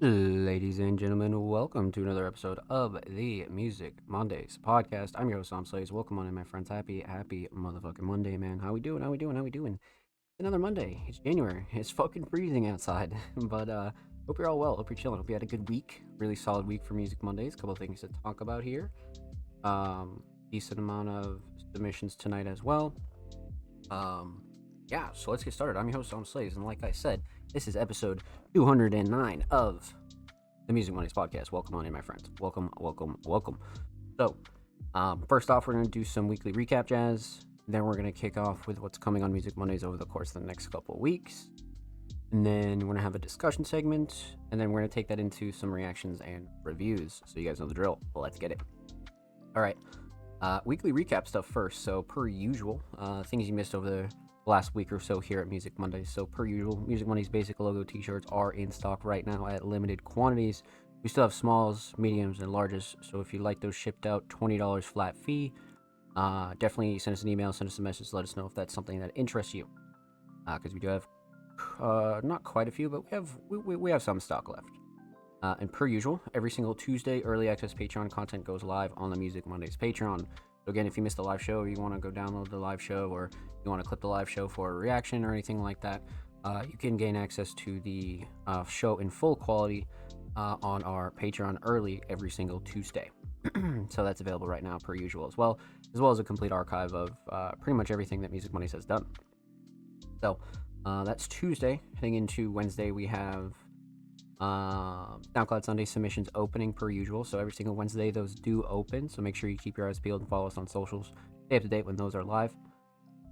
Ladies and gentlemen, welcome to another episode of the Music Mondays podcast. I'm your host, Sam Slays. Welcome on in, my friends. Happy motherfucking Monday, man. How we doing? Another Monday. It's January. It's fucking freezing outside. But hope you're all well. Hope you're chilling. Hope you had a good week. Really solid week for Music Mondays. Couple of things to talk about here. Decent amount of submissions tonight as well. Yeah, so let's get started. I'm your host, Sam Slays, and like I said, this is episode 209 of the Music Mondays podcast. Welcome on in, my friends. Welcome. So, first off, we're going to do some weekly recap jazz. Then we're going to kick off with what's coming on Music Mondays over the course of the next couple of weeks. And then we're going to have a discussion segment. And then we're going to take that into some reactions and reviews. So you guys know the drill. Let's get it. All right. Weekly recap stuff first. So, per usual, things you missed over the last week or so here at Music Mondays. So per usual, Music Mondays basic logo t-shirts are in stock right now at limited quantities. We still have smalls, mediums, and larges, so if you like those shipped out, $20 flat fee. Definitely send us an email, send us a message, let us know if that's something that interests you, because we do have not quite a few, but we have some stock left. And per usual, every single Tuesday, early access Patreon content goes live on the Music Mondays Patreon. So again, if you missed the live show, or you want to go download the live show, or you want to clip the live show for a reaction or anything like that, you can gain access to the show in full quality on our Patreon early every single Tuesday. So that's available right now per usual, as well as a complete archive of pretty much everything that Music Mondays has done. So that's Tuesday. Heading into Wednesday, we have SoundCloud Sunday submissions opening per usual. So every single Wednesday those do open, so make sure you keep your eyes peeled and follow us on socials. Stay up to date when those are live.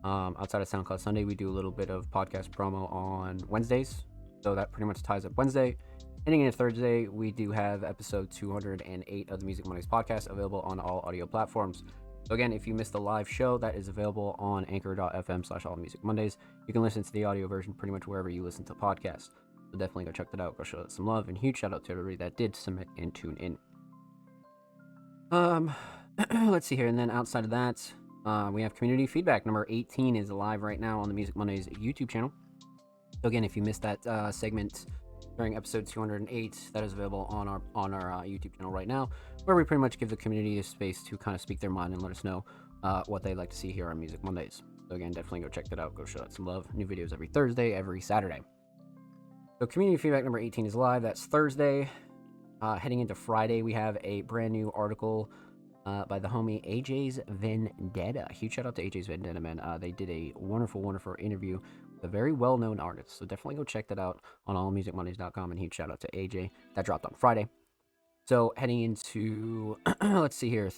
Outside of SoundCloud Sunday, we do a little bit of podcast promo on Wednesdays, so that pretty much ties up Wednesday. Ending into Thursday, we do have episode 208 of the Music Mondays podcast available on all audio platforms. So again, if you missed the live show, that is available on anchor.fm/allmusicmondays. You can listen to the audio version pretty much wherever you listen to podcasts. So definitely go check that out. Go show it some love, and huge shout out to everybody that did submit and tune in. Let's see here, and then outside of that, we have community feedback. Number 18 is live right now on the Music Mondays YouTube channel. So again, if you missed that segment during episode 208, that is available on our YouTube channel right now, where we pretty much give the community a space to kind of speak their mind and let us know what they'd like to see here on Music Mondays. So again, definitely go check that out. Go show it some love. New videos every Thursday, every Saturday. So community feedback number 18 is live. That's Thursday. Heading into Friday, we have a brand new article by the homie AJ's Vendetta. Huge shout out to AJ's Vendetta, man. They did a wonderful interview with a very well-known artist. So definitely go check that out on allmusicmondays.com, and huge shout out to AJ. That dropped on Friday. So heading into, let's see here,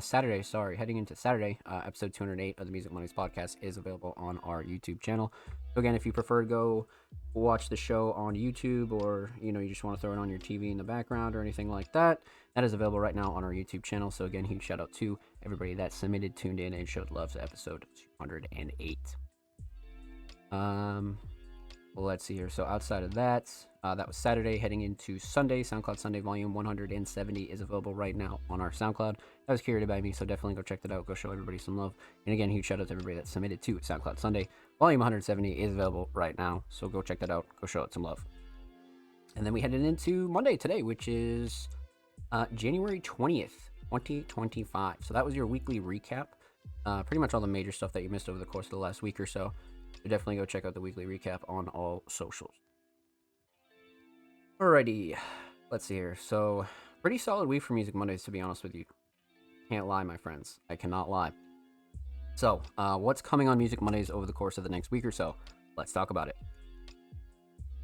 Saturday, heading into Saturday, episode 208 of the Music Mondays podcast is available on our YouTube channel. So again, if you prefer to go watch the show on YouTube, or you just want to throw it on your TV in the background or anything like that, that is available right now on our YouTube channel. So again, huge shout out to everybody that submitted, tuned in, and showed love to episode 208. Let's see here. So outside of that, that was Saturday. Heading into Sunday, SoundCloud Sunday volume 170 is available right now on our SoundCloud. That was curated by me, so definitely go check that out. Go show everybody some love. And again, huge shout out to everybody that submitted to SoundCloud Sunday. Volume 170 is available right now, so go check that out. Go show it some love. And then we headed into Monday today, which is January 20th, 2025. So that was your weekly recap. Pretty much all the major stuff that you missed over the course of the last week or so. So definitely go check out the weekly recap on all socials. Alrighty, let's see here. So, pretty solid week for Music Mondays, to be honest with you. Can't lie, my friends. I cannot lie. So, what's coming on Music Mondays over the course of the next week or so? Let's talk about it.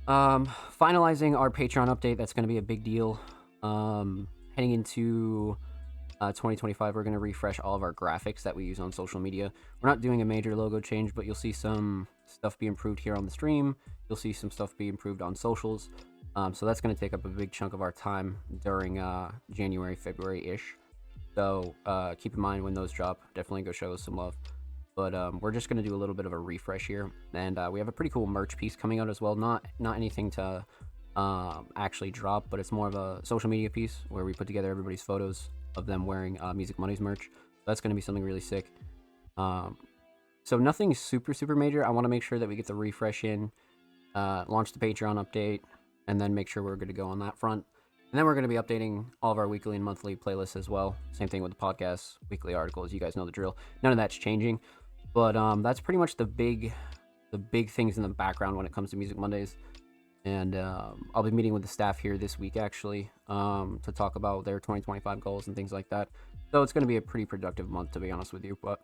Finalizing our Patreon update. That's going to be a big deal. Heading into 2025, we're going to refresh all of our graphics that we use on social media. We're not doing a major logo change, but you'll see some stuff be improved here on the stream. You'll see some stuff be improved on socials. So that's going to take up a big chunk of our time during January, February-ish. So keep in mind when those drop, definitely go show us some love. But we're just going to do a little bit of a refresh here. And we have a pretty cool merch piece coming out as well. Not anything to actually drop, but it's more of a social media piece where we put together everybody's photos of them wearing Music Mondays merch. So that's going to be something really sick. So nothing super major. I want to make sure that we get the refresh in, launch the Patreon update, and then make sure we're good to go on that front. And then we're going to be updating all of our weekly and monthly playlists as well. Same thing with the podcast, weekly articles. You guys know the drill. None of that's changing, but that's pretty much the big things in the background when it comes to Music Mondays. And I'll be meeting with the staff here this week actually to talk about their 2025 goals and things like that. So it's going to be a pretty productive month, to be honest with you. But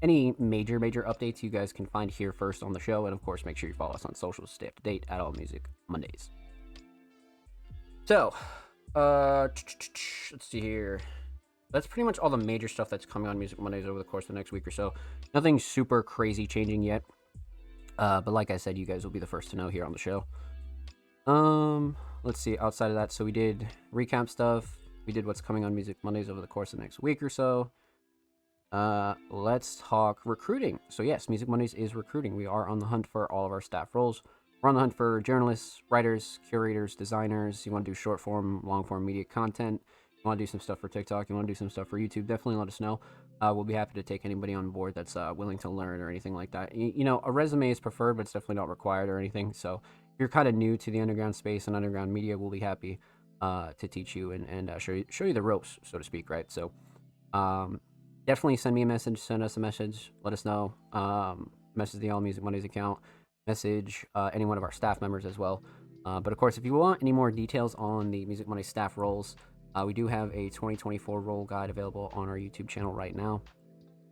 any major updates you guys can find here first on the show, and of course make sure you follow us on social to stay up to date at All Music Mondays. So, let's see here. That's pretty much all the major stuff that's coming on Music Mondays over the course of the next week or so. Nothing super crazy changing yet. But like I said, you guys will be the first to know here on the show. Let's see, outside of that, so we did recap stuff. We did what's coming on Music Mondays over the course of the next week or so. Let's talk recruiting. So yes, Music Mondays is recruiting. We are on the hunt for all of our staff roles. We're on the hunt for journalists, writers, curators, designers. You want to do short form, long form media content. You want to do some stuff for TikTok. You want to do some stuff for YouTube. Definitely let us know. We'll be happy to take anybody on board that's willing to learn or anything like that. You know, a resume is preferred, but it's definitely not required or anything. So if you're kind of new to the underground space and underground media, we'll be happy to teach you and show you the ropes, so to speak, right? So definitely send me a message. Send us a message. Let us know. Message the All Music Mondays account. Message any one of our staff members as well. But of course, if you want any more details on the Music Monday staff roles, we do have a 2024 role guide available on our YouTube channel right now,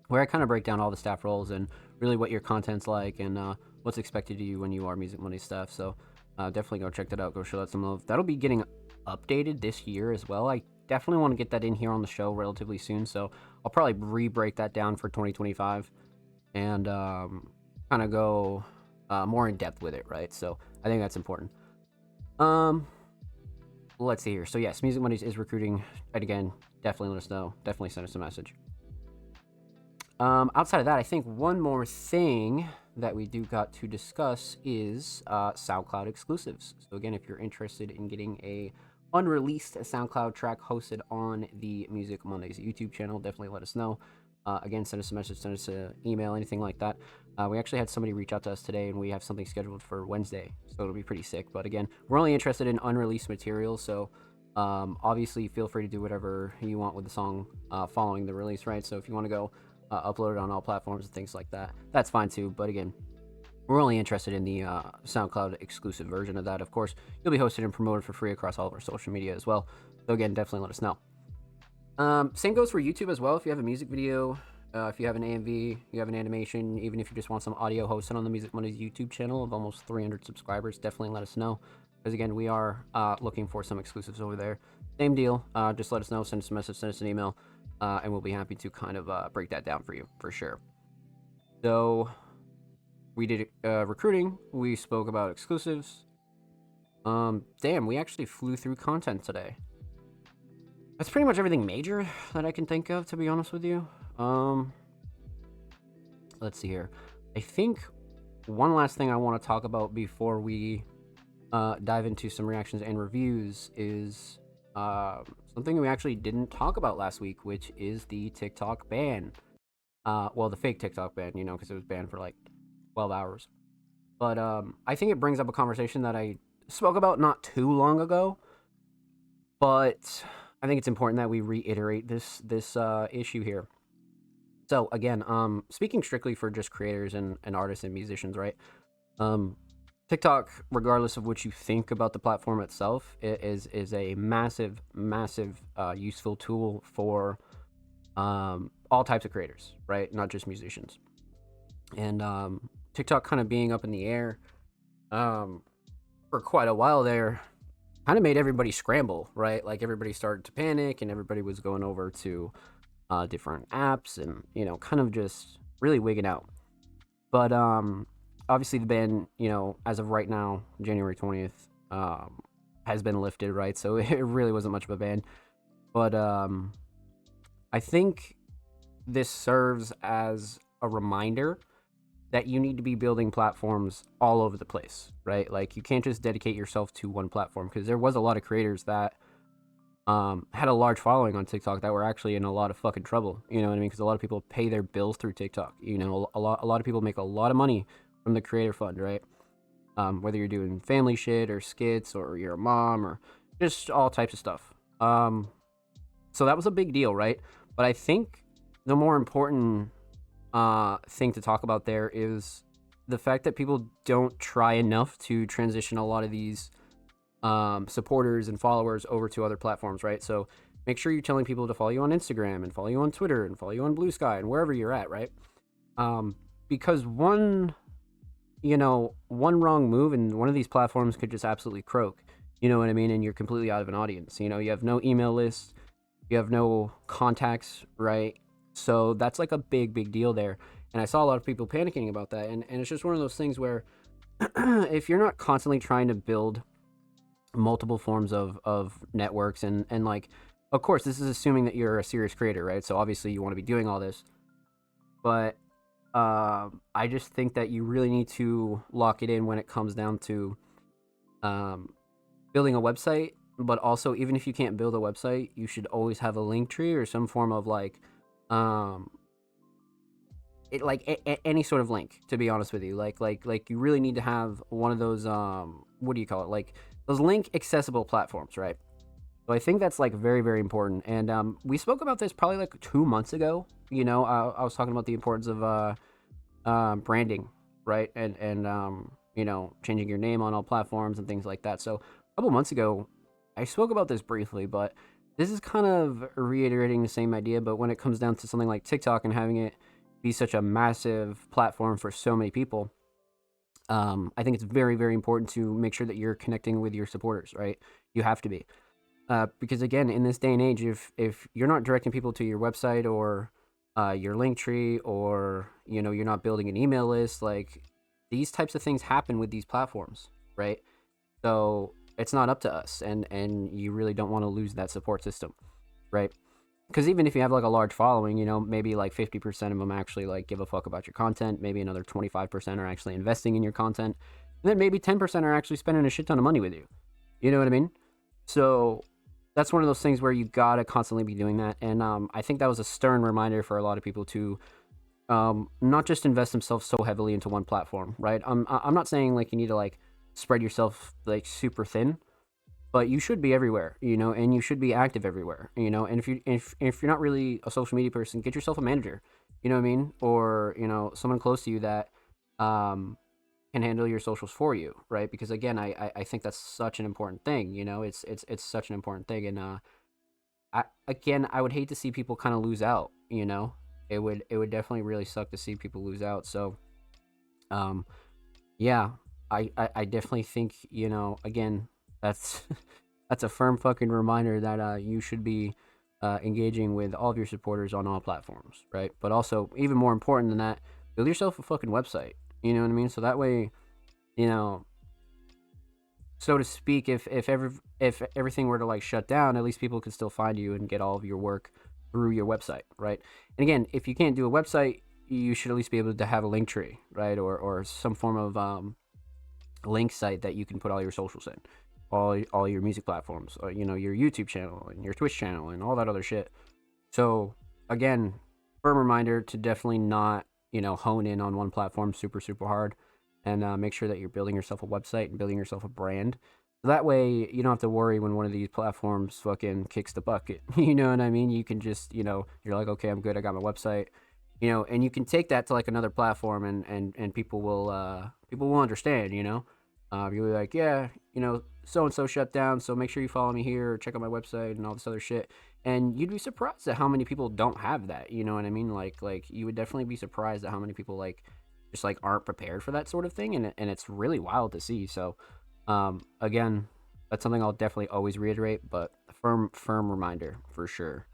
where I kind of break down all the staff roles and really what your content's like and what's expected of you when you are Music Monday staff. So definitely go check that out. Go show that some love. That'll be getting updated this year as well. I definitely want to get that in here on the show relatively soon. So I'll probably re-break that down for 2025 and kind of go more in depth with it, right? So I think that's important. Let's see here. So yes, Music Mondays is recruiting. And again, definitely let us know. Definitely send us a message. Outside of that, I think one more thing that we do got to discuss is SoundCloud exclusives. So again, if you're interested in getting a unreleased SoundCloud track hosted on the Music Mondays YouTube channel, definitely let us know. Again, send us a message, send us an email, anything like that. We actually had somebody reach out to us today, and we have something scheduled for Wednesday, so it'll be pretty sick. But again, we're only interested in unreleased material, so obviously feel free to do whatever you want with the song following the release, right? So if you want to go upload it on all platforms and things like that, that's fine too. But again, we're only interested in the SoundCloud exclusive version of that. Of course, you'll be hosted and promoted for free across all of our social media as well. So again, definitely let us know. Same goes for YouTube as well. If you have a music video, if you have an AMV, you have an animation, even if you just want some audio hosted on the Music Mondays YouTube channel of almost 300 subscribers, definitely let us know. Because again, we are looking for some exclusives over there. Same deal. Just let us know, send us a message, send us an email, and we'll be happy to kind of break that down for you, for sure. So we did recruiting. We spoke about exclusives. Damn, we actually flew through content today. That's pretty much everything major that I can think of, to be honest with you. Let's see here. I think one last thing I want to talk about before we dive into some reactions and reviews is something we actually didn't talk about last week, which is the TikTok ban. Well, the fake TikTok ban, you know, because it was banned for like 12 hours. But I think it brings up a conversation that I spoke about not too long ago. But I think it's important that we reiterate this issue here. So again, speaking strictly for just creators and artists and musicians, right? TikTok, regardless of what you think about the platform itself, is a massive useful tool for all types of creators, right? Not just musicians. And TikTok kind of being up in the air for quite a while there kind of made everybody scramble, right? Like everybody started to panic and everybody was going over to different apps and, you know, kind of just really wigging out. But obviously the ban, you know, as of right now, January 20th, has been lifted, right? So it really wasn't much of a ban. But I think this serves as a reminder that you need to be building platforms all over the place, right? Like you can't just dedicate yourself to one platform, because there was a lot of creators that had a large following on TikTok that were actually in a lot of fucking trouble. You know what I mean? Because a lot of people pay their bills through TikTok. You know, a lot of people make a lot of money from the creator fund, right? whether you're doing family shit or skits or you're a mom or just all types of stuff. So that was a big deal, right? But I think the more important thing to talk about there is the fact that people don't try enough to transition a lot of these supporters and followers over to other platforms, right? So make sure you're telling people to follow you on Instagram and follow you on Twitter and follow you on Blue Sky and wherever you're at, right? Because one wrong move and one of these platforms could just absolutely croak. You know what I mean? And you're completely out of an audience. You know, you have no email list, you have no contacts, right? So that's like a big, big deal there. And I saw a lot of people panicking about that. And it's just one of those things where if you're not constantly trying to build multiple forms of networks and like, of course, this is assuming that you're a serious creator, right? So obviously you want to be doing all this. But I just think that you really need to lock it in when it comes down to building a website. But also, even if you can't build a website, you should always have a link tree or some form of like any sort of link, to be honest with you. Like you really need to have one of those what do you call it, like those link accessible platforms, right? So I think that's like very, very important. And we spoke about this probably like 2 months ago. You know, I was talking about the importance of branding, right? And you know, changing your name on all platforms and things like that. So a couple months ago I spoke about this briefly, but this is kind of reiterating the same idea. But when it comes down to something like TikTok and having it be such a massive platform for so many people, I think it's very, very important to make sure that you're connecting with your supporters, right? You have to be. Because again, in this day and age, if you're not directing people to your website or your link tree, or you know, you're not building an email list, like these types of things happen with these platforms, right? So it's not up to us, and you really don't want to lose that support system, right? Because even if you have like a large following, you know, maybe like 50% of them actually like give a fuck about your content, maybe another 25% are actually investing in your content, and then maybe 10% are actually spending a shit ton of money with you. You know what I mean? So that's one of those things where you gotta constantly be doing that. And I think that was a stern reminder for a lot of people to not just invest themselves so heavily into one platform, right? I'm not saying like you need to like spread yourself like super thin, but you should be everywhere, you know, and you should be active everywhere, you know. And if you're not really a social media person, get yourself a manager, you know what I mean, or you know, someone close to you that can handle your socials for you, right? Because again, I think that's such an important thing, you know. It's such an important thing. And I would hate to see people kind of lose out, you know. It would definitely really suck to see people lose out. So um yeah, I definitely think, you know, again, that's that's a firm fucking reminder that you should be engaging with all of your supporters on all platforms, right? But also, even more important than that, build yourself a fucking website. You know what I mean? So that way, you know, so to speak, if everything were to like shut down, at least people could still find you and get all of your work through your website, right? And again, if you can't do a website, you should at least be able to have a link tree, right? Or some form of link site that you can put all your socials in, all your music platforms, or you know, your YouTube channel and your Twitch channel and all that other shit. So again, firm reminder to definitely not, you know, hone in on one platform super, super hard, and make sure that you're building yourself a website and building yourself a brand. So that way you don't have to worry when one of these platforms fucking kicks the bucket. You know what I mean? You can just, you know, you're like, okay, I'm good, I got my website, you know, and you can take that to like another platform, and people will understand, you know. You'll be like, yeah, you know, so and so shut down, so make sure you follow me here, or check out my website and all this other shit. And you'd be surprised at how many people don't have that. You know what I mean? Like you would definitely be surprised at how many people like just like aren't prepared for that sort of thing, and it's really wild to see. So, again, that's something I'll definitely always reiterate, but firm reminder for sure.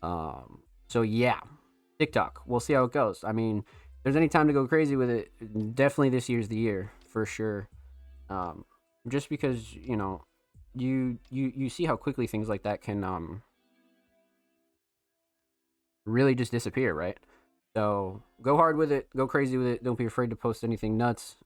So yeah, TikTok. We'll see how it goes. I mean, if there's any time to go crazy with it, definitely this year's the year for sure. Um, just because, you know, you see how quickly things like that can really just disappear, right? So go hard with it, go crazy with it. Don't be afraid to post anything nuts.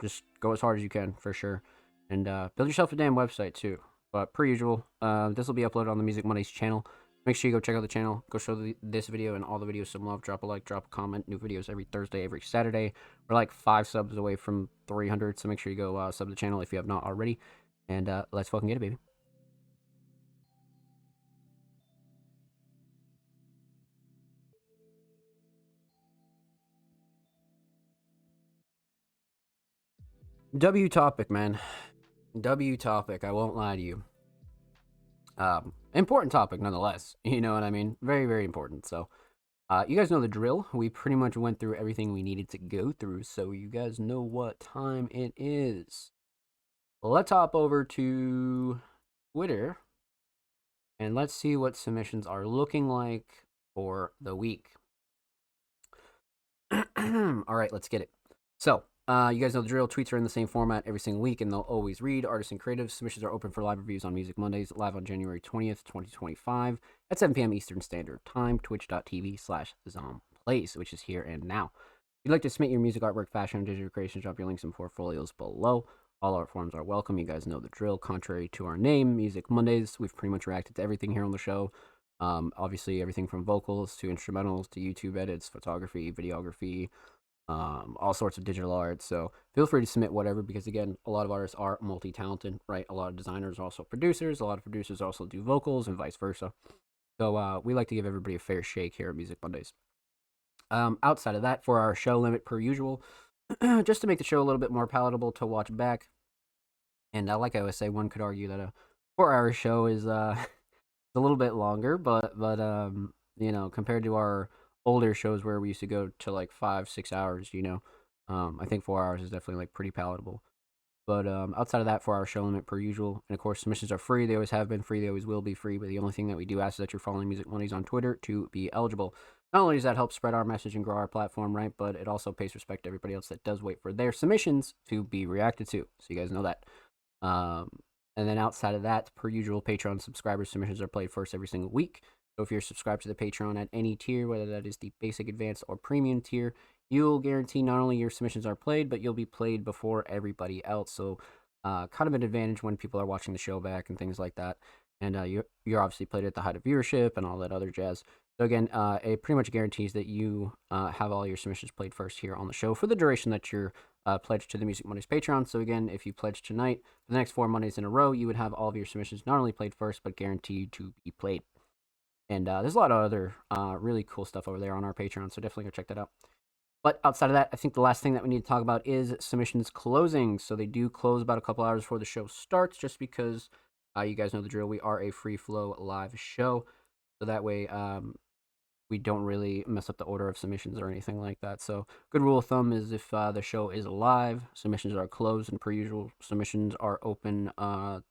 Just go as hard as you can for sure, and build yourself a damn website too. But per usual, this will be uploaded on the Music Mondays channel. Make sure you go check out the channel. Go show this video and all the videos some love. Drop a like, drop a comment. New videos every Thursday, every Saturday. We're like 5 subs away from 300, so make sure you go sub the channel if you have not already. And let's fucking get it, baby. W topic, man. W topic. I won't lie to you. Important topic nonetheless. You know what I mean? Very, very important. So, you guys know the drill. We pretty much went through everything we needed to go through, so you guys know what time it is. Let's hop over to Twitter and let's see what submissions are looking like for the week. All right, let's get it. So, you guys know the drill. Tweets are in the same format every single week, and they'll always read. Artists and creatives submissions are open for live reviews on Music Mondays, live on January 20th, 2025 at 7 p.m. Eastern Standard Time, twitch.tv/ZomPlays, which is here and now. If you'd like to submit your music, artwork, fashion, digital creations, drop your links and portfolios below. All art forms are welcome. You guys know the drill. Contrary to our name, Music Mondays, we've pretty much reacted to everything here on the show. Obviously, everything from vocals to instrumentals to YouTube edits, photography, videography, all sorts of digital art. So feel free to submit whatever, because again, a lot of artists are multi-talented, right? A lot of designers are also producers. A lot of producers also do vocals and vice versa. So we like to give everybody a fair shake here at Music Mondays. Outside of that, for our show limit per usual, just to make the show a little bit more palatable to watch back. And like I always say, one could argue that a 4-hour show is a little bit longer, but you know, compared to our older shows where we used to go to like 5-6 hours, you know, I think 4 hours is definitely like pretty palatable. But outside of that, 4-hour show limit per usual, and of course submissions are free. They always have been free. They always will be free. But the only thing that we do ask is that you're following Music Mondays on Twitter to be eligible. Not only does that help spread our message and grow our platform, right, but it also pays respect to everybody else that does wait for their submissions to be reacted to. So you guys know that. And then outside of that, per usual, Patreon subscribers submissions are played first every single week. So if you're subscribed to the Patreon at any tier, whether that is the basic, advanced, or premium tier, you'll guarantee not only your submissions are played, but you'll be played before everybody else. So kind of an advantage when people are watching the show back and things like that. And you're obviously played at the height of viewership and all that other jazz. So again, it pretty much guarantees that you have all your submissions played first here on the show for the duration that you're pledged to the Music Mondays Patreon. So again, if you pledge tonight, for the next 4 Mondays in a row, you would have all of your submissions not only played first, but guaranteed to be played. And there's a lot of other really cool stuff over there on our Patreon, so definitely go check that out. But outside of that, I think the last thing that we need to talk about is submissions closing. So they do close about a couple hours before the show starts, just because you guys know the drill. We are a free flow live show. So that way we don't really mess up the order of submissions or anything like that. So good rule of thumb is if the show is live, submissions are closed, and per usual, submissions are open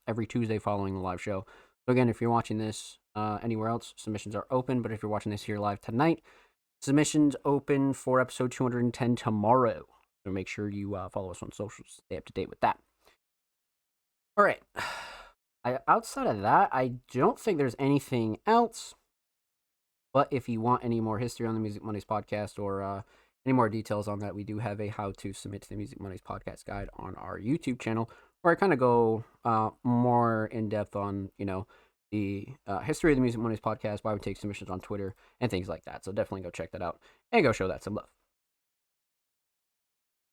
every Tuesday following the live show. So again, if you're watching this anywhere else, submissions are open. But if you're watching this here live tonight, submissions open for episode 210 tomorrow. So make sure you follow us on socials. Stay up to date with that. All right. Outside of that, I don't think there's anything else. But if you want any more history on the Music Mondays podcast or any more details on that, we do have a how to submit to the Music Mondays podcast guide on our YouTube channel, where I kind of go more in depth on, you know, the history of the Music Mondays podcast, why we take submissions on Twitter, and things like that. So definitely go check that out and go show that some love.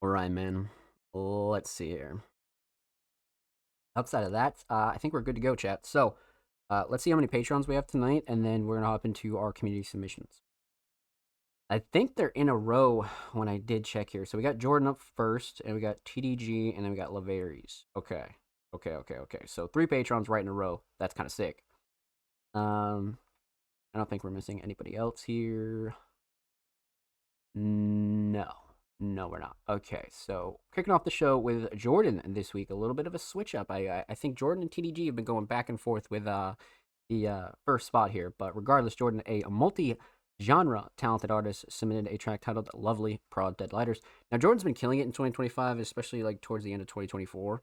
All right, man. Let's see here. Outside of that, I think we're good to go, chat. So let's see how many Patrons we have tonight, and then we're going to hop into our community submissions. I think they're in a row when I did check here. So we got Jordan up first, and we got TDG, and then we got Lavaries. Okay. So 3 Patrons right in a row. That's kind of sick. I don't think we're missing anybody else here. No, we're not. Okay, so kicking off the show with Jordan this week, a little bit of a switch up. I think Jordan and TDG have been going back and forth with the first spot here, but regardless, Jordan, a multi-genre talented artist, submitted a track titled "Lovely Prod Dead Lighters." Now, Jordan's been killing it in 2025, especially like towards the end of 2024.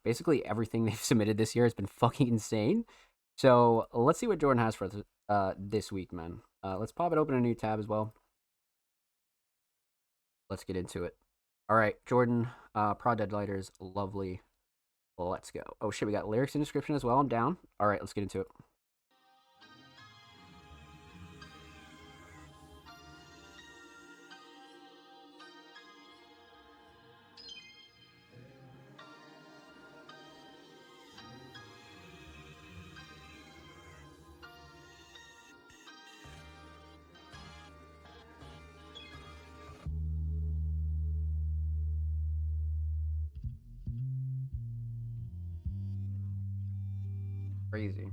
Basically, everything they've submitted this year has been fucking insane. So let's see what Jordan has for this week, man. Let's pop it open a new tab as well. Let's get into it. All right, Jordan, Prod Dead Lighters, Lovely. Let's go. Oh shit, we got lyrics and description as well. I'm down. All right, let's get into it. Crazy.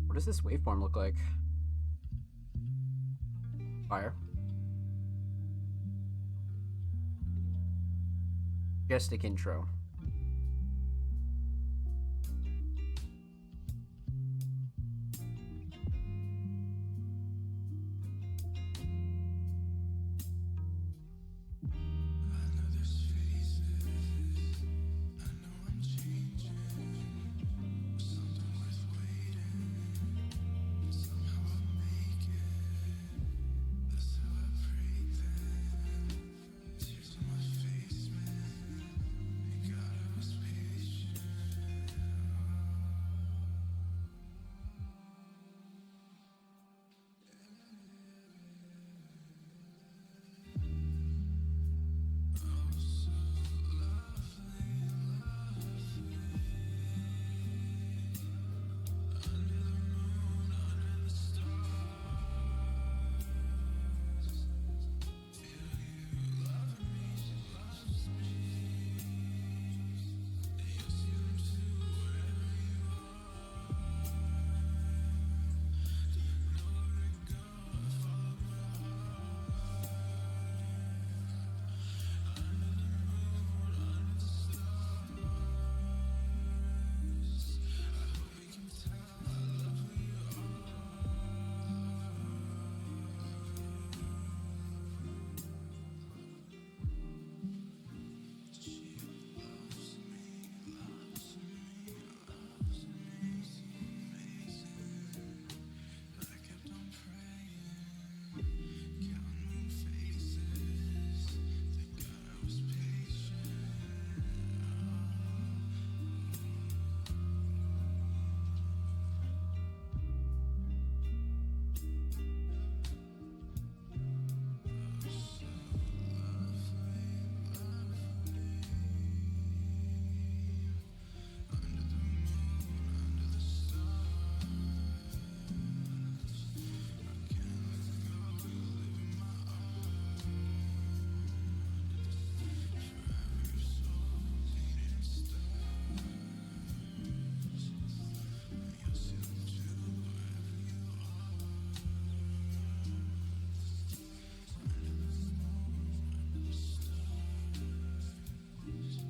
What does this waveform look like? Fire. Majestic intro.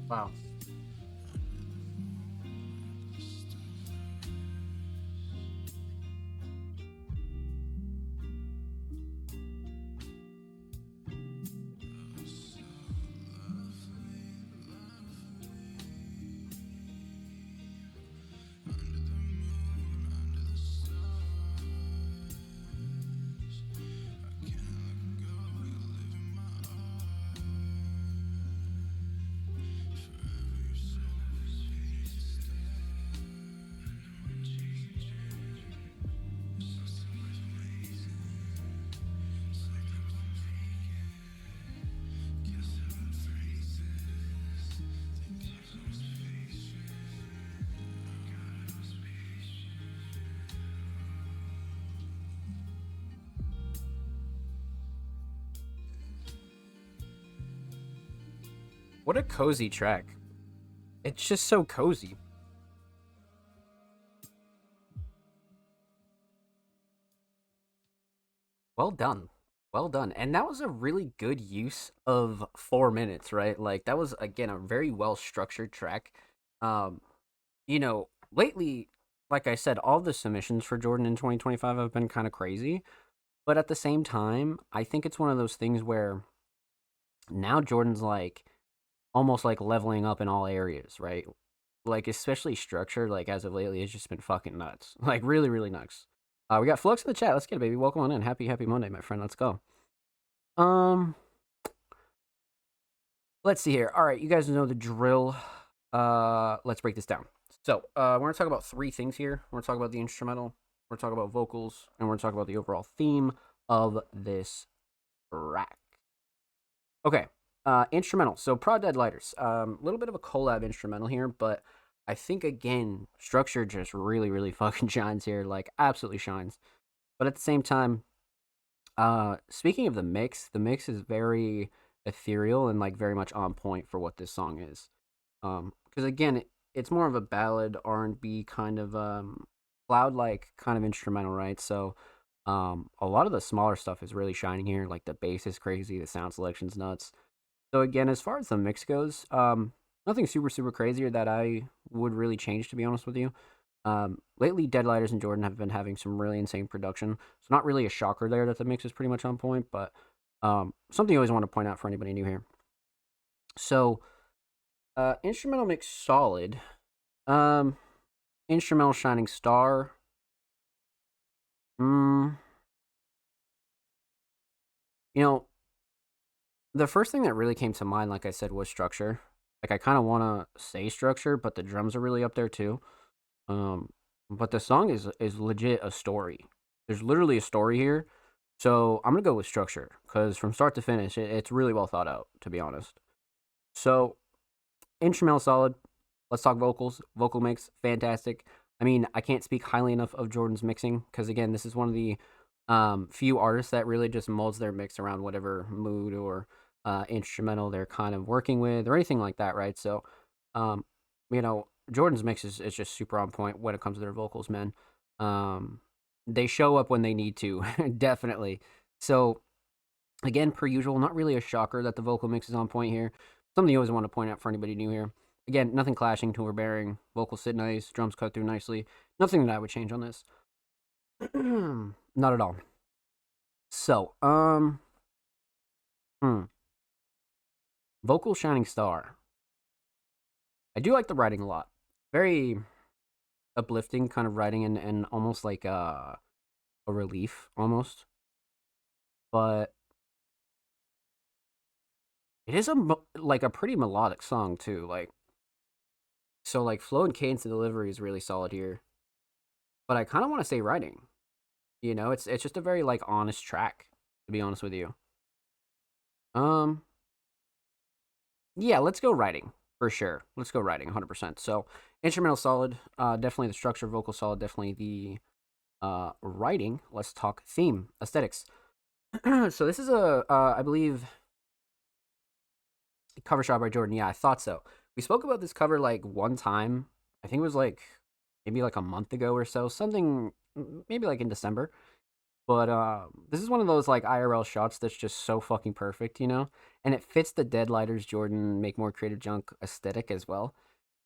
Wow. What a cozy track. It's just so cozy. Well done. Well done. And that was a really good use of 4 minutes, right? Like that was again a very well structured track. Um, lately, like I said, all the submissions for Jordan in 2025 have been kind of crazy. But at the same time, I think it's one of those things where now Jordan's like almost like leveling up in all areas, right? Like especially structure, like as of lately, it's just been fucking nuts. Like really, really nuts. We got Flux in the chat. Let's get it, baby. Welcome on in. Happy Monday, my friend. Let's go. Um, let's see here. All right, you guys know the drill. Let's break this down. So, we're gonna talk about three things here. We're gonna talk about the instrumental. We're gonna talk about vocals, and we're gonna talk about the overall theme of this track. Okay. Instrumental. So Prod Dead Lighters. A little bit of a collab instrumental here, but I think again, structure just really, really fucking shines here, like absolutely shines. But at the same time, speaking of the mix is very ethereal and like very much on point for what this song is. Because again, it's more of a ballad R&B kind of cloud like kind of instrumental, right? So, a lot of the smaller stuff is really shining here. Like the bass is crazy, the sound selection's nuts. So again, as far as the mix goes, nothing super super crazy or that I would really change to be honest with you. Lately, Deadlighters and Jordan have been having some really insane production. It's not really a shocker there that the mix is pretty much on point, but something I always want to point out for anybody new here. So, instrumental mix solid. Um, Instrumental shining star. Mm, you know, the first thing that really came to mind, like I said, was structure. Like I kind of want to say structure, but the drums are really up there too. Um, but the song is legit a story. There's literally a story here. So I'm gonna go with structure because from start to finish, it's really well thought out. To be honest. So instrumental solid. Let's talk vocals. Vocal mix fantastic. I mean, I can't speak highly enough of Jordan's mixing because again, this is one of the few artists that really just molds their mix around whatever mood or instrumental they're kind of working with or anything like that, right? So, um, you know, Jordan's mix is just super on point when it comes to their vocals, man. Um, they show up when they need to, definitely. So, again, per usual, not really a shocker that the vocal mix is on point here. Something you always want to point out for anybody new here. Again, nothing clashing to overbearing. Vocals sit nice, drums cut through nicely. Nothing that I would change on this. Not at all. So, hmm. Vocal shining star. I do like the writing a lot. Very uplifting kind of writing and almost like a relief almost. But it is like a pretty melodic song too. Like so like flow and cadence and delivery is really solid here. But I kind of want to say writing. You know, it's just a very like honest track to be honest with you. Um yeah, let's go writing for sure. Let's go writing 100%. So, instrumental solid, definitely the structure vocal solid, definitely the writing. Let's talk theme, aesthetics. So this is a I believe cover shot by Jordan. Yeah, I thought so. We spoke about this cover like one time. I think it was like maybe like a month ago or so. Something maybe like in December. But this is one of those like IRL shots that's just so fucking perfect, you know? And it fits the Deadlighters Jordan Make More Creative Junk aesthetic as well.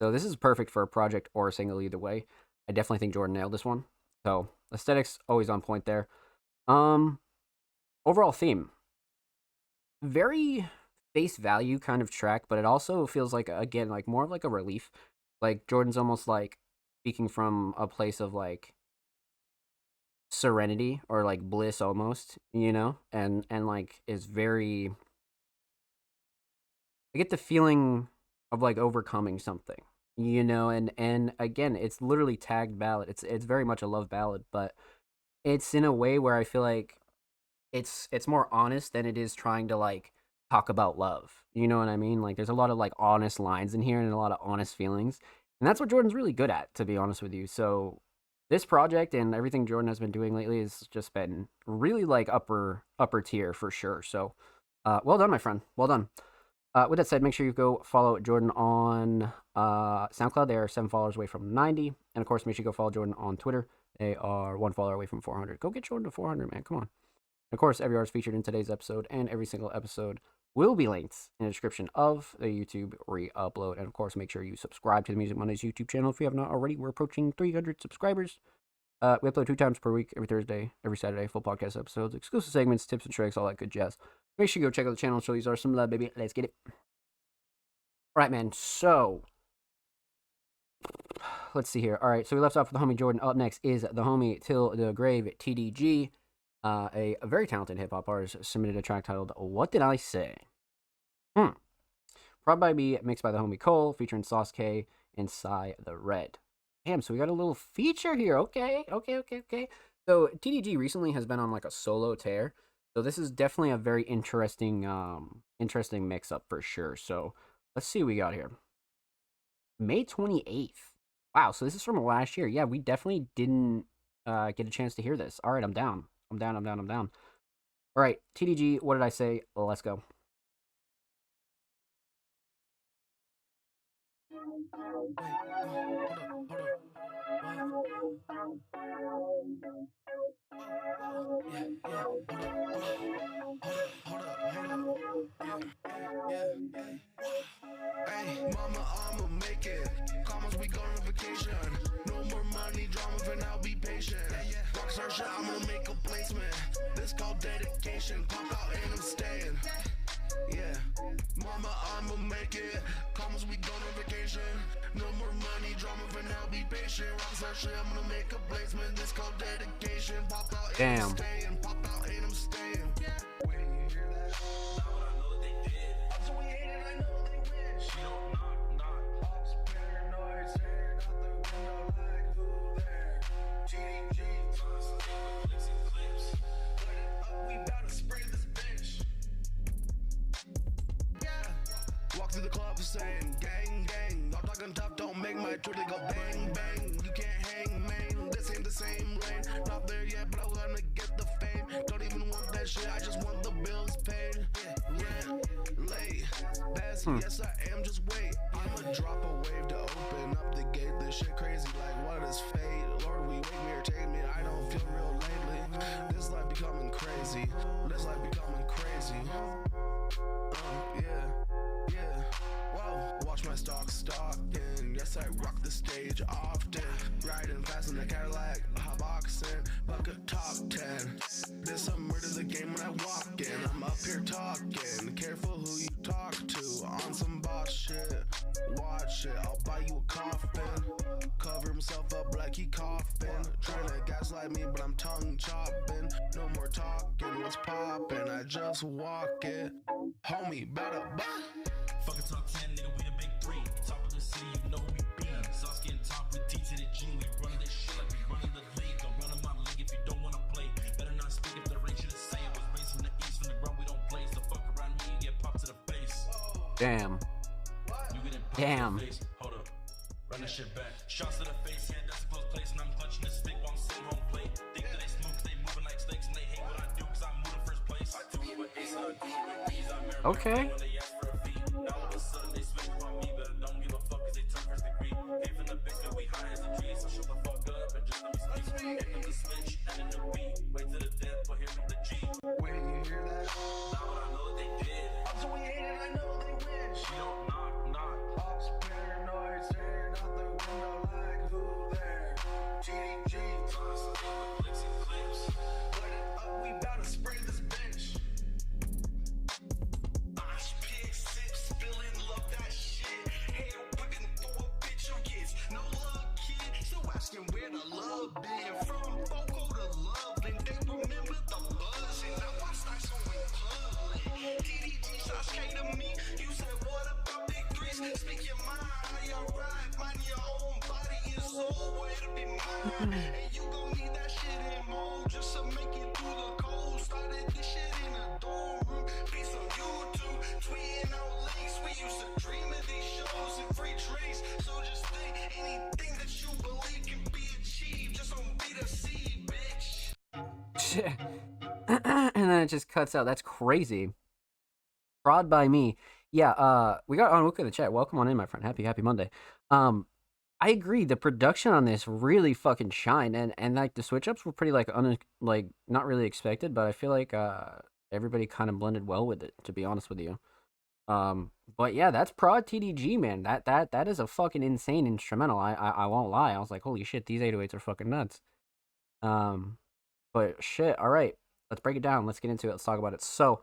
So this is perfect for a project or a single either way. I definitely think Jordan nailed this one. So aesthetics always on point there. Um Overall theme. Very face value kind of track, but it also feels like again like more of like a relief. Like Jordan's almost like speaking from a place of like serenity or like bliss almost, you know? And like is very I get the feeling of like overcoming something, you know, and again, it's literally tagged ballad. It's very much a love ballad, but it's in a way where I feel like it's more honest than it is trying to like talk about love. You know what I mean? Like there's a lot of like honest lines in here and a lot of honest feelings. And that's what Jordan's really good at, to be honest with you. So this project and everything Jordan has been doing lately has just been really like upper tier for sure. So well done, my friend. Well done. With that said, make sure you go follow Jordan on SoundCloud. They are 7 followers away from 90. And of course, make sure you go follow Jordan on Twitter. They are 1 follower away from 400. Go get Jordan to 400, man. Come on. And of course, every artist featured in today's episode and every single episode will be linked in the description of the YouTube re-upload. And of course, make sure you subscribe to the Music Mondays YouTube channel if you have not already. We're approaching 300 subscribers. We upload 2 times per week, every Thursday, every Saturday, full podcast episodes, exclusive segments, tips and tricks, all that good jazz. Make sure you go check out the channel, show these are some love, baby. Let's get it. All right, man. So, let's see here. All right, so we left off with the homie Jordan. Up next is the homie Till the Grave, TDG. A very talented hip hop artist submitted a track titled "What Did I Say?" Prod by me, mixed by the homie Cole, featuring Sauce K and Psy the Red. Damn, so we got a little feature here. Okay. So TDG recently has been on like a solo tear. So this is definitely a very interesting mix up for sure. So let's see what we got here. May 28th. Wow, so this is from last year. Yeah, we definitely didn't get a chance to hear this. All right, I'm down. I'm down. I'm down. I'm down. All right, TDG. What did I say? Let's go. Hey, mama, I'ma make it. Commas, we going on vacation. No more money, drama, for now, be patient. Rockstar shit, I'm gonna make a placement. This called dedication. Pop out and I'm staying. Yeah, mama, I'ma make it. Commas, we going on vacation. No more money, drama, for now, be patient. Rockstar shit, I'm gonna make a placement. This called dedication. Pop out and I'm staying. Pop out and I'm staying. Wait, you hear that? Now I know what they did. So we hate it, I know they win. She don't knock. Pops paranoid, staring out the window like who there? GDG. Clicks and clips. Put it up, we bout to spray this bitch. Yeah. Walk through the club saying gang, gang. I'm talking tough, don't make my truly go bang, bang. You can't hang, man. This ain't the same lane. Not there yet, but I wanna get the fame. Don't even want that shit, I just want the bills paid. Yeah, late. Best, yes I am, just wait. I'ma drop a wave to open up the gate. This shit crazy, like what is fate? Lord, we wake me or take me, I don't feel real lately. This life becoming crazy. This life becoming crazy. Yeah. Whoa, watch my stock stalking. Yes, I rock the stage often. Riding fast in the Cadillac, hot boxing, bucket top 10. This summer to the game when I walk in. I'm up here talking. Careful who you talk to. On some boss shit. Watch it, I'll buy you a coffin. Cover himself up like he coughing. Trying to gaslight me, but I'm tongue chopping. No more talking, what's poppin'? I just walk it. Homie, better buy. Fucking top 10, nigga, we the big three. Top of the city, you know who we be. Sauce getting top with T to the G. We running this shit like we running the league. Don't run in my league if you don't wanna play. Better not speak if the rain shouldn't say it. Was raised from the east, from the ground we don't play. So fuck around me and get popped to the face. Damn. You get it popped to the face. Hold up. Run that shit back. Shots to the face, hand that's a close place. And I'm clutching the stick while I'm sitting home plate. Think that they smooth, they moving like snakes. And they hate what I do, cause I'm moving first place. I do it with Ace, I do it with B's. I'm married Okay. when they ask for a fee. Now all of a sudden they switch up on me, but I don't give a fuck cause they turn first degree. Came from the basement, we high as a tree, so shut the fuck up and just let me speak. Hit them the switch and then the beat. Wait to the death, but here from the G. Wait, you hear that? Now I know what they did. So we hate it, I know they win. She don't knock. Pops paranoid, staring out the window like who there? GDG. Clicks and clips. Put it up, we bout to spray this bitch. Mosh pit, sip, spilling, love that shit. Hair whipping through a bitch who gets no love, kid. Still asking where the love been. From Foco to Loveland, they remember the buzz. And now I'm stuck so in public. DDG shots came to me. You said, what about big threes? Speak your mind, how you ride. Mind your own body and soul, where to be mine. And you gon' need that shit in mode just to make it through the cold. Started this shit in a dorm room. Piece on YouTube, tweeting out links. We used to dream of these shows and free drinks. So just think anything that you believe can be achieved. Just don't be the seed, bitch. And then it just cuts out. That's crazy. Fraud by me. Yeah, we got Onwuka in the chat. Welcome on in, my friend. Happy Monday. I agree. The production on this really fucking shined, and like the switch ups were pretty like not really expected, but I feel like everybody kind of blended well with it. To be honest with you. But yeah, that's Prod TDG, man. That is a fucking insane instrumental. I won't lie. I was like, holy shit, these 808s are fucking nuts. But shit. All right, let's break it down. Let's get into it. Let's talk about it. So,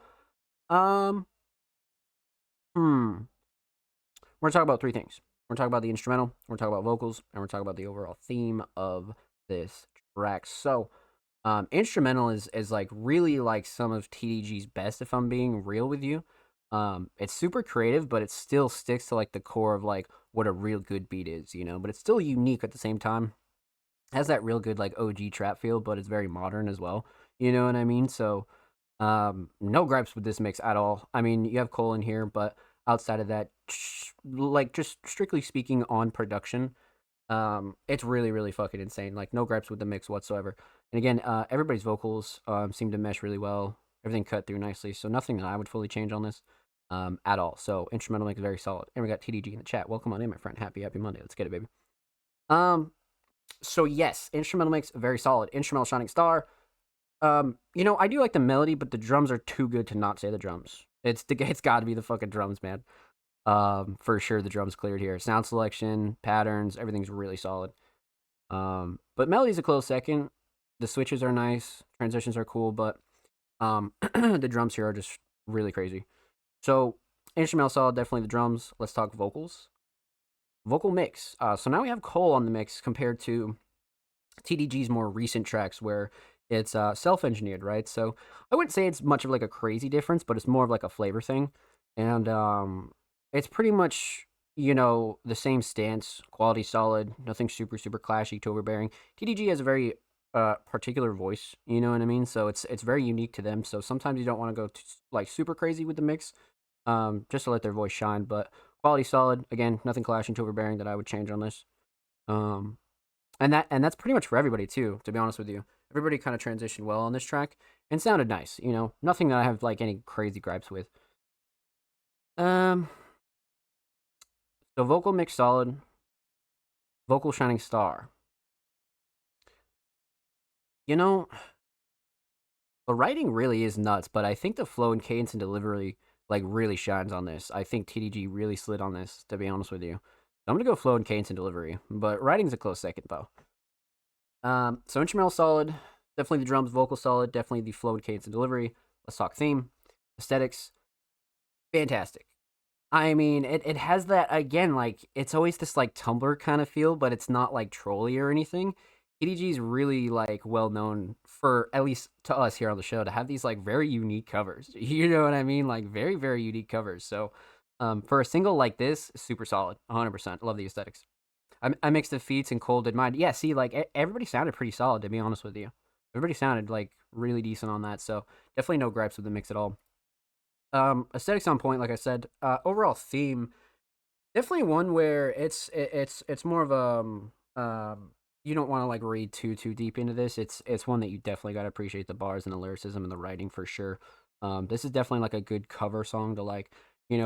we're gonna talk about three things. We're gonna talk about the instrumental, we're gonna talk about vocals, and we're gonna talk about the overall theme of this track. So, instrumental is like really like some of TDG's best, if I'm being real with you. It's super creative, but it still sticks to like the core of like what a real good beat is, you know. But it's still unique at the same time. It has that real good like OG trap feel, but it's very modern as well. You know what I mean? So, no gripes with this mix at all. I mean, you have Cole in here, but outside of that, like just strictly speaking on production, It's really, really fucking insane. Like no gripes with the mix whatsoever. And again, everybody's vocals seem to mesh really well. Everything cut through nicely, so nothing that I would fully change on this at all. So instrumental mix very solid. And we got TDG in the chat. Welcome on in, my friend. Happy Monday. Let's get it, baby. So yes, instrumental mix very solid. Instrumental Shining Star. I do like the melody, but the drums are too good to not say the drums. It's got to be the fucking drums, man. For sure the drums cleared here. Sound selection, patterns, everything's really solid. But melody's a close second. The switches are nice, transitions are cool, but the drums here are just really crazy. So instrumental solid, definitely the drums. Let's talk vocals. Vocal mix. So now we have Cole on the mix compared to TDG's more recent tracks where it's self-engineered, right? So I wouldn't say it's much of like a crazy difference, but it's more of like a flavor thing. And it's pretty much, the same stance, quality solid, nothing super, super clashy to overbearing. TDG has a very particular voice, you know what I mean? So it's very unique to them. So sometimes you don't want to go like super crazy with the mix, just to let their voice shine. But quality solid, again, nothing clashing to overbearing that I would change on this. And that's pretty much for everybody too, to be honest with you. Everybody kind of transitioned well on this track and sounded nice, nothing that I have like any crazy gripes with. So vocal mix solid, vocal Shining Star. The writing really is nuts, but I think the flow and cadence and delivery like really shines on this. I think TDG really slid on this, to be honest with you. I'm gonna go flow and cadence and delivery, but writing's a close second though. So instrumental solid, definitely the drums, vocal solid, definitely the flow and cadence and delivery. Let's talk theme, aesthetics, fantastic. I mean, it has that again, like it's always this like Tumblr kind of feel, but it's not like trolly or anything. TDG is really like well known for, at least to us here on the show, to have these like very unique covers. You know what I mean? Like very, very unique covers. So for a single like this, super solid, 100%. Love the aesthetics. I mixed the feats and Cole did mine. Yeah, see, like everybody sounded pretty solid, to be honest with you. Everybody sounded like really decent on that. So definitely no gripes with the mix at all. Aesthetics on point, like I said. Overall theme, definitely one where it's more of a you don't want to like read too deep into this. It's one that you definitely got to appreciate the bars and the lyricism and the writing for sure. This is definitely like a good cover song to like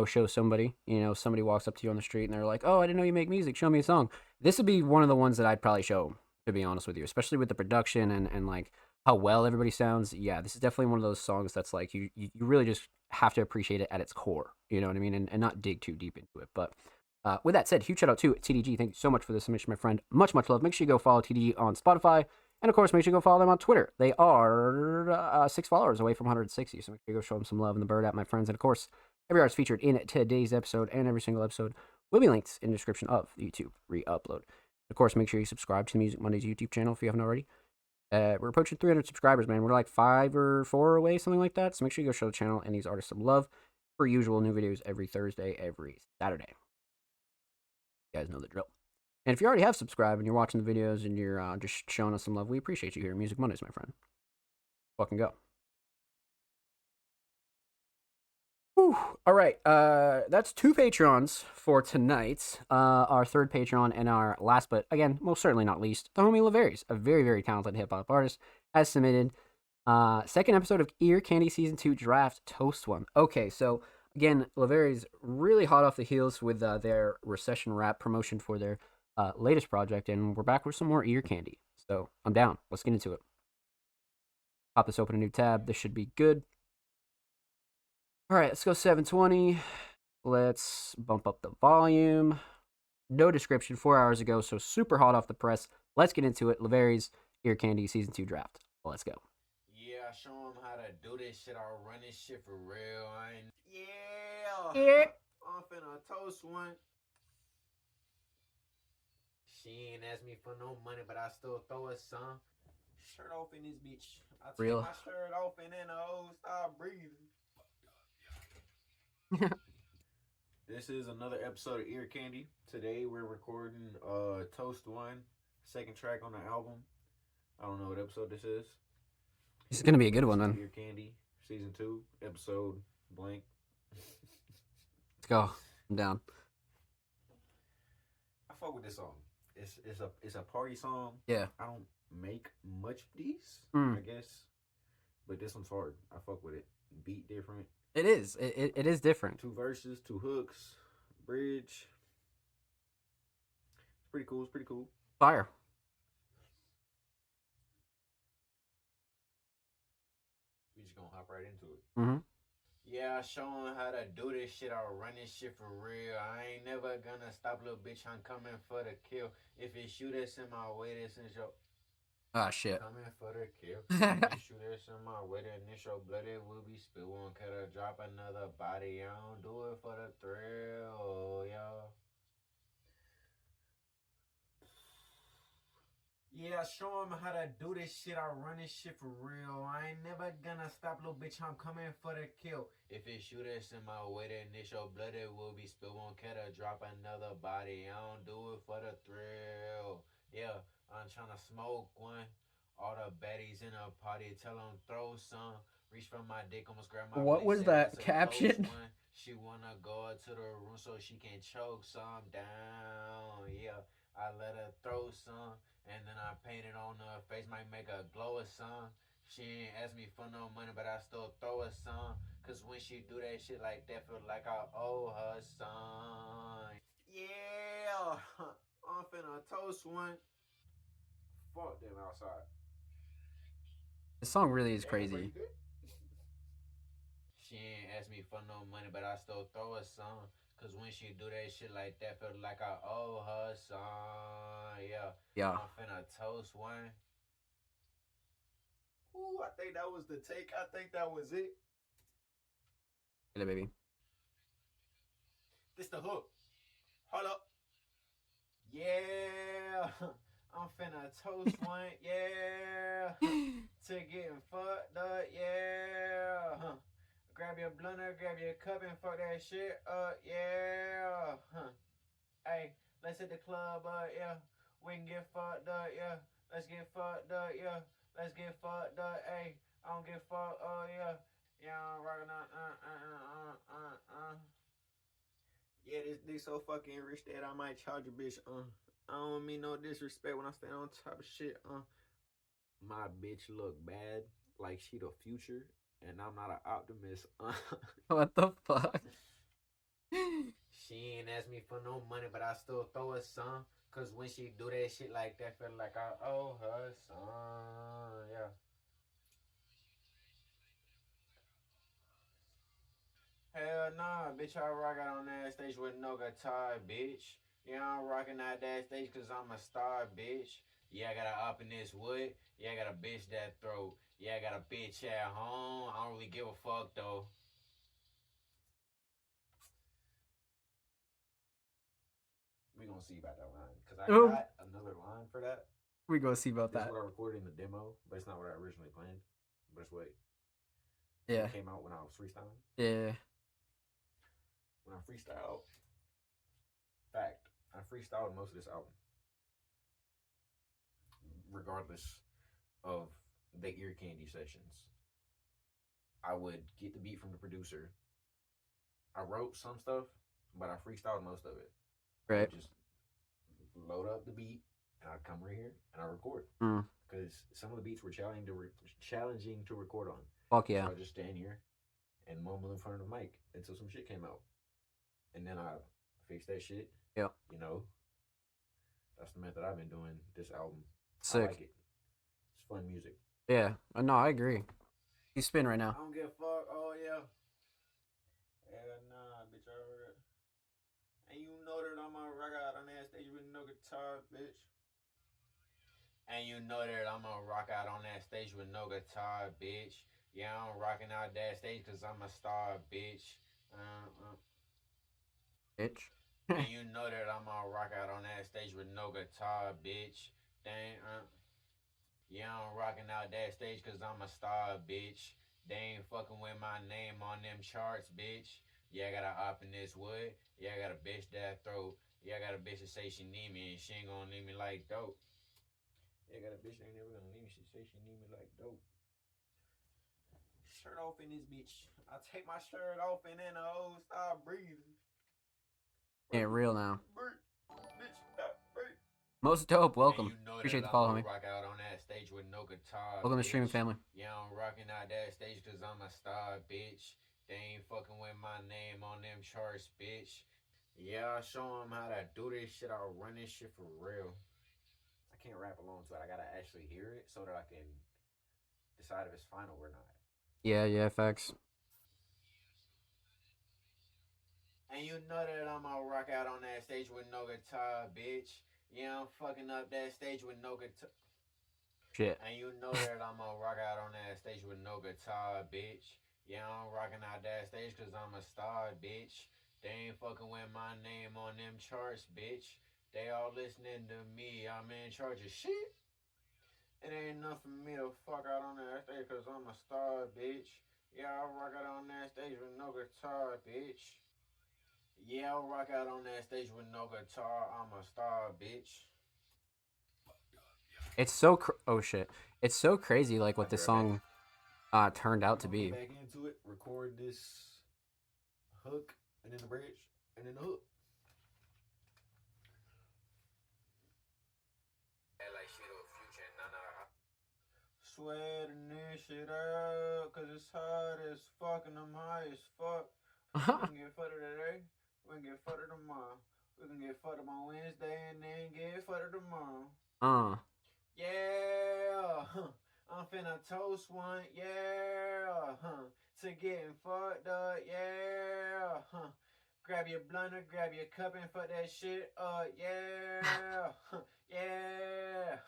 show somebody. Somebody walks up to you on the street and they're like, "Oh, I didn't know you make music. Show me a song." This would be one of the ones that I'd probably show, to be honest with you, especially with the production and like how well everybody sounds. Yeah, this is definitely one of those songs that's like you really just have to appreciate it at its core. You know what I mean? And not dig too deep into it. But with that said, huge shout out to TDG. Thank you so much for the submission, my friend. Much love. Make sure you go follow TDG on Spotify. And of course, make sure you go follow them on Twitter. They are 6 followers away from 160. So make sure you go show them some love in the bird app, my friends. And of course, every artist featured in today's episode and every single episode will be linked in the description of the YouTube re-upload. Of course, make sure you subscribe to the Music Mondays YouTube channel if you haven't already. We're approaching 300 subscribers, man. We're like 5 or 4 away, something like that. So make sure you go show the channel and these artists some love. Per usual, new videos every Thursday, every Saturday. You guys know the drill. And if you already have subscribed and you're watching the videos and you're just showing us some love, we appreciate you here at Music Mondays, my friend. Fucking go. Whew. All right, that's 2 Patrons for tonight. Our third Patreon and our last, but again, most certainly not least, the homie Laveries, a very, very talented hip-hop artist, has submitted second episode of Ear Candy Season 2 Draft Toast One. Okay, so again, Laveries really hot off the heels with their recession rap promotion for their latest project, and we're back with some more Ear Candy. So I'm down. Let's get into it. Pop this open a new tab. This should be good. All right, let's go 720. Let's bump up the volume. No description 4 hours ago, so super hot off the press. Let's get into it. Laveries, Ear Candy Season 2 Draft. Let's go. Yeah, show them how to do this shit. I'll run this shit for real. Yeah. I'm finna toast one. She ain't asked me for no money, but I still throw her some. Shirt off in this bitch. I take Real. my shirt off and then the hoe start breathing. This is another episode of Ear Candy. Today we're recording Toast One, second track on the album. I don't know what episode this is. This is gonna be a good one then. Ear Candy, Season 2, episode blank. Let's go. I'm down. I fuck with this song. it's a party song. Yeah. I don't make much of these, Mm. I guess, but this one's hard. I fuck with it. Beat different. It is. It is different. 2 verses, 2 hooks, bridge. It's pretty cool. It's pretty cool. Fire. We just gonna hop right into it. Mm-hmm. Yeah, I showing how to do this shit. I'll run this shit for real. I ain't never gonna stop, little bitch. I'm coming for the kill. If it shoot us in my way, this is your Ah, shit. coming for the kill. If you shoot us in my way, then it's your blood. It will be spilled. Won't cut or drop another body. I don't do it for the thrill, yo. Yeah, show him how to do this shit. I run this shit for real. I ain't never gonna stop, little bitch. I'm coming for the kill. If it shoot us in my way, then it's your blood. It will be spilled. Won't cut or drop another body. I don't do it for the thrill. Yeah, I'm tryna smoke one. All the baddies in a party, tell them throw some. Reach for my dick, almost grab my. What was face, that that's a caption? close one. She wanna go out to the room so she can choke some down. Yeah, I let her throw some. And then I painted on her face, might make her glow or some. She ain't ask me for no money, but I still throw her some. Cause when she do that shit like that, feel like I owe her some. Yeah, I'm finna toast one. Fuck them outside. The song really is Damn, crazy. pretty good. She ain't ask me for no money, but I still throw her some. Cause when she do that shit like that, feel like I owe her some. Yeah. Yeah. I'm finna toast one. Ooh, I think that was the take. I think that was it. Get it, baby. This the hook. Hold up. Yeah. I'm finna toast one. Yeah. To getting fucked up. Yeah. Grab your blunter, grab your cup and fuck that shit up. Yeah. Hey, let's hit the club up. Yeah. We can get fucked up. Yeah. Let's get fucked up. Yeah. Let's get fucked up. Hey, I don't get fucked up. Yeah. Yeah, I'm rocking on. Yeah, this dick so fucking rich that I might charge a bitch. I don't mean no disrespect when I stand on top of shit. My bitch look bad, like she the future, and I'm not an optimist. What the fuck? She ain't ask me for no money, but I still throw her some. Cause when she do that shit like that, feel like I owe her some. Yeah. Hell nah, bitch, I rock out on that stage with no guitar, bitch. Yeah, I'm rocking out that stage cause I'm a star, bitch. Yeah, I got a up in this wood. Yeah, I got a bitch that throat. Yeah, I got a bitch at home. I don't really give a fuck though. We gonna see about that line. Cause I Oh. got another line for that. We gonna see about That's that. what I recorded in the demo, but it's not what I originally planned. But it's what Yeah. came out when I was freestyling. Yeah. When I freestyled, fact, I freestyled most of this album, regardless of the ear candy sessions. I would get the beat from the producer. I wrote some stuff, but I freestyled most of it. I Right. would just load up the beat, and I'd come right here and I record. Mm. Because some of the beats were challenging to record on. Fuck yeah. So I just stand here and mumble in front of the mic until some shit came out. And then I fixed that shit. Yeah. You know, that's the method I've been doing this album. Sick. I like it. It's fun music. Yeah. No, I agree. You spin right I now. don't give a fuck. Oh, yeah. Yeah, nah, bitch. I heard. And you know that I'm a rock out on that stage with no guitar, bitch. And you know that I'm gonna rock out on that stage with no guitar, bitch. Yeah, I'm rocking out that stage cause I'm a star, bitch. Bitch. And you know that I'm gonna rock out on that stage with no guitar, bitch. Dang, yeah, I'm rocking out that stage cause I'm a star, bitch. They ain't fucking with my name on them charts, bitch. Yeah, I got a op in this wood. Yeah, I got a bitch that throat. Yeah, I got a bitch that say she need me and she ain't gonna need me like dope. Yeah, I got a bitch that ain't never gonna leave me. She say she need me like dope. Shirt off in this bitch. I take my shirt off and then the hoes start breathing. Ain't real now. Breathe. Bitch, that breathe. Most dope. Welcome. And you know Appreciate that the follow, I'ma homie. rock out on that stage with no guitar. Welcome to streaming bitch. family. Yeah, I'm rocking out that stage cause I'm a star, bitch. They ain't fucking with my name on them charts, bitch. Yeah, I show them how to do this shit. I'll run this shit for real. I can't rap along to it. I gotta actually hear it so that I can decide if it's final or not. Yeah, facts. And you know that I'ma rock out on that stage with no guitar, bitch. Yeah, I'm fucking up that stage with no guitar. Shit. And you know that I'ma rock out on that stage with no guitar, bitch. Yeah, I'm rocking out that stage cause I'm a star, bitch. They ain't fucking with my name on them charts, bitch. They all listening to me. I'm in charge of shit. It ain't enough for me to fuck out on that stage cause I'm a star, bitch. Yeah, I'll rock out on that stage with no guitar, bitch. Yeah, I'll rock out on that stage with no guitar. I'm a star, bitch. It's so oh shit. It's so crazy like what this song turned out to be. Back into it, record this hook and then the bridge and then the hook. Like shit or future, sweating this shit out cause it's hot as fuck and I'm high as fuck. We can get further today, we can get further tomorrow. We can get further on Wednesday and then get further tomorrow. Yeah, I'm finna toast one, yeah, to getting fucked up, yeah, grab your blunter, grab your cup and fuck that shit up, yeah, yeah,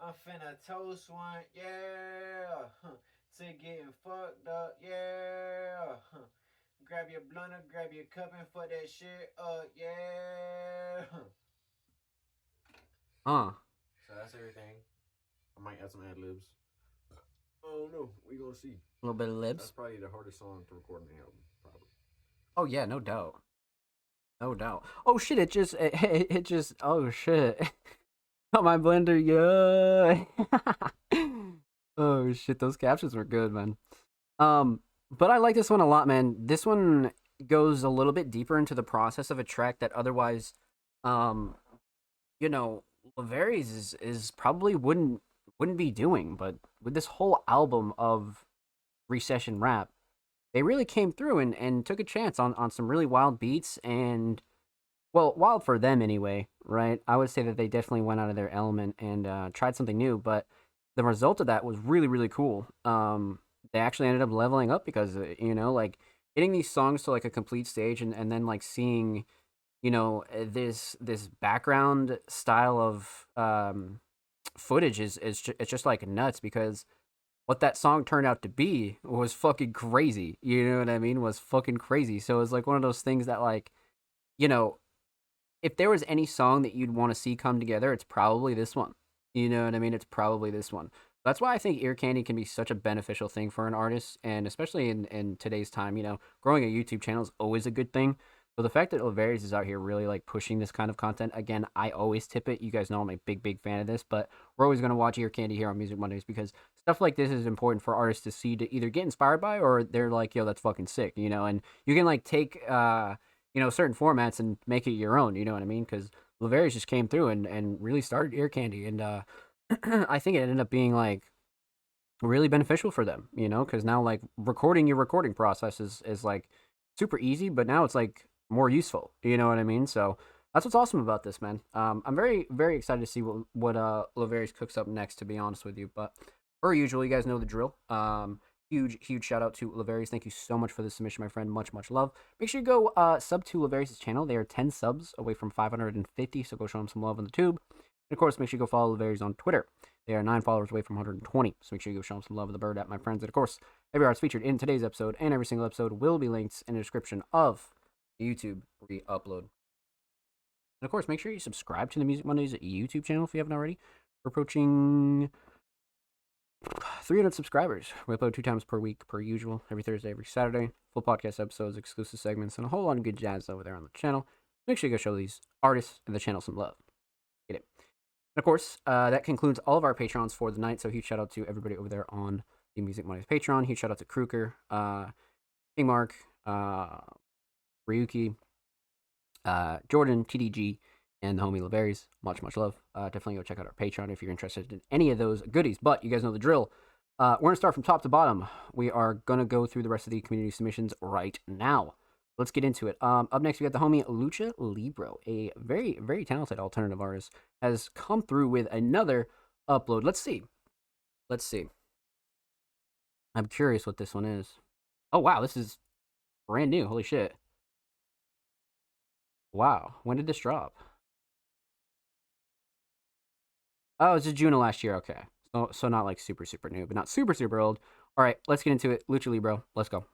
I'm finna toast one, yeah, to getting fucked up, yeah, grab your blunter, grab your cup and fuck that shit up, yeah. So that's everything. I might add some ad libs. I don't know. We gonna see. A little bit of libs. That's probably the hardest song to record on the album. Probably. Oh yeah, no doubt. No doubt. Oh shit! It just. Oh shit! Oh my blender, yeah. Oh shit! Those captions were good, man. But I like this one a lot, man. This one goes a little bit deeper into the process of a track that otherwise, you know, Laveri's is probably wouldn't be doing. But with this whole album of recession rap, they really came through and took a chance on some really wild beats and, well, wild for them anyway, right? I would say that they definitely went out of their element and tried something new, but the result of that was really, really cool. They actually ended up leveling up because, like getting these songs to like a complete stage and then like seeing, this background style of footage it's just like nuts because what that song turned out to be was fucking crazy. You know what I mean? Was fucking crazy. So it's like one of those things that like, if there was any song that you'd want to see come together, it's probably this one. You know what I mean? It's probably this one. That's why I think ear candy can be such a beneficial thing for an artist, and especially in today's time, growing a YouTube channel is always a good thing. So the fact that Laveri's is out here really like pushing this kind of content, again, I always tip it. You guys know I'm a big fan of this, but we're always going to watch ear candy here on Music Mondays because stuff like this is important for artists to see, to either get inspired by or they're like, yo, that's fucking sick, and you can like take, certain formats and make it your own, you know what I mean? Because Laveri's just came through and really started ear candy, and I think it ended up being like really beneficial for them, because now like recording your recording process is like super easy, but now it's like more useful, you know what I mean? So that's what's awesome about this, man. I'm very, very excited to see what Laveri's cooks up next, to be honest with you. But per usual, you guys know the drill. Huge shout out to Laveri's. Thank you so much for the submission, my friend. Much love. Make sure you go sub to Laveri's channel. They are 10 subs away from 550, so go show them some love on the tube. And of course, make sure you go follow Laveri's on Twitter. They are 9 followers away from 120, so make sure you go show them some love of the bird at my friends. And of course, every artist featured in today's episode and every single episode will be linked in the description of the YouTube re-upload. And of course, make sure you subscribe to the Music Mondays YouTube channel if you haven't already. We're approaching 300 subscribers. We upload 2 times per week, per usual, every Thursday, every Saturday. Full podcast episodes, exclusive segments, and a whole lot of good jazz over there on the channel. Make sure you go show these artists and the channel some love. Get it. And of course, that concludes all of our Patrons for the night. So huge shout out to everybody over there on the Music Mondays Patreon. Huge shout out to Kruger, King Mark, Ryuki, Jordan, TDG, and the homie LeBerries. Much, much love. Definitely go check out our Patreon if you're interested in any of those goodies. But you guys know the drill. We're going to start from top to bottom. We are going to go through the rest of the community submissions right now. Let's get into it. Up next, we got the homie Lucha Libro, a very, very talented alternative artist, has come through with another upload. Let's see. I'm curious what this one is. Oh, wow, this is brand new. Holy shit. Wow, when did this drop? Oh, it's just June of last year. Okay. So not like super, super new, but not super, super old. All right, let's get into it. Lucha Libro, let's go.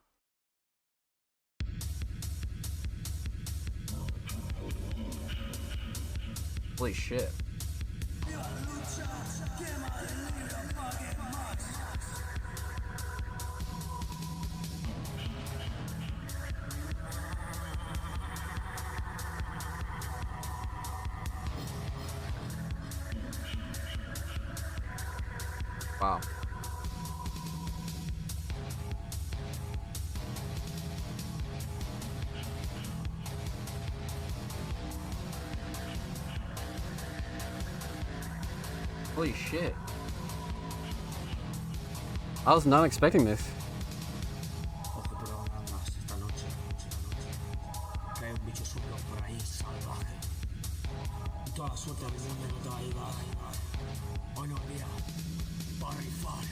Holy shit. Wow. Holy shit. I was not expecting this. Ojo, pero nada más esta noche. Que hay un bicho suelto por ahí salvaje. Y toda la suerte del mundo no te va a ayudar. Hoy no es día para rifar.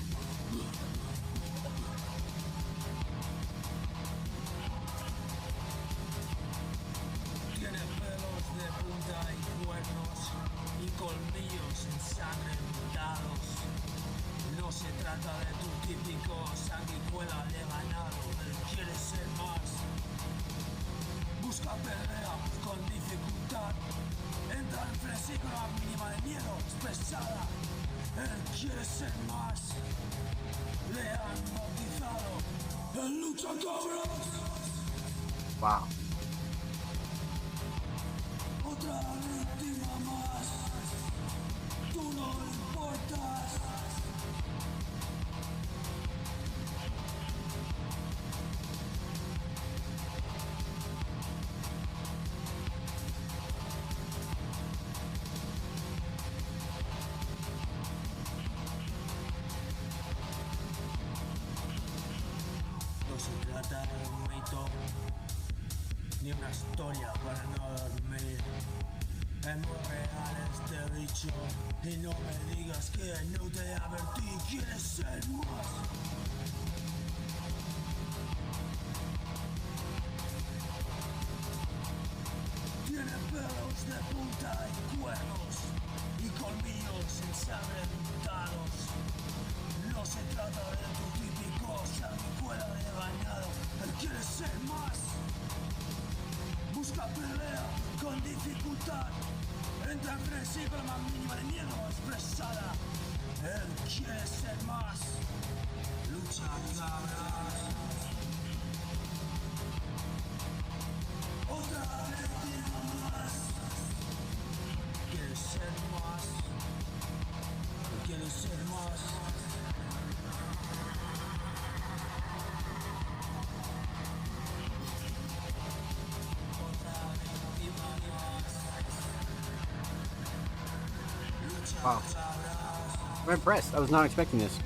Tiene pelos de punta y cuernos y colmillos ensangrentados. No se trata de tu típico sanguijuela de ganado, él quiere ser más. Busca pelea con dificultad, entra en frenesí con la mínima de miedo, es pesada. Él quiere ser más. Le han bautizado el lucha cabros. Wow. Otra víctima más. Tú no importas. No se trata de un mito ni una historia para no dormir. Es muy real este bicho y no me digas que no te advertí, quieres ser más. Tiene pelos de punta y cuernos y colmillos ensangrentados. No se trata de tu típico sanguijuela de ganado, él quiere ser más. Busca pelea con dificultad, entra en frenesí con la más mínima de miedo expresada. Él quiere ser más. Lucha cabras. Otra víctima más. Quiere ser más. Quiere ser más. Wow. I'm impressed. I was not expecting this.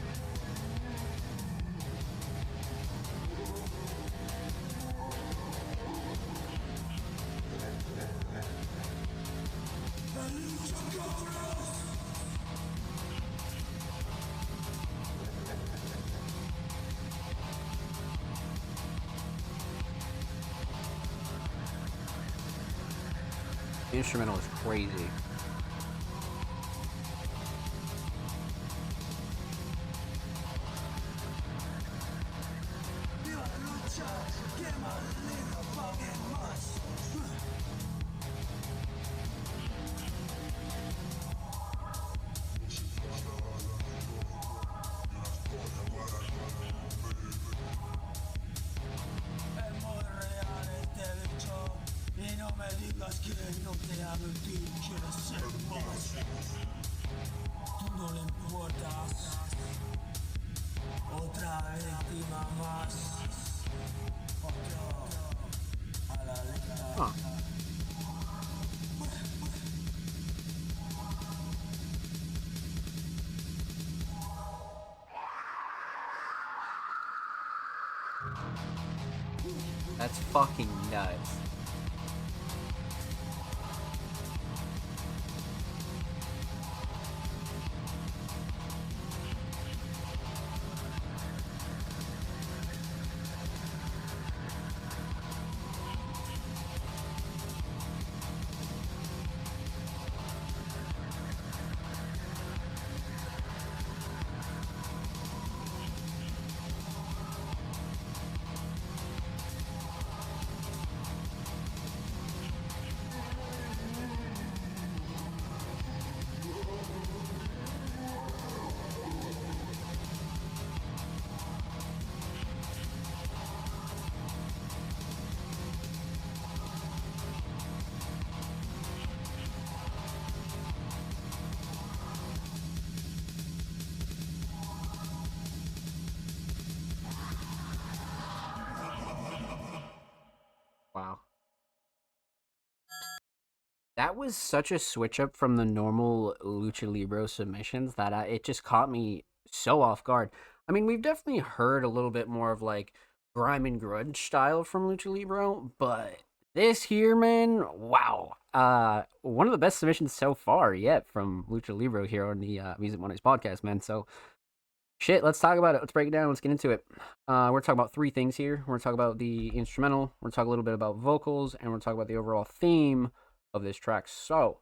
The instrumental is crazy. Es muy real este bicho y no me digas que no te advertí, quieres ser más. Tú no le importas. Otra víctima más. Otro a la letra. Huh. That's fucking nuts. Wow. That was such a switch up from the normal Lucha Libre submissions that it just caught me so off guard. I mean, we've definitely heard a little bit more of like grime and grudge style from Lucha Libre, but this here, man, wow. One of the best submissions so far yet from Lucha Libre here on the Music Mondays podcast, man. So shit, let's talk about it. Let's break it down. Let's get into it. We're talking about three things here. We're talking about the instrumental. We're talking a little bit about vocals, and we're talking about the overall theme of this track. So,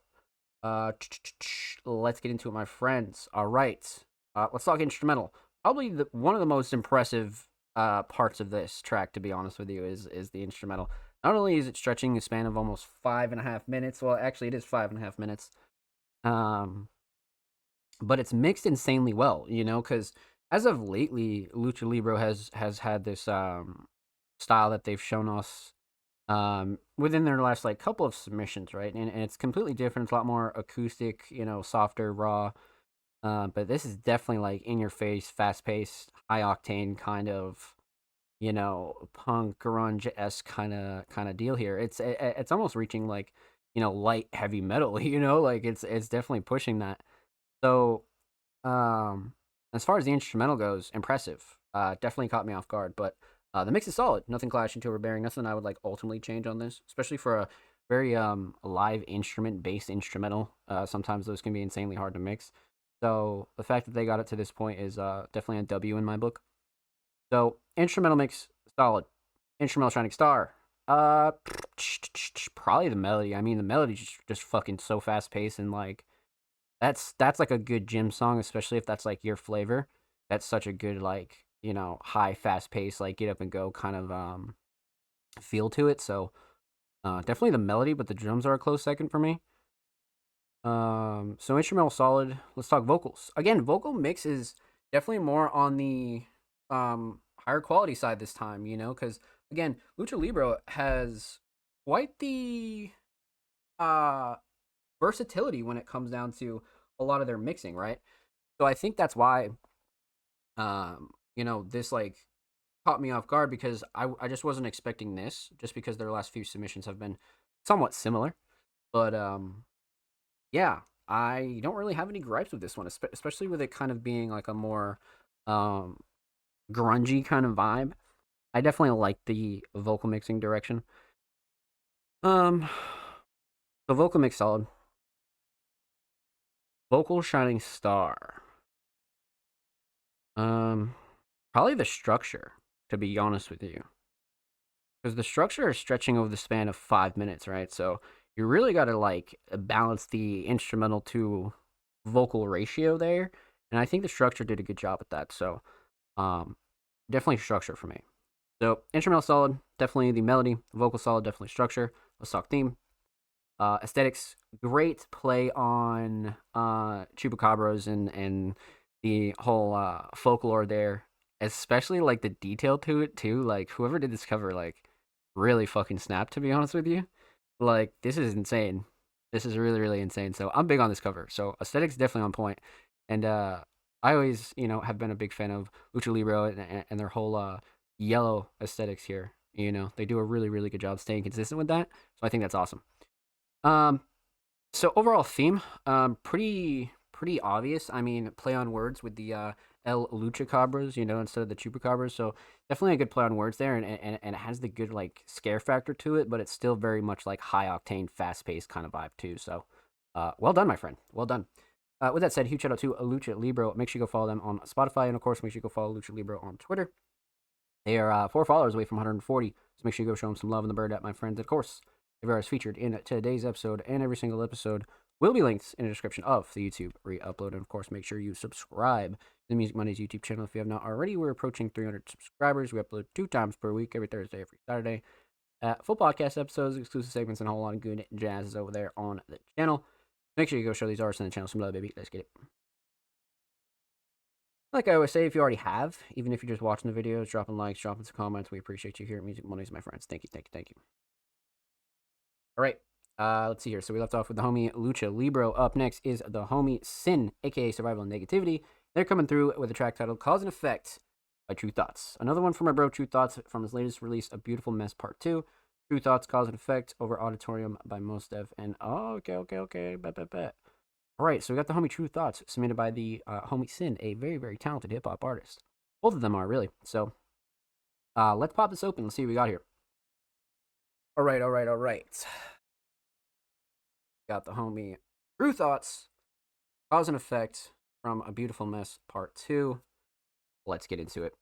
let's get into it, my friends. All right, let's talk instrumental. Probably one of the most impressive parts of this track, to be honest with you, is the instrumental. Not only is it stretching a span of almost 5.5 minutes. Well, actually, it is 5.5 minutes. But it's mixed insanely well, because as of lately, Lucha Libre has had this style that they've shown us within their last like couple of submissions, right? And it's completely different. It's a lot more acoustic, softer, raw. But this is definitely like in your face, fast paced, high octane kind of, punk grunge esque kind of deal here. It's almost reaching like light heavy metal. Like it's definitely pushing that. So, as far as the instrumental goes, impressive. Definitely caught me off guard, but the mix is solid. Nothing clashing to overbearing. Nothing I would like ultimately change on this, especially for a very live instrument based instrumental. Sometimes those can be insanely hard to mix. So the fact that they got it to this point is definitely a W in my book. So instrumental mix solid. Instrumental shining star. Probably the melody. I mean, the melody's just fucking so fast paced and like. That's like a good gym song, especially if that's like your flavor. That's such a good like, high fast pace, like get up and go kind of feel to it. So definitely the melody, but the drums are a close second for me. So instrumental solid. Let's talk vocals. Again, vocal mix is definitely more on the higher quality side this time, because again, Lucha Libre has quite the versatility when it comes down to a lot of their mixing, right? So I think that's why this like caught me off guard because I just wasn't expecting this just because their last few submissions have been somewhat similar. But yeah, I don't really have any gripes with this one, especially with it kind of being like a more grungy kind of vibe. I definitely like the vocal mixing direction. The vocal mix solid. Vocal shining star. Probably the structure, to be honest with you. Because the structure is stretching over the span of 5 minutes, right? So you really got to like balance the instrumental to vocal ratio there. And I think the structure did a good job at that. So definitely structure for me. So instrumental solid, definitely the melody. Vocal solid, definitely structure. Let's talk theme. Aesthetics, great play on chupacabras and the whole folklore there, especially like the detail to it too. Like whoever did this cover like really fucking snapped, to be honest with you. Like this is insane. This is really really insane. So I'm big on this cover. So aesthetics definitely on point. And I always have been a big fan of Lucha Libre and their whole yellow aesthetics here. They do a really really good job staying consistent with that. So I think that's awesome. So overall theme, pretty pretty obvious. I mean, play on words with the El Luchacabras, instead of the Chupacabras. So definitely a good play on words there, and it has the good like scare factor to it, but it's still very much like high octane, fast paced kind of vibe too. So, well done, my friend. Well done. With that said, huge shout out to Lucha Libro. Make sure you go follow them on Spotify, and of course, make sure you go follow Lucha Libro on Twitter. They are 4 followers away from 140, so make sure you go show them some love in the bird at my friends. Of course, everywhere is featured in today's episode, and every single episode will be linked in the description of the YouTube re-upload. And of course, make sure you subscribe to the Music Mondays YouTube channel if you have not already. We're approaching 300 subscribers. We upload 2 times per week, every Thursday, every Saturday. Full podcast episodes, exclusive segments, and a whole lot of good jazz is over there on the channel. Make sure you go show these artists on the channel some love, baby. Let's get it. Like I always say, if you already have, even if you're just watching the videos, dropping likes, dropping some comments, we appreciate you here at Music Mondays, my friends. Thank you, thank you, thank you. All right, let's see here. So we left off with the homie Lucha Libro. Up next is the homie Sin, aka Survival and Negativity. They're coming through with a track titled Cause and Effect by True Thoughts. Another one from my bro True Thoughts from his latest release, A Beautiful Mess Part 2. True Thoughts, Cause and Effect over Auditorium by Mos Def. And okay. Bet. All right, so we got the homie True Thoughts submitted by the homie Sin, a very, very talented hip hop artist. Both of them are, really. So let's pop this open. Let's see what we got here. All right. Got the homie True Thoughts, Cause and Effect from A Beautiful Mess Part 2. Let's get into it.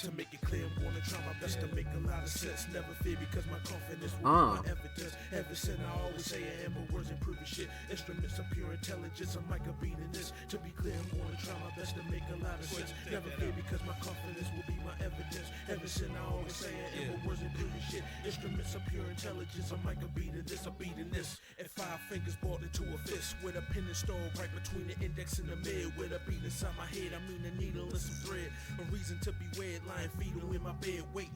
To make it clear, I'm gonna try my best to make a lot of sense. Never fear because my confidence will be my evidence. Ever since I always say I am, but words improving shit. Instruments of pure intelligence, I'm like a beat in this. To be clear, I'm gonna try my best to make a lot of sense. Never fear because my confidence will be my evidence. Ever since I always say I am, but words improving shit. Instruments of pure intelligence, I'm like a beat in this, a beat in this. And 5 fingers balled into a fist with a pin and stone right between the index and the mid. With a beat inside my head, I mean a needle and some thread. A reason to be weird, lying fetal in my bed, wait.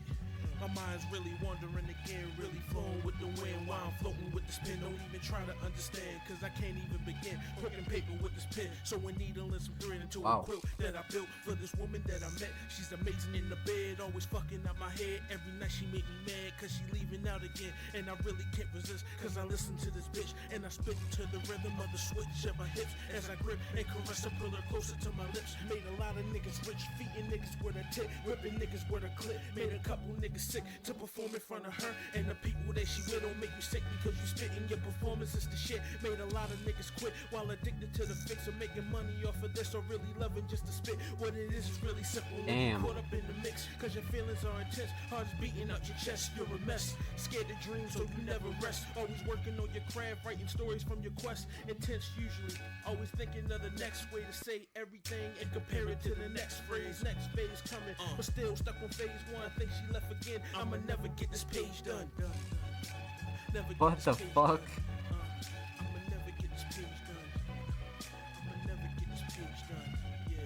My mind's really wandering again, really flowing with the wind while I'm floating with the spin. Don't even try to understand, cause I can't even begin putting paper with this pen. So a needle and some thread into a quilt that I built for this woman that I met. She's amazing in the bed, always fucking up my head. Every night she make me mad, cause she leaving out again. And I really can't resist, cause I listen to this bitch. And I spit to the rhythm of the switch of her hips. As I grip and caress her, pull her closer to my lips. Made a lot of niggas rich, feeding niggas with a tip. Whipping niggas with a clip. Made a couple niggas sick to perform in front of her. And the people that she with don't make you sick because you spitting your performance is the shit. Made a lot of niggas quit while addicted to the fix of making money off of this or really loving just to spit. What it is really simple. Damn. Caught up in the mix cause your feelings are intense. Heart's beating out your chest. You're a mess. Scared to dream so you never rest. Always working on your craft, writing stories from your quest. Intense usually. Always thinking of the next way to say everything and compare it to the next phrase. Next phase coming, but still stuck on phase 1. Think she left again. I'ma never get this page done. Never get What this the page fuck? done. I'ma never get this page done. I'ma never get this page done. Yeah.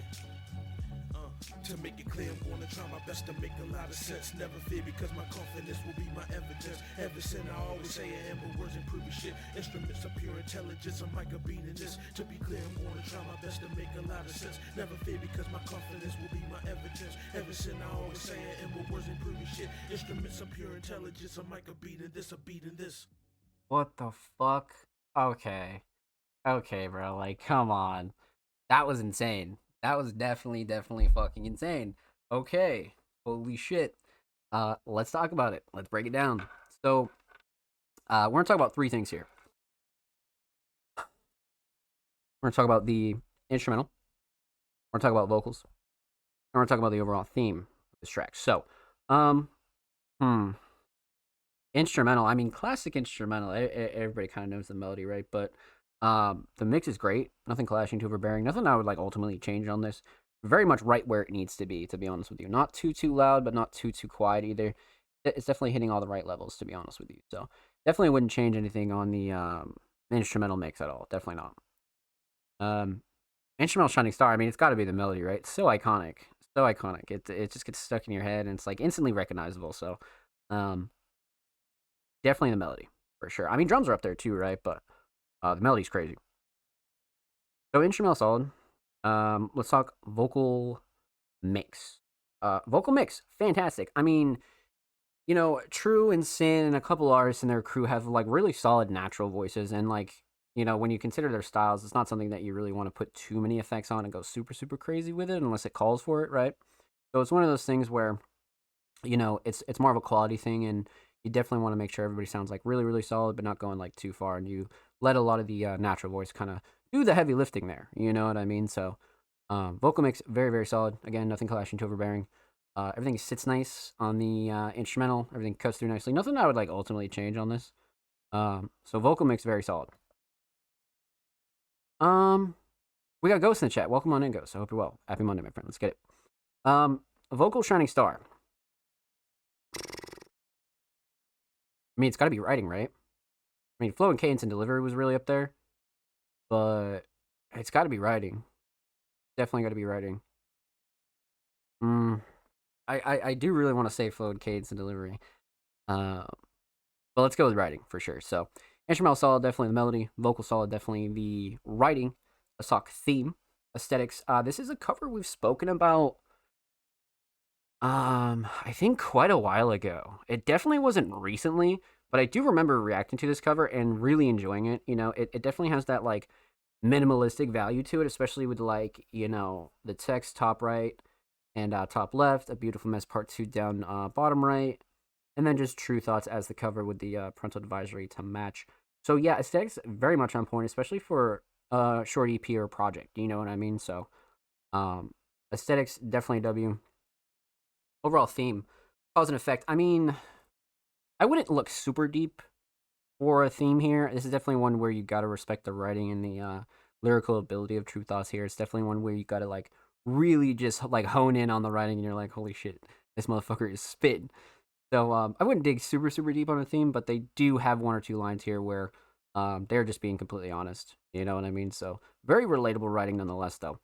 To make it clear, I'm gonna try my best to make a lot of sense. Never fear because my confidence will be my evidence. Ever since I always say I am, but words improving shit. Instruments of pure intelligence, I'm like a beat in this. To be clear, I'm gonna try my best to make a lot of sense. Never fear because my confidence will be my evidence. Ever since I always say I am, but words improving shit. Instruments of pure intelligence, I'm like a beat in this, a beat in this. What the fuck? Okay, bro. Like, come on. That was insane. That was definitely fucking insane. Okay, holy shit. Let's talk about it. Let's break it down. So, we're gonna talk about 3 things here. We're gonna talk about the instrumental. We're gonna talk about vocals. And we're gonna talk about the overall theme of this track. So, instrumental. I mean, classic instrumental. Everybody kind of knows the melody, right? But the mix is great. Nothing clashing, too overbearing. Nothing I would like ultimately change on this. Very much right where it needs to be honest with you. Not too loud, but not too quiet either. It's definitely hitting all the right levels, to be honest with you. So definitely wouldn't change anything on the instrumental mix at all. Definitely not. Instrumental Shining Star. I mean, it's got to be the melody, right? It's so iconic. So iconic. It just gets stuck in your head, and it's like instantly recognizable. So definitely the melody for sure. I mean, drums are up there too, right? But the melody's crazy. So instrumental solid. Let's talk vocal mix. Vocal mix, fantastic. I mean, you know, True and Sin and a couple artists in their crew have like really solid natural voices, and like, you know, when you consider their styles, it's not something that you really want to put too many effects on and go super super crazy with it unless it calls for it, right? So it's one of those things where, you know, it's more of a quality thing, and you definitely want to make sure everybody sounds like really really solid, but not going like too far, and you let a lot of the natural voice kind of do the heavy lifting there. You know what I mean? So vocal mix very very solid. Again, nothing clashing to overbearing. Everything sits nice on the instrumental. Everything cuts through nicely. Nothing I would like ultimately change on this. So vocal mix very solid. We got Ghost in the chat. Welcome on in, Ghost. I hope you're well. Happy Monday, my friend. Let's get it. Vocal shining star. I mean, it's got to be writing, right? I mean, flow and cadence and delivery was really up there, but it's got to be writing. Definitely got to be writing. I do really want to say flow and cadence and delivery. But let's go with writing for sure. So instrumental solid, definitely the melody. Vocal solid, definitely the writing. Let's talk theme, aesthetics. This is a cover we've spoken about. I think quite a while ago. It definitely wasn't recently, but I do remember reacting to this cover and really enjoying it. You know, it definitely has that like minimalistic value to it, especially with like, you know, the text top right and top left, A Beautiful Mess Part 2 down bottom right, and then just True Thoughts as the cover with the parental advisory to match. So yeah, aesthetics very much on point, especially for a short EP or project. You know what I mean? So aesthetics definitely a W. Overall theme, cause and effect. I mean, I wouldn't look super deep for a theme here. This is definitely one where you gotta respect the writing and the lyrical ability of True Thoughts here. It's definitely one where you gotta like really just like hone in on the writing, and you're like, holy shit, this motherfucker is spitting. So I wouldn't dig super super deep on a theme, but they do have one or two lines here where they're just being completely honest. You know what I mean? So very relatable writing nonetheless, though.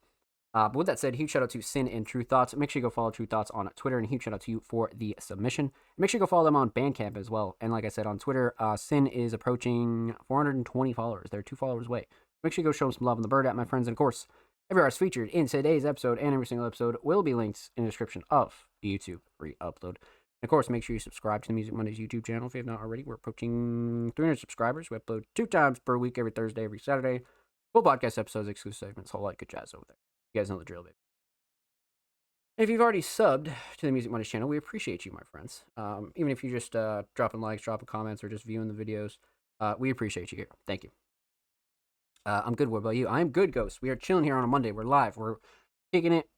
But with that said, huge shout out to Sin and True Thoughts. Make sure you go follow True Thoughts on Twitter, and a huge shout out to you for the submission. Make sure you go follow them on Bandcamp as well. And like I said, on Twitter, Sin is approaching 420 followers. They're 2 followers away. Make sure you go show them some love on the bird at my friends. And of course, every artist featured in today's episode and every single episode will be linked in the description of the YouTube re-upload. And of course, make sure you subscribe to the Music Mondays YouTube channel if you have not already. We're approaching 300 subscribers. We upload 2 times per week, every Thursday, every Saturday. Full podcast episodes, exclusive segments, whole lot of good jazz over there. You guys know the drill, baby. If you've already subbed to the Music Mondays channel, we appreciate you, my friends. Even if you're just dropping likes, dropping comments, or just viewing the videos, we appreciate you here. Thank you. I'm good. What about you? I'm good, Ghost. We are chilling here on a Monday. We're live. We're kicking it.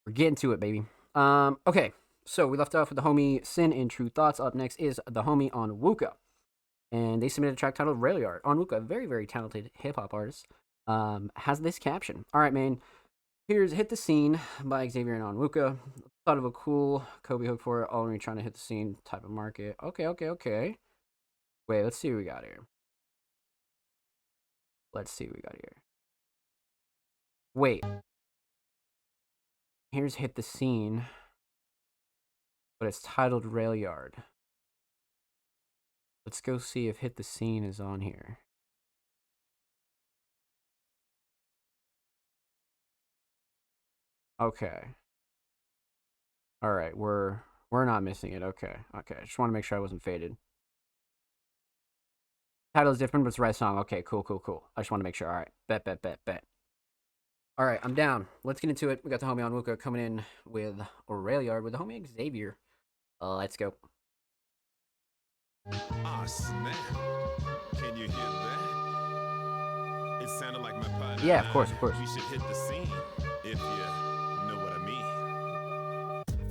We're getting to it, baby. Okay, so we left off with the homie Sin and True Thoughts. Up next is the homie Onwuka. And they submitted a track titled Railyard. Onwuka, a very, very talented hip-hop artist, has this caption. All right, man. Here's Hit the Scene by Xavier and Onwuka. Thought of a cool Kobe hook for it. Only trying to hit the scene type of market. Okay. Wait, let's see what we got here. Wait. Here's Hit the Scene, but it's titled Railyard. Let's go see if Hit the Scene is on here. Okay. All right, we're not missing it. Okay. I just want to make sure I wasn't faded. Title is different, but it's the right song. Okay, cool. I just want to make sure. All right, bet. All right, I'm down. Let's get into it. We got the homie Onwuka coming in with Railyard with the homie Xavier. Let's go. Ah, snap. Can you hear that? It sounded like my partner. Yeah, of course. We should hit the scene, if you know what I mean.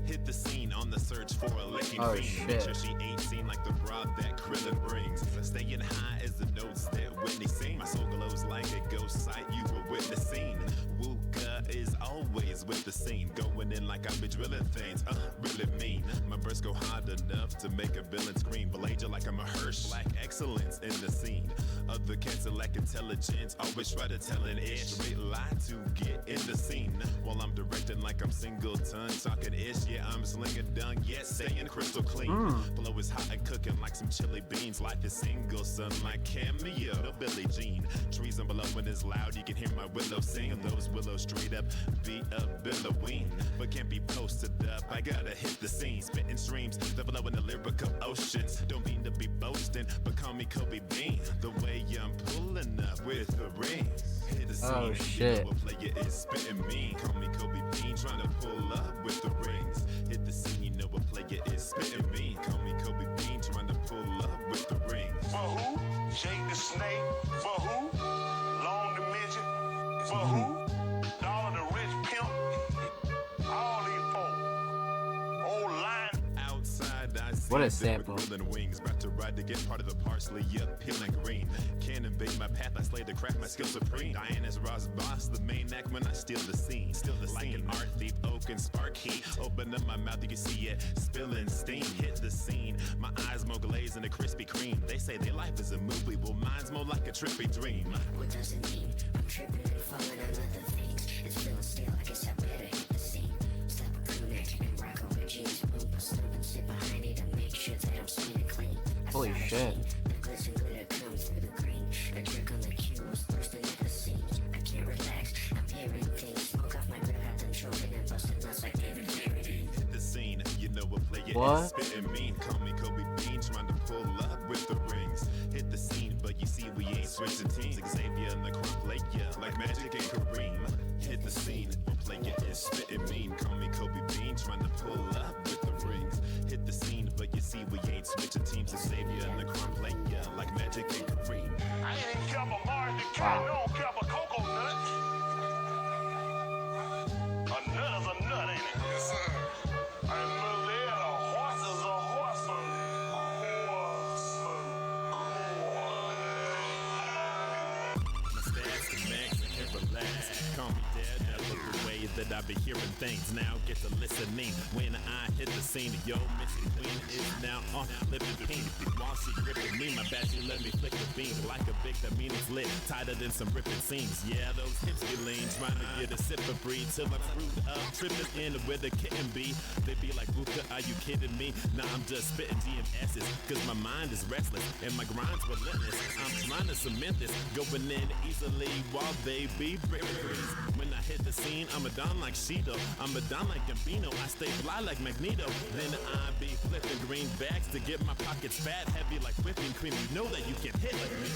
Hit the scene on the search for a licking fiend. Shit. Make sure she ain't seen like the broad that Krillin brings. Staying high as the notes that Whitney sings. My soul glows like a ghost sight you were witnessing. Wuka is always raised with the scene, going in like I be drilling things. Really mean. My verse go hard enough to make a villain scream. Belage like I'm a Hirsch, black excellence in the scene. Other cats are lack intelligence, always try to tell an ish. Straight lie to get in the scene. While I'm directing like I'm singleton, talking ish, yeah, I'm slinging done, yes, staying crystal clean. Flow is hot and cooking like some chili beans. Life is single, sun like cameo, no Billie Jean. Trees and below when it's loud, you can hear my willow sing. Those willows straight up be a billowing, but can't be posted up. I gotta hit the scene, spitting streams, developing the lyrical oceans. Don't mean to be boasting, but call me Kobe Bean. The way I'm pulling up with the rings. Hit the scene, Oh, shit. You know a player is spitting mean. Call me Kobe Bean, trying to pull up with the rings. Hit the scene, you know a player is spitting mean. Call me Kobe Bean, trying to pull up with the rings. For who? Jake the Snake? For who? Long the Midget? For who? Dollar the Rich Pimp? All these folks. Old line. Outside, I see What a different sample. grilling wings. About to ride to get part of the parsley, up, peeling green. Can't invade my path, I slay the craft, my skill supreme. Diana's Ross boss, the main act when I steal the scene. Still the like an art thief, oak and spark heat. Open up my mouth, you can see it spilling steam. Hit the scene, my eyes more glazed in a Krispy Kreme. They say their life is a movie, well mine's more like a trippy dream. What does it mean? I'm tripping and falling on other things. It's feeling still, I guess I better hit the scene. Slap a crew neck and rock over jeans. Move a stump and sit behind it to make sure that I'm spinning clean. I Holy saw the shit. sheen, the glisten glitter come through the green. A jerk on the cue was bursting at the seams. I can't relax, I'm hearing things. Smoke off my breath, I've been choking and busting nuts like David Carradine. Hit the scene, you know a player What? is spitting mean. Call me Kobe Bean, trying to pull up with the rings. Hit the scene, but you see we ain't switching teams. Xavier and the crump play ya like Magic and Kareem. Hit the scene, a player is spitting mean. Call me Kobe Bean, trying to pull up with the rings. Hit the scene, but you see we ain't switching teams. Xavier and the crump play ya like Magic and Kareem. I ain't kept a Martin Cat, no kept a cocoa nut. A nut is a nut, ain't it? Yes, sir. And look there, a horse is a horseman. My stats can max and never last. Call me Daredevil, the way that I be hearing things. Now get to listening when I hit the scene. Yo, Missy Queen is now on living pink. While she gripping me, my bad, she let me flick the beam. Like a big, that mean it's lit, tighter than some ripping seams. Yeah, those hips be lean, trying to get a sip of breed till I'm screwed up, tripping in where the kitten be. They be like, Buka, are you kidding me? Nah, I'm just spitting DMS's, cause my mind is restless and my grind's relentless. I'm trying to cement this, going in easily while they be breeze. When I hit the scene, I'm a don like Shido. I'm a don like Gambino. I stay fly like Magneto. Then I be flipping green bags to get my pockets fat, heavy like whipping cream. You know that you can hit like me.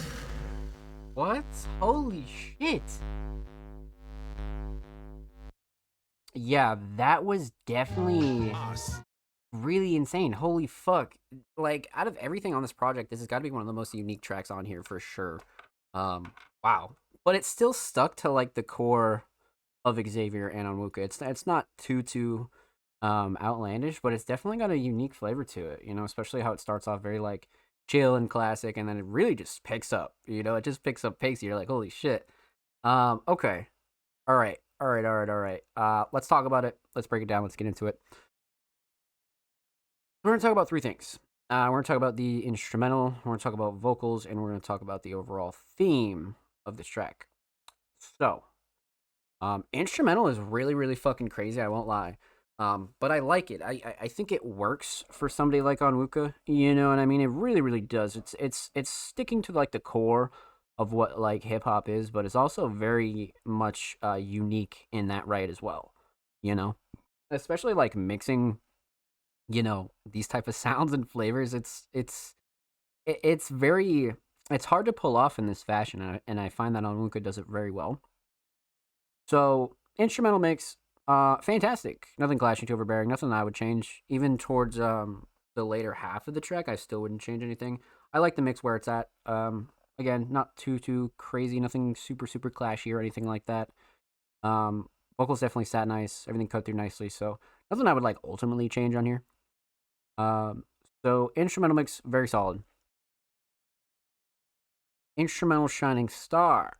What? Holy shit. Yeah, that was definitely Us. really insane. Holy fuck. Like, out of everything on this project, this has got to be one of the most unique tracks on here for sure. Wow. But it's still stuck to, like, the core of Xavier and Onwuka. It's not too outlandish, but it's definitely got a unique flavor to it, you know, especially how it starts off very, like, chill and classic, and then it really just picks up, you know? It just picks up pace. You're like, holy shit. Okay. All right. Let's talk about it. Let's break it down. Let's get into it. We're going to talk about three things. We're going to talk about the instrumental, we're going to talk about vocals, and we're going to talk about the overall theme of this track. So, instrumental is really, really fucking crazy, I won't lie. But I like it. I think it works for somebody like Onwuka, you know what I mean? It really, really does. It's sticking to, like, the core of what, like, hip-hop is, but it's also very much unique in that right as well, you know? Especially, like, mixing, you know, these type of sounds and flavors. It's very, it's hard to pull off in this fashion, and I find that Onwuka does it very well. So, instrumental mix, fantastic. Nothing clashing to overbearing, nothing I would change. Even towards the later half of the track, I still wouldn't change anything. I like the mix where it's at. Again, not too crazy, nothing super clashy or anything like that. Vocals definitely sat nice, everything cut through nicely, so nothing I would, like, ultimately change on here. So instrumental mix, very solid. Instrumental shining star.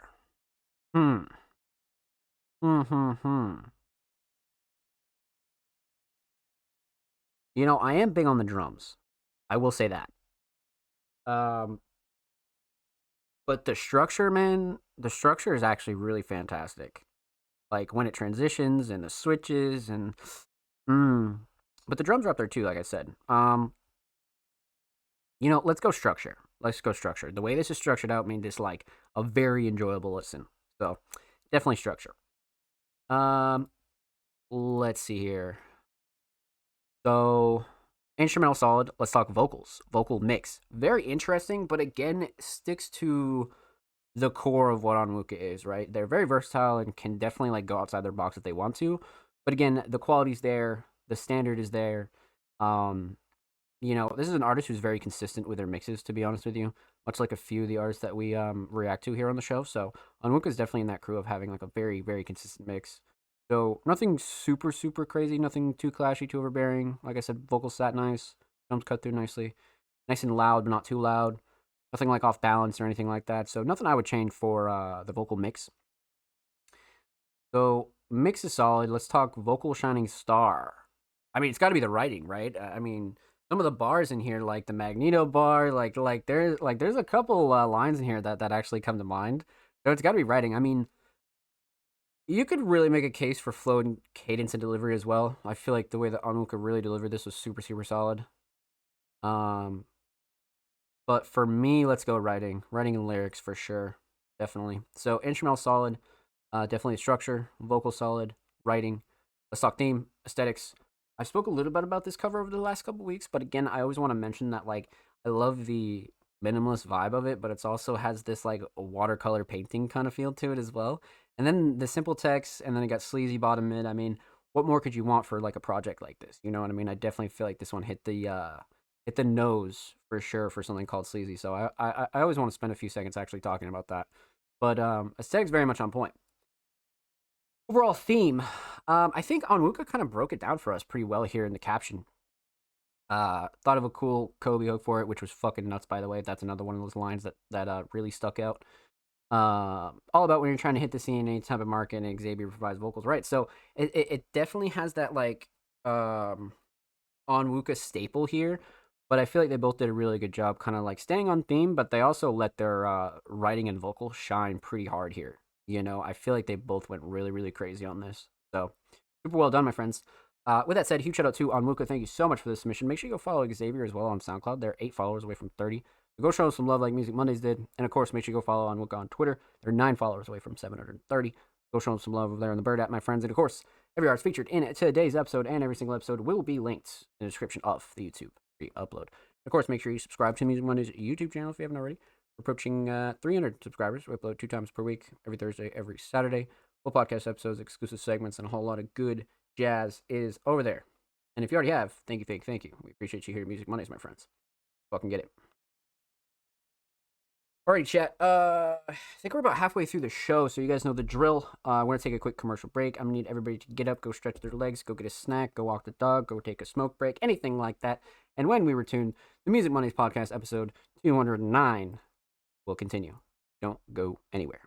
You know, I am big on the drums. I will say that. Um, but the structure, man, the structure is actually really fantastic. Like when it transitions and the switches and mm. But the drums are up there too, like I said. You know, let's go structure. Let's go structure. The way this is structured out made this like a very enjoyable listen. So definitely structure. Um, let's see here. So instrumental solid. Let's talk vocals. Vocal mix. Very interesting, but again, it sticks to the core of what Onwuka is, right? They're very versatile and can definitely like go outside their box if they want to. But again, the quality's there, the standard is there. Um, you know, this is an artist who's very consistent with their mixes, to be honest with you, much like a few of the artists that we react to here on the show. So Onwuka is definitely in that crew of having like a very, very consistent mix. So nothing super, super crazy, nothing too clashy, too overbearing. Like I said, vocals sat nice, drums cut through nicely, nice and loud, but not too loud. Nothing like off balance or anything like that. So nothing I would change for the vocal mix. So mix is solid. Let's talk vocal shining star. I mean, it's got to be the writing, right? I mean, some of the bars in here, like the Magneto bar, there's a couple lines in here that actually come to mind. So it's got to be writing. I mean, you could really make a case for flow and cadence and delivery as well. I feel like the way that Onwuka really delivered this was super, super solid. But for me, let's go writing. Writing and lyrics for sure. Definitely. So instrumental solid, definitely structure, vocal solid, writing. Let's talk theme, aesthetics. I spoke a little bit about this cover over the last couple weeks, but again, I always want to mention that like I love the minimalist vibe of it, but it's also has this like watercolor painting kind of feel to it as well. And then the simple text, and then it got sleazy bottom mid. I mean, what more could you want for like a project like this? You know what I mean? I definitely feel like this one hit the nose for sure for something called sleazy. So I always want to spend a few seconds actually talking about that. But aesthetics very much on point. Overall theme, I think Onwuka kind of broke it down for us pretty well here in the caption. Thought of a cool Kobe hook for it, which was fucking nuts, by the way. That's another one of those lines that really stuck out. All about when you're trying to hit the scene, any type of market, and Xavier provides vocals, right? So it definitely has that like Onwuka staple here, but I feel like they both did a really good job kind of like staying on theme, but they also let their writing and vocal shine pretty hard here. You know, I feel like they both went really, really crazy on this. So super well done, my friends. With that said, huge shout out to Onwuka. Thank you so much for this submission. Make sure you go follow Xavier as well on SoundCloud. They're 8 followers away from 30. So go show them some love like Music Mondays did. And of course, make sure you go follow Onwuka on Twitter. They're 9 followers away from 730. Go show them some love over there on the Bird app, my friends. And of course, every artist featured in today's episode and every single episode will be linked in the description of the YouTube upload. Of course, make sure you subscribe to Music Mondays YouTube channel if you haven't already. We're approaching 300 subscribers. We upload 2 times per week, every Thursday, every Saturday. Full podcast episodes, exclusive segments, and a whole lot of good jazz is over there. And if you already have, thank you. We appreciate you here at Music Mondays, my friends. Fucking get it. Alright, chat. I think we're about halfway through the show, so you guys know the drill. We're going to take a quick commercial break. I'm going to need everybody to get up, go stretch their legs, go get a snack, go walk the dog, go take a smoke break, anything like that. And when we return, the Music Mondays podcast episode 209 will continue. Don't go anywhere.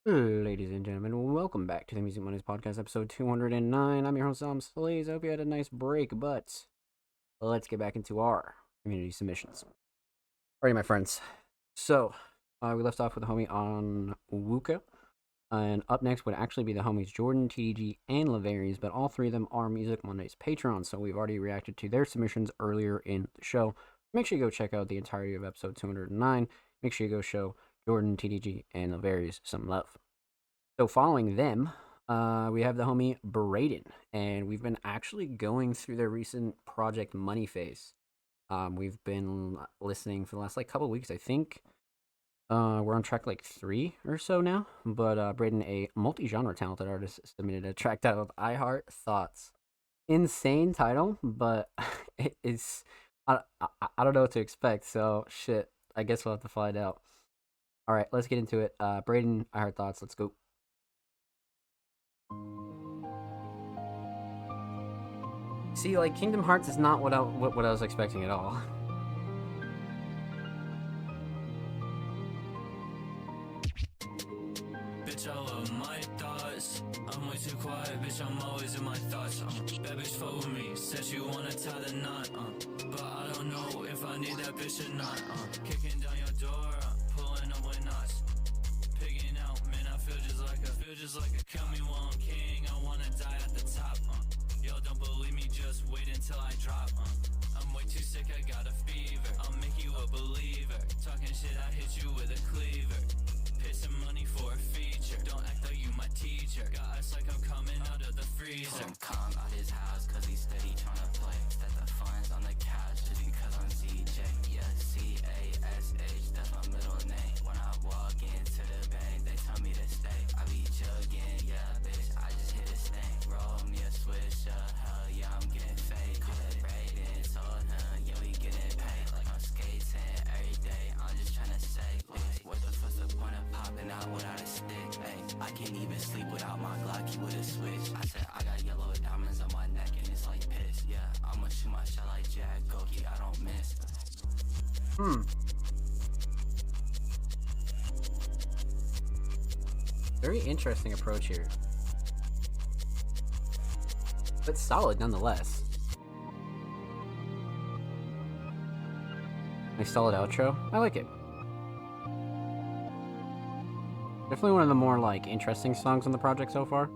Ladies and gentlemen, welcome back to the Music Mondays Podcast, episode 209. I'm your host, Sam Slays. I hope you had a nice break, but let's get back into our community submissions. Alrighty, my friends. So, we left off with the homie on Wuka, and up next would actually be the homies Jordan, TDG, and Laverius, but all three of them are Music Mondays patrons, so we've already reacted to their submissions earlier in the show. Make sure you go check out the entirety of episode 209. Make sure you go show Jordan, TDG, and Laverius some love. So following them, we have the homie Braden, and we've been actually going through their recent Project Money phase. We've been listening for the last couple weeks. I think we're on track 3 or so now. But Braden, a multi-genre talented artist, submitted a track titled "I Heart Thoughts." Insane title, but it's I don't know what to expect. So shit, I guess we'll have to find out. All right, let's get into it. Braden, I Heart Thoughts. Let's go. See, Kingdom Hearts is not what I was expecting at all. Bitch, I love my thoughts. I'm way too quiet, bitch, I'm always in my thoughts. That bitch fuck with me, said she wanna tie the knot. But I don't know if I need that bitch or not. Kicking down your door, pulling up with knots. Pigging out, man, I feel just like a kill me while I'm king. I wanna die at the top. Yo, don't believe me, just wait until I drop. I'm way too sick, I got a fever. I'll make you a believer. Talking shit, I hit you with a cleaver. Pissing money for a feature. Don't act like you my teacher. Got ice like I'm coming out of the freezer. Come out his house, cause he's steady tryna play. Set the funds on the couch, just because I'm CJ. Yeah, CASH, that's my middle name. When I walk into the bank, they tell me to stay. I be jugging, yeah, bitch, I just hit a stain. Roll me a switch, hell yeah, I'm getting fake. Call it Raiden, told him, yeah, we getting paid. Like I'm skating every day, I'm just tryna say, what the fuck's the point of popping out without a stick? Hey, I can't even sleep without my Glocky with a switch. I said I got yellow diamonds on my neck and it's like piss. Yeah, I'ma shoot my shot like Jack Goki, I don't miss. Very interesting approach here, but solid nonetheless. Nice solid outro. I like it. Definitely one of the more interesting songs on the project so far.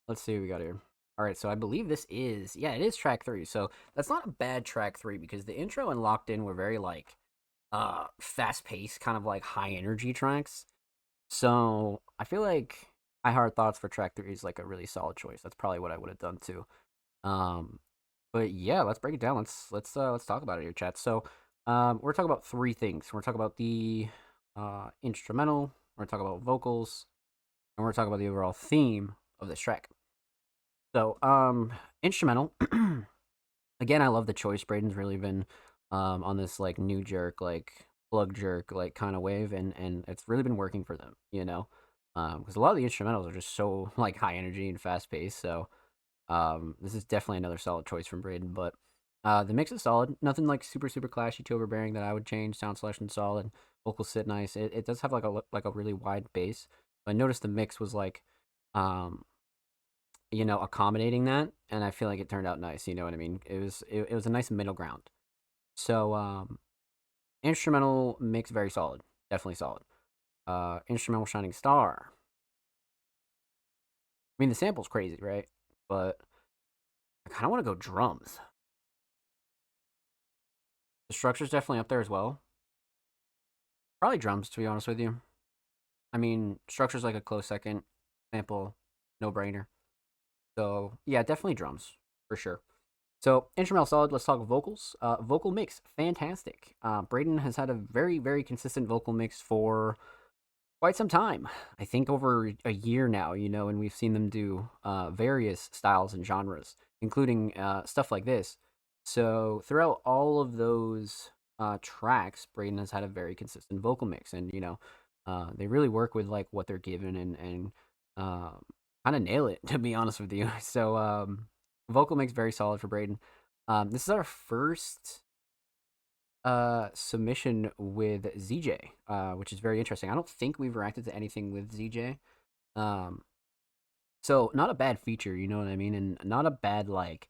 Let's see what we got here. Alright, so I believe this is it is track 3. So that's not a bad track 3 because the intro and Locked In were very fast paced, kind of high energy tracks. So I feel like I Heart Thoughts for track 3 is a really solid choice. That's probably what I would have done too. But yeah, let's break it down. Let's talk about it here, chat. So we're talking about 3 things. We're talking about the instrumental, we're gonna talk about vocals, and we're gonna talk about the overall theme of this track. So instrumental. Again, I love the choice. Braden's really been on this new jerk, plug jerk kind of wave, and it's really been working for them, because a lot of the instrumentals are just so high energy and fast paced. So this is definitely another solid choice from Braden. But the mix is solid. Nothing super clashy to overbearing that I would change. Sound selection solid. Vocals sit nice. It does have a really wide bass. But I noticed the mix was accommodating that, and I feel like it turned out nice. You know what I mean? It was a nice middle ground. So instrumental mix very solid, definitely solid. Instrumental Shining Star. I mean, the sample's crazy, right? But I kind of want to go drums. The structure's definitely up there as well. Probably drums, to be honest with you. I mean, structure's a close second. Sample, no brainer. So yeah, definitely drums for sure. So instrumental solid. Let's talk vocals. Vocal mix fantastic. Braden has had a very consistent vocal mix for quite some time. I think over a year now. And we've seen them do various styles and genres, including stuff like this. So throughout all of those tracks, Braden has had a very consistent vocal mix, and they really work with what they're given and kind of nail it, to be honest with you. So vocal mix very solid for Braden. This is our first submission with ZJ, which is very interesting. I don't think we've reacted to anything with ZJ. Um, so not a bad feature, you know what I mean, and not a bad like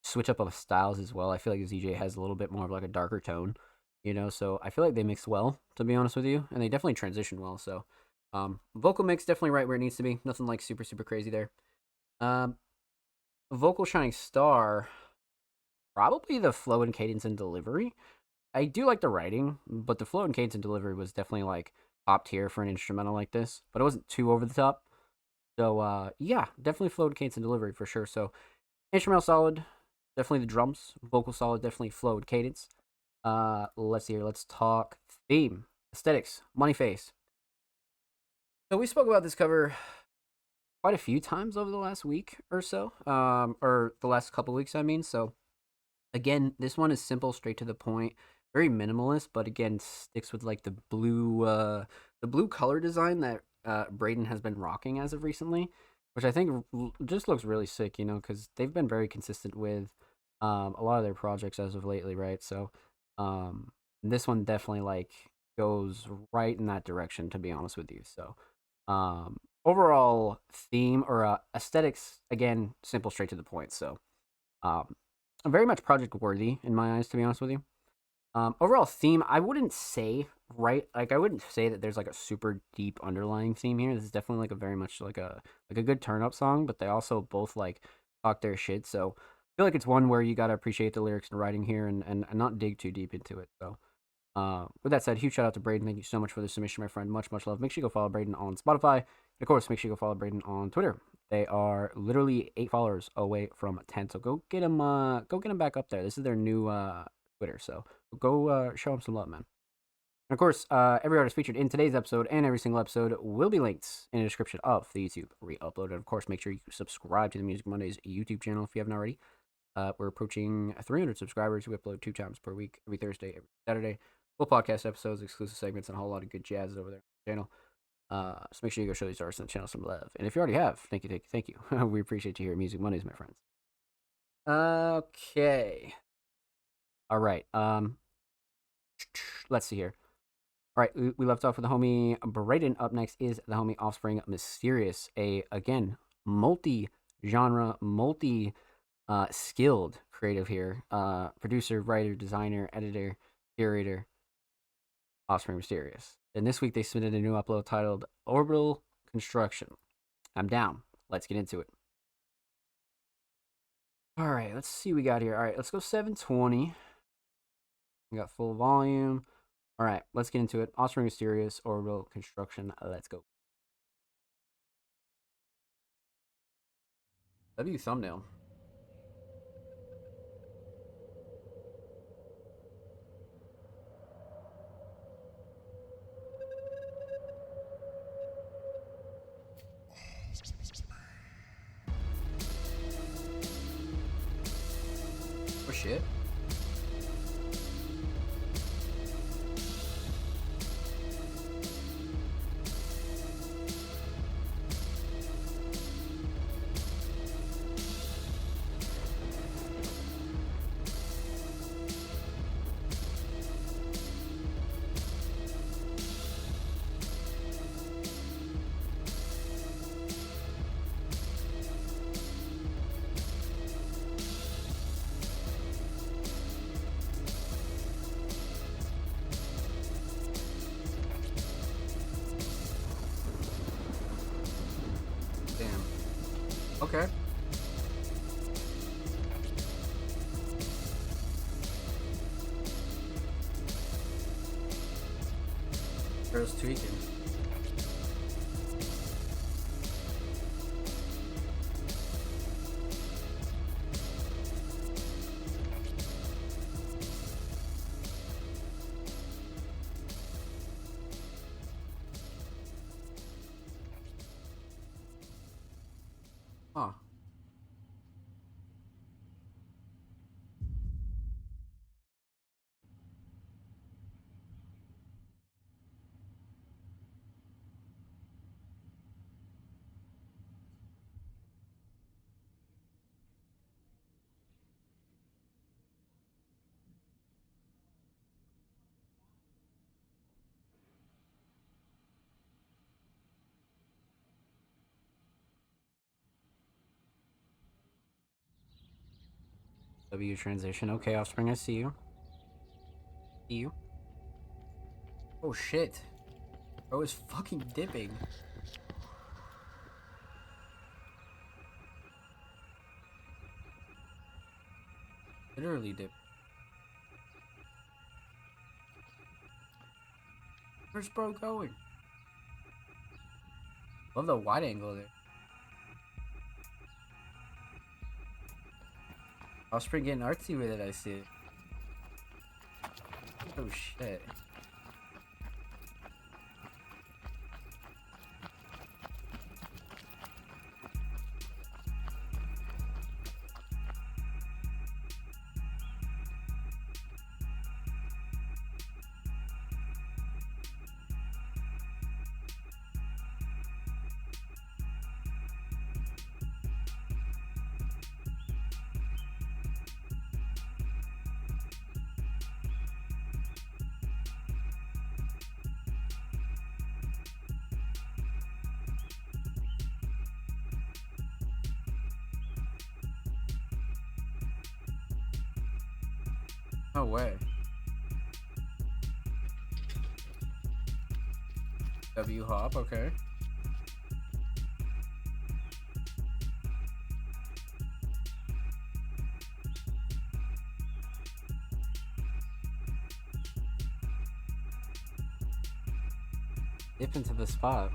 switch up of styles as well. I feel like ZJ has a little bit more of like a darker tone, you know. So I feel like they mixed well, to be honest with you, and they definitely transitioned well. So vocal mix definitely right where it needs to be. Nothing like super crazy there. Um, vocal shining star, probably the flow and cadence and delivery. I do like the writing, but the flow and cadence and delivery was definitely like top tier for an instrumental like this, but it wasn't too over the top. So yeah, definitely flow and cadence and delivery for sure. So instrumental solid, definitely the drums, vocal solid, definitely flowed cadence. Let's see here. Let's talk theme, aesthetics, money face. So we spoke about this cover quite a few times over the last week or so, or the last couple weeks, I mean. So again, this one is simple, straight to the point, very minimalist, but again sticks with like the blue color design that Braden has been rocking as of recently, which I think just looks really sick, you know, because they've been very consistent with a lot of their projects as of lately, right? So um, this one definitely like goes right in that direction, to be honest with you. So overall theme or aesthetics, again, simple, straight to the point. So um, very much project worthy in my eyes, to be honest with you. Overall theme, I wouldn't say I wouldn't say that there's like a super deep underlying theme here. This is definitely like a very much like a good turn up song, but they also both like talk their shit. So I feel like it's one where you gotta appreciate the lyrics and writing here and not dig too deep into it. So with that said, huge shout out to Braden. Thank you so much for the submission, my friend. Much love. Make sure you go follow Braden on Spotify. And of course, make sure you go follow Braden on Twitter. They are literally 8 followers away from 10. So go get them back up there. This is their new Twitter. So go show them some love, man. And of course, every artist featured in today's episode and every single episode will be linked in the description of the YouTube re-upload. And of course, make sure you subscribe to the Music Mondays YouTube channel if you haven't already. We're approaching 300 subscribers. We upload 2 times per week, every Thursday, every Saturday. Full podcast episodes, exclusive segments, and a whole lot of good jazz over there on the channel. So make sure you go show these artists on the channel some love. And if you already have, thank you. We appreciate you here at Music Mondays, my friends. Okay. All right. Let's see here. All right, we left off with the homie Braden. Up next is the homie Offspring Mysterious, again multi-genre, skilled creative here. Producer, writer, designer, editor, curator, Offspring Mysterious. And this week they submitted a new upload titled Orbital Construction. I'm down. Let's get into it. All right, let's see what we got here. All right, let's go 720. We got full volume. All right, let's get into it. Offspring Mysterious, Orbital Construction. Let's go. W thumbnail. Oh shit. Damn. Okay. Girls tweaking. Huh. W transition. Okay, Offspring, I see you. See you. Oh shit. Bro is fucking dipping. Literally dip. Where's bro going? Love the wide angle there. Offspring getting artsy with it, I see it. Oh shit. No way. W hop, okay. Dip into the spot.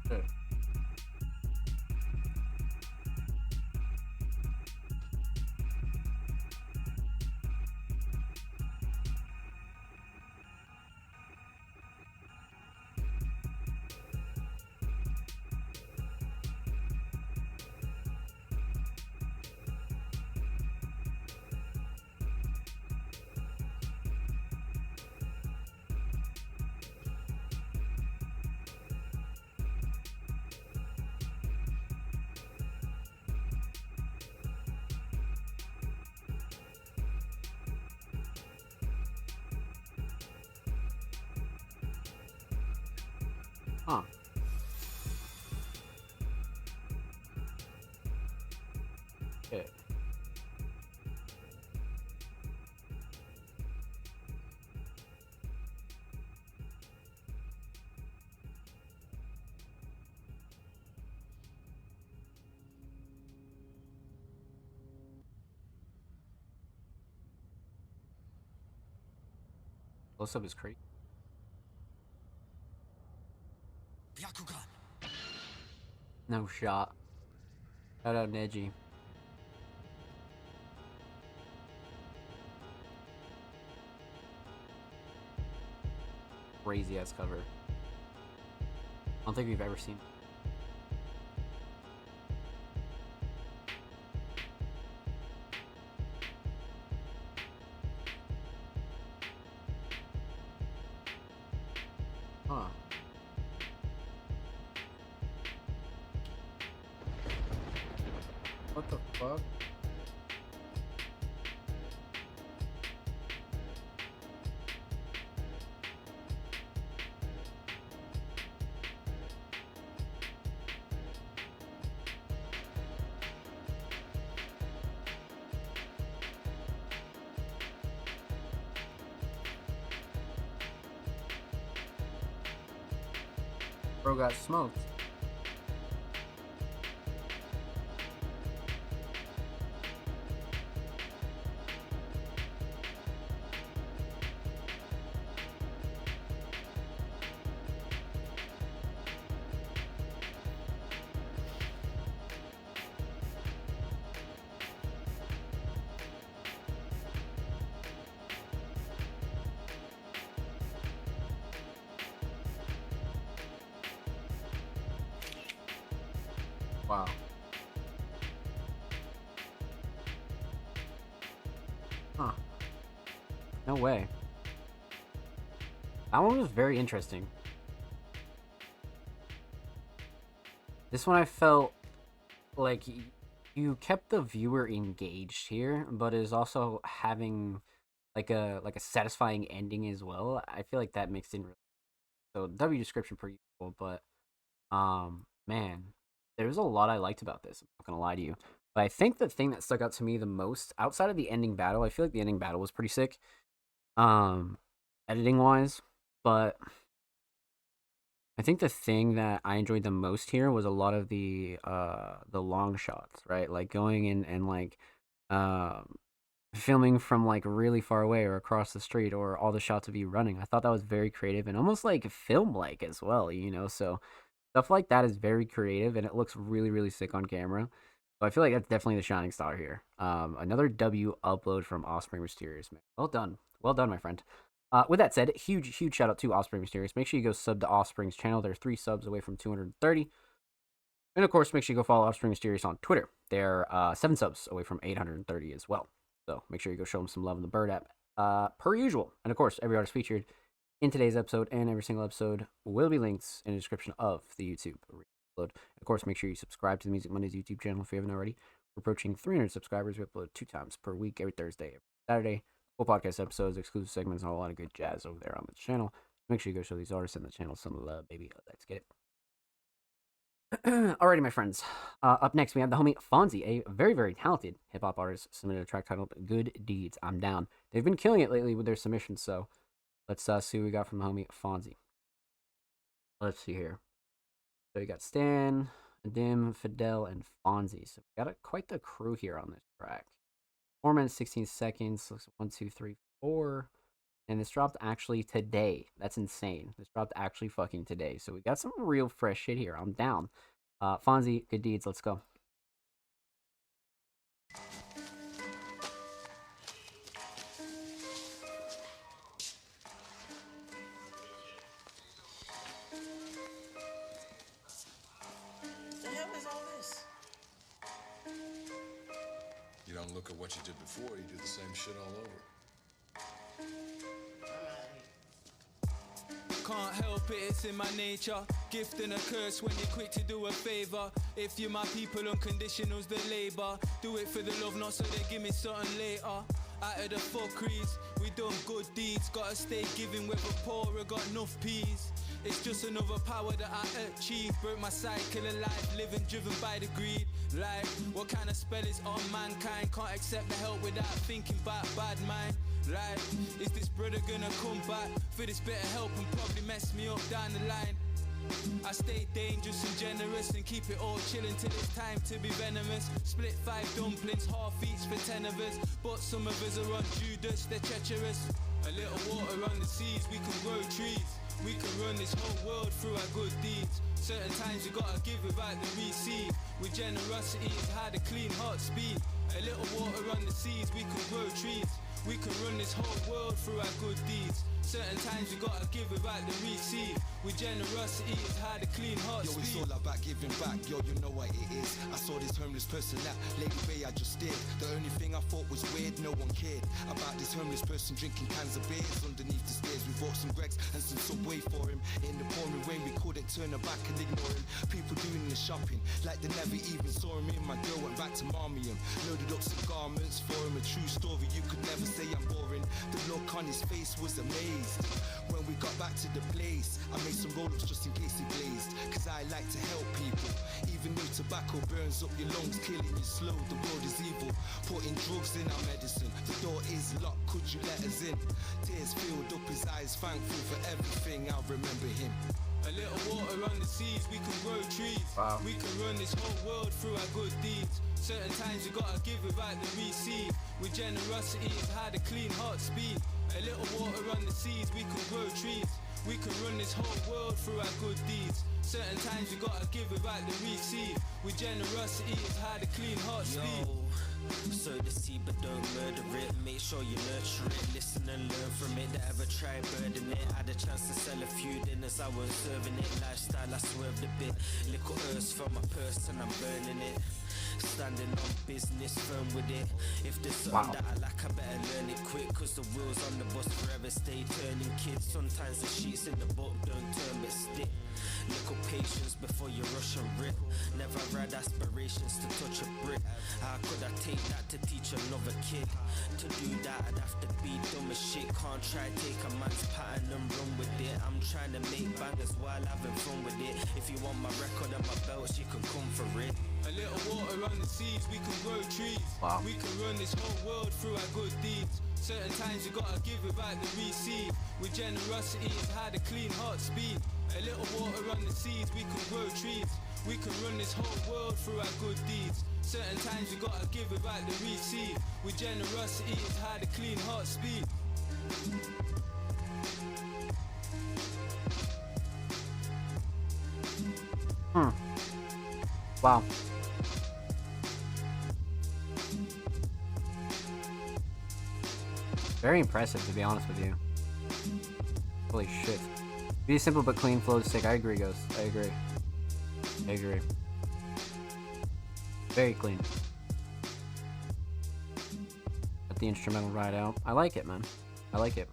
Shit. Huh. Shit. Close up is crazy. Byakugan. No shot. Shout out Neji. Crazy ass cover. I don't think we've ever seen. Huh. What the fuck? Bro got smoked. Wow. Huh. No way. That one was very interesting. This one I felt like you kept the viewer engaged here, but is also having like a satisfying ending as well. I feel like that mixed in really. So W description per usual, but man, there's a lot I liked about this. I'm not gonna lie to you, but I think the thing that stuck out to me the most outside of the ending battle, I feel like the ending battle was pretty sick, editing wise, but I think the thing that I enjoyed the most here was a lot of the long shots, right? Like going in and like um filming from like really far away or across the street or all the shots of you running. I thought that was very creative and almost like film like as well, you know? So stuff like that is very creative and it looks really, really sick on camera. So I feel like that's definitely the shining star here. Another W upload from Offspring Mysterious, man. Well done. Well done, my friend. With that said, huge shout out to Offspring Mysterious. Make sure you go sub to Offspring's channel. They're 3 subs away from 230. And of course, make sure you go follow Offspring Mysterious on Twitter. They're 7 subs away from 830 as well. So make sure you go show them some love in the Bird app, per usual. And of course, every artist featured in today's episode and every single episode will be linked in the description of the YouTube upload. Of course, make sure you subscribe to the Music Mondays YouTube channel if you haven't already. We're approaching 300 subscribers. We upload 2 times per week, every Thursday, every Saturday. Full podcast episodes, exclusive segments, and a lot of good jazz over there on the channel. Make sure you go show these artists in the channel some love, baby. Let's get it. Alrighty, my friends. Up next, we have the homie Fonzie, a very, very talented hip-hop artist, submitted a track titled Good Deeds, I'm Down. They've been killing it lately with their submissions, so let's see what we got from the homie Fonzie. Let's see here. So you got Stan, Dim, Fidel, and Fonzie. So we got quite the crew here on this track. 4 minutes, 16 seconds. Looks 1, 2, 3, 4. And this dropped actually today. That's insane. This dropped actually fucking today. So we got some real fresh shit here. I'm down. Fonzie, Good Deeds. Let's go. The hell is all this? You don't look at what you did before, you do the same shit all over. Can't help it, it's in my nature. Gift and a curse when you're quick to do a favor. If you're my people, unconditional's the labor. Do it for the love, not so they give me something later. Out of the fuckeries, we done good deeds. Gotta stay giving whether poor or got enough peas. It's just another power that I achieve. Broke my cycle of life, living driven by the greed. Like, what kind of spell is on mankind? Can't accept the help without thinking about bad mind. Like, is this brother gonna come back for this bit of help and probably mess me up down the line? I stay dangerous and generous and keep it all chillin' till it's time to be venomous. Split 5 dumplings, half each for 10 of us. But some of us are on Judas, they're treacherous. A little water on the seas, we can grow trees. We can run this whole world through our good deeds. Certain times you gotta give without the receive. With generosity is how the clean heart speed. A little water on the seas, we can grow trees. We can run this whole world through our good deeds. Certain times you gotta give without the receive. With generosity is how the clean heart Yo, it's speed. all about giving back, yo, you know what it is. I saw this homeless person at Lady Bay, I just did. The only thing I thought was weird, no one cared about this homeless person drinking cans of beers underneath the stairs. We bought some Greggs and some Subway for him. In the pouring rain, we couldn't turn her back and ignore him. People doing the shopping, like they never even saw him. In my girl went back to Marmion, loaded up some garments for him. A true story, you could never say I'm boring. The look on his face was amazed. When we got back to the place, I made some roll-ups just in case he blazed. Cause I like to help people. Even though tobacco burns up your lungs, killing you slow, the world is evil. Putting drugs in our medicine, the door is locked, could you let us in? Tears filled up his eyes, thankful for everything, I'll remember him. A little water on the seas, we can grow trees. Wow. We can run this whole world through our good deeds. Certain times you gotta give without the receive. With generosity is how the clean heart speed. A little water on the seas, we can grow trees. We can run this whole world through our good deeds. Certain times you gotta give without the receive. With generosity is how the clean heart speed. Sow the seed but don't murder it. Make sure you nurture it. Listen and learn from it. That ever try burden it. Had a chance to sell a few dinners, I was serving it. Lifestyle I swerved a bit. Little earth from my purse and I'm burning it. standing on business, firm with it. If there's something that I lack, I better learn it quick. Cause the wheels on the bus forever stay turning, kids. Sometimes the sheets in the book don't turn but stick. Little patience before you rush and rip. Never had aspirations to touch a brick. How could I take that to teach another kid? To do that I'd have to be dumb as shit. Can't try take a man's pattern and run with it. I'm trying to make bangers while having fun with it. If you want my record and my belts, you can come for it. A little water on the seeds, we can grow trees. Wow. We can run this whole world through our good deeds. Certain times you gotta give without the receive. With generosity is how the clean heart speed. A little water on the seeds, we can grow trees. We can run this whole world through our good deeds. Certain times you gotta give without the receive. With generosity is how the clean heart speed. Wow. Very impressive, to be honest with you. Holy shit. Be simple but clean, flows sick. I agree, Ghost. I agree. Very clean. Let the instrumental ride out. I like it, man. I like it.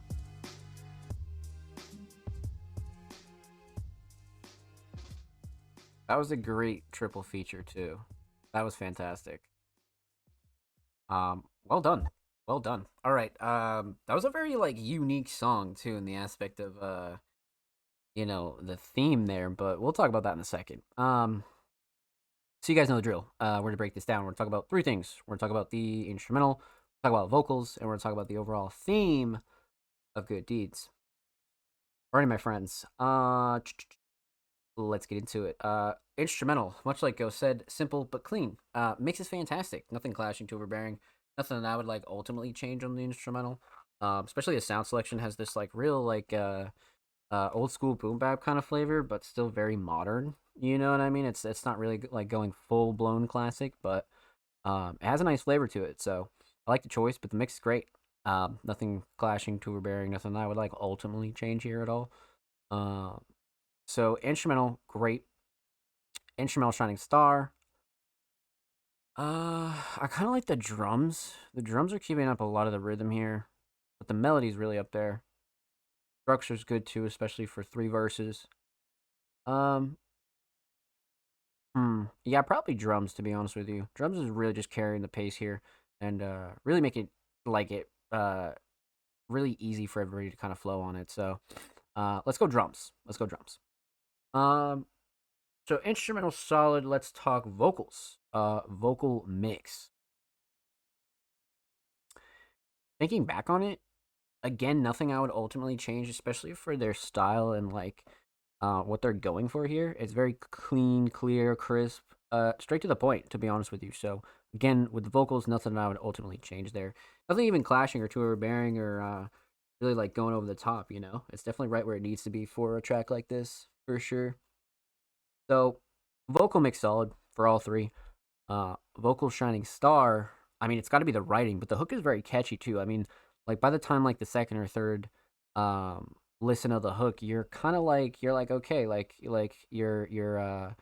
That was a great triple feature too. That was fantastic. Well done. Well done. All right. That was a very like unique song too in the aspect of you know, the theme there, but we'll talk about that in a second. So you guys know the drill. We're gonna break this down. We're gonna talk about three things. We're gonna talk about the instrumental, talk about vocals, and we're gonna talk about the overall theme of Good Deeds. Alrighty, my friends. Let's get into it. Instrumental, much like Ghost said, simple but clean. Mix is fantastic. Nothing clashing, too overbearing. Nothing that I would like ultimately change on the instrumental. Especially the sound selection has this like real like old school boom bap kind of flavor, but still very modern. You know what I mean? It's not really like going full blown classic, but it has a nice flavor to it. So I like the choice, but the mix is great. Nothing clashing, too overbearing. Nothing that I would like ultimately change here at all. So instrumental, great. Instrumental, Shining Star. I kind of like the drums. The drums are keeping up a lot of the rhythm here, but the melody's really up there. Structure's good too, especially for 3 verses. Yeah, probably drums, to be honest with you. Drums is really just carrying the pace here and really make it like it really easy for everybody to kind of flow on it. So let's go drums. So instrumental solid. Let's talk vocals. Vocal mix. Thinking back on it, again, nothing I would ultimately change, especially for their style and like what they're going for here. It's very clean, clear, crisp, straight to the point, to be honest with you. So again, with the vocals, nothing I would ultimately change there. Nothing even clashing or too overbearing or really like going over the top, you know. It's definitely right where it needs to be for a track like this, for sure. So vocal mix solid for all 3. Vocal Shining Star, I mean, it's got to be the writing, but the hook is very catchy too. I mean, like by the time like the second or third listen of the hook, you're kind of like okay, like you're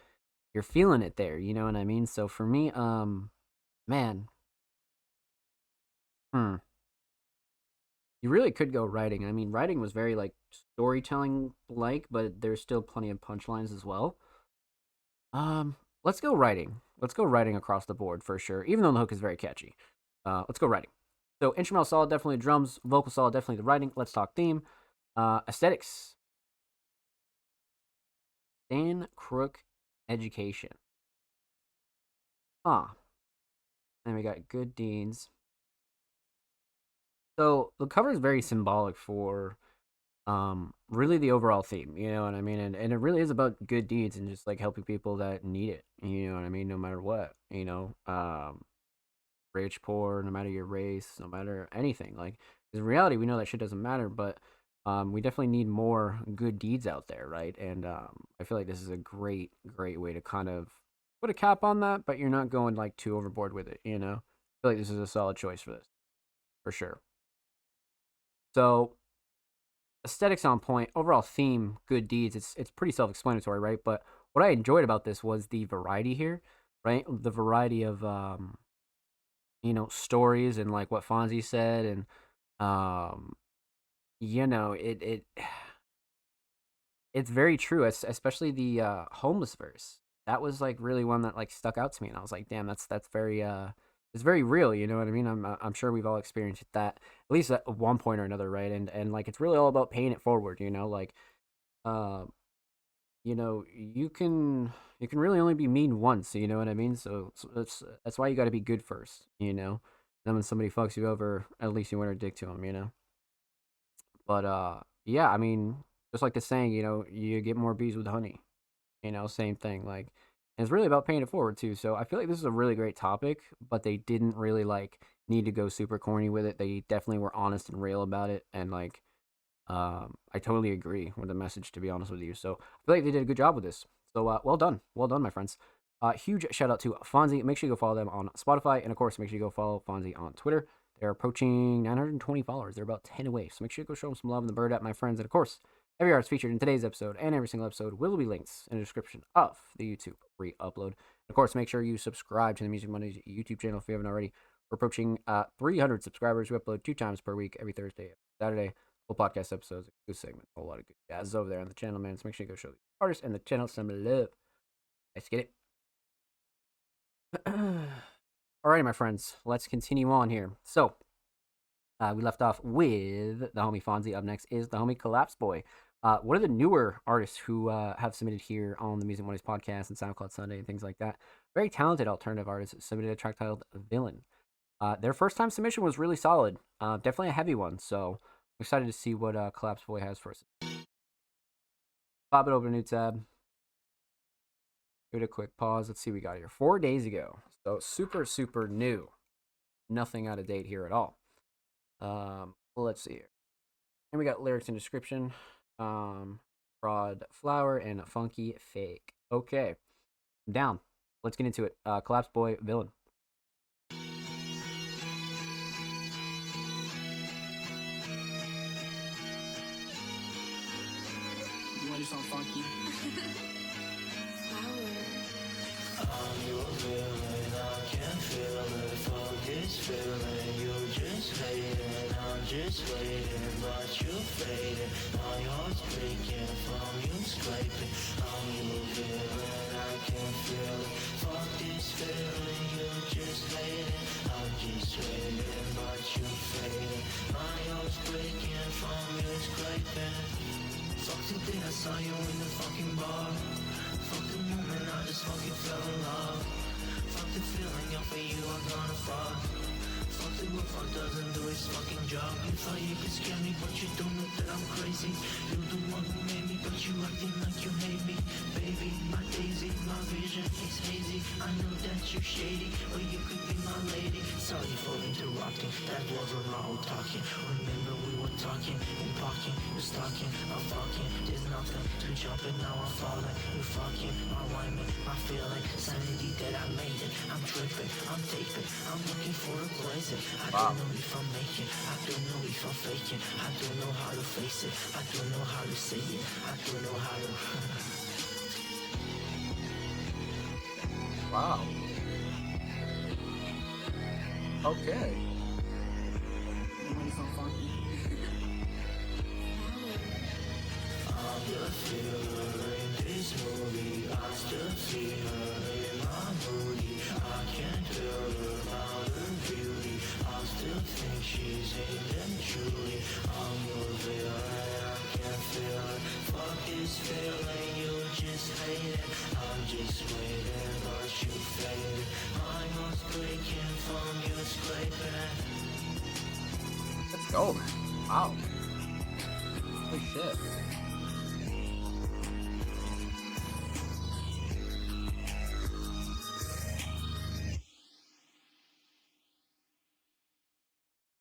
feeling it there, you know what I mean? So for me, man, you really could go writing. I mean, writing was very like storytelling like, but there's still plenty of punchlines as well. Let's go writing. Let's go writing across the board for sure, even though the hook is very catchy. Let's go writing. So instrumental solid, definitely drums. Vocal solid, definitely the writing. Let's talk theme. Aesthetics. Dan Crook Education. And we got Good Deeds. So the cover is very symbolic for really the overall theme, you know what I mean? And it really is about good deeds and just like helping people that need it, you know what I mean? No matter what, you know, rich, poor, no matter your race, no matter anything. Like, 'cause in reality, we know that shit doesn't matter, but we definitely need more good deeds out there, right? And I feel like this is a great way to kind of put a cap on that, but you're not going like too overboard with it, you know? I feel like this is a solid choice for this, for sure. So aesthetics on point, overall theme, good deeds. It's pretty self-explanatory, right? But what I enjoyed about this was the variety here, right? The variety of stories and like what Fonzie said, and um, it it's very true, especially the homeless verse. That was like really one that like stuck out to me, and I was like, damn, that's very it's very real. You know what I mean? I'm sure we've all experienced that at least at one point or another, right? And like it's really all about paying it forward. Like uh, you can really only be mean once. You know what I mean? So that's why you got to be good first. Then when somebody fucks you over, at least you want to dick to them. But yeah, I mean, just like the saying, you get more bees with honey. Same thing. Like, and it's really about paying it forward too. So I feel like this is a really great topic, but they didn't really like need to go super corny with it. They definitely were honest and real about it, and like, I totally agree with the message. To be honest with you, so I feel like they did a good job with this. So well done, my friends. Huge shout out to Fonzie. Make sure you go follow them on Spotify, and of course, make sure you go follow Fonzie on Twitter. They're approaching 920 followers. They're about 10 away. So make sure you go show them some love in the bird app, my friends. And of course, every artist featured in today's episode and every single episode will be linked in the description of the YouTube re-upload. Of course, make sure you subscribe to the Music Mondays YouTube channel if you haven't already. We're approaching 300 subscribers. We upload 2 times per week, every Thursday, every Saturday. Full podcast episodes, a good segment, a whole lot of good jazz over there on the channel, man. So make sure you go show the artists and the channel some love. Let's get it. Alrighty, my friends, let's continue on here. So, we left off with the homie Fonzie. Up next is the homie Collapse Boy. One of the newer artists who have submitted here on the Music Mondays podcast and SoundCloud Sunday and things like that. Very talented alternative artist submitted a track titled Villain. Their first time submission was really solid. Definitely a heavy one, so I'm excited to see what Collapse Boy has for us. Pop it open a new tab. Give it a quick pause. Let's see what we got here. 4 days ago. So super, super new. Nothing out of date here at all. Let's see here. And we got lyrics and description. Fraud Flower and Funky Fake. Okay. Down. Let's get into it. Collapse Boy, Villain. You want to do something funky? I'm your villain, I can feel it. Fuck this feeling, you're just hating. I'm just waiting, but you're fading. My heart's breaking from you scraping. I'm your villain, I can feel it. Fuck this feeling, you're just hating. I'm just waiting, but you're fading. My heart's breaking from you scraping. Fuck the day I saw you in the fucking bar. Fuck the moment I just fucking fell in love. Fuck the feeling I for you I'm gonna fuck. Fuck the what fuck doesn't do its fucking job. You thought you could scare me but you don't know that I'm crazy. You're the one who made me but you acting like you hate me. Baby, my daisy, my vision is hazy. I know that you're shady but you could be my lady. Sorry for interrupting, that wasn't my old talking. Remember we were talking and parking. You're stalking, I'm fucking. There's nothing to jump and now I'm falling. You fucking, my whining, my feeling. Sanity that I made it. I'm tripping, I'm taping. I'm looking for a blazing. I don't know if I'm making. I don't know if I'm faking. I don't know how to face it. I don't know how to say it. I don't know how to. Wow. Okay. You want to do something funky? I'm the filler in this movie. I still see her in my moody. I can't tell her about her beauty. I still think she's in them truly. I'm your villain, I can't feel it. Fuck this feeling, you just hate it. I'm just waiting, but you faded. My heart's breaking from you scraping. Let's go, man. Wow. Holy shit.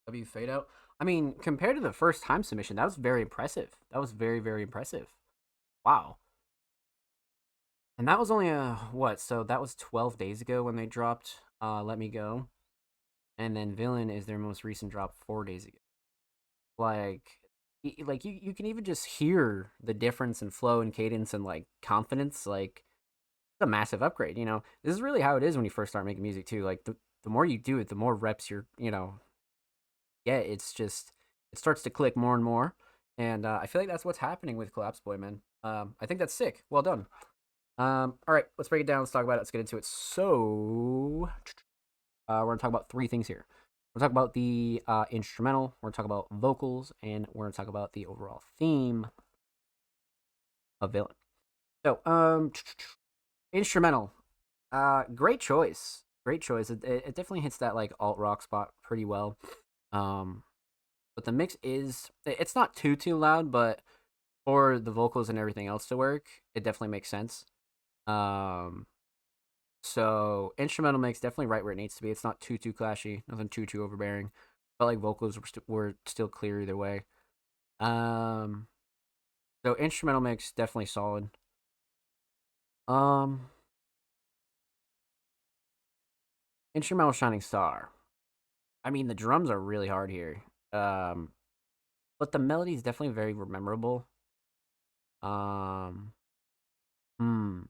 W fade out. I mean, compared to the first time submission, that was very impressive. That was very, very impressive. Wow. And that was only what? So that was 12 days ago when they dropped Let Me Go. And then Villain is their most recent drop 4 days ago. Like you can even just hear the difference in flow and cadence and like confidence. Like a massive upgrade. You know, this is really how it is when you first start making music too. Like the more you do it, the more reps you're, yeah, it's just it starts to click more and more. And I feel like that's what's happening with Collapse Boy, man. I think that's sick. Well done. All right, let's break it down. Let's talk about it. Let's get into it. So, we're gonna talk about three things here. We're gonna talk about the instrumental. We're gonna talk about vocals, and we're gonna talk about the overall theme of Villain. So, instrumental. Great choice. Great choice. It definitely hits that like alt rock spot pretty well. But the mix it's not too loud, but for the vocals and everything else to work, it definitely makes sense. So instrumental mix definitely right where it needs to be. It's not too clashy, nothing too overbearing. But like vocals were still clear either way. So instrumental mix definitely solid. Instrumental Shining Star. I mean, the drums are really hard here. But the melody is definitely very memorable. Um, hmm.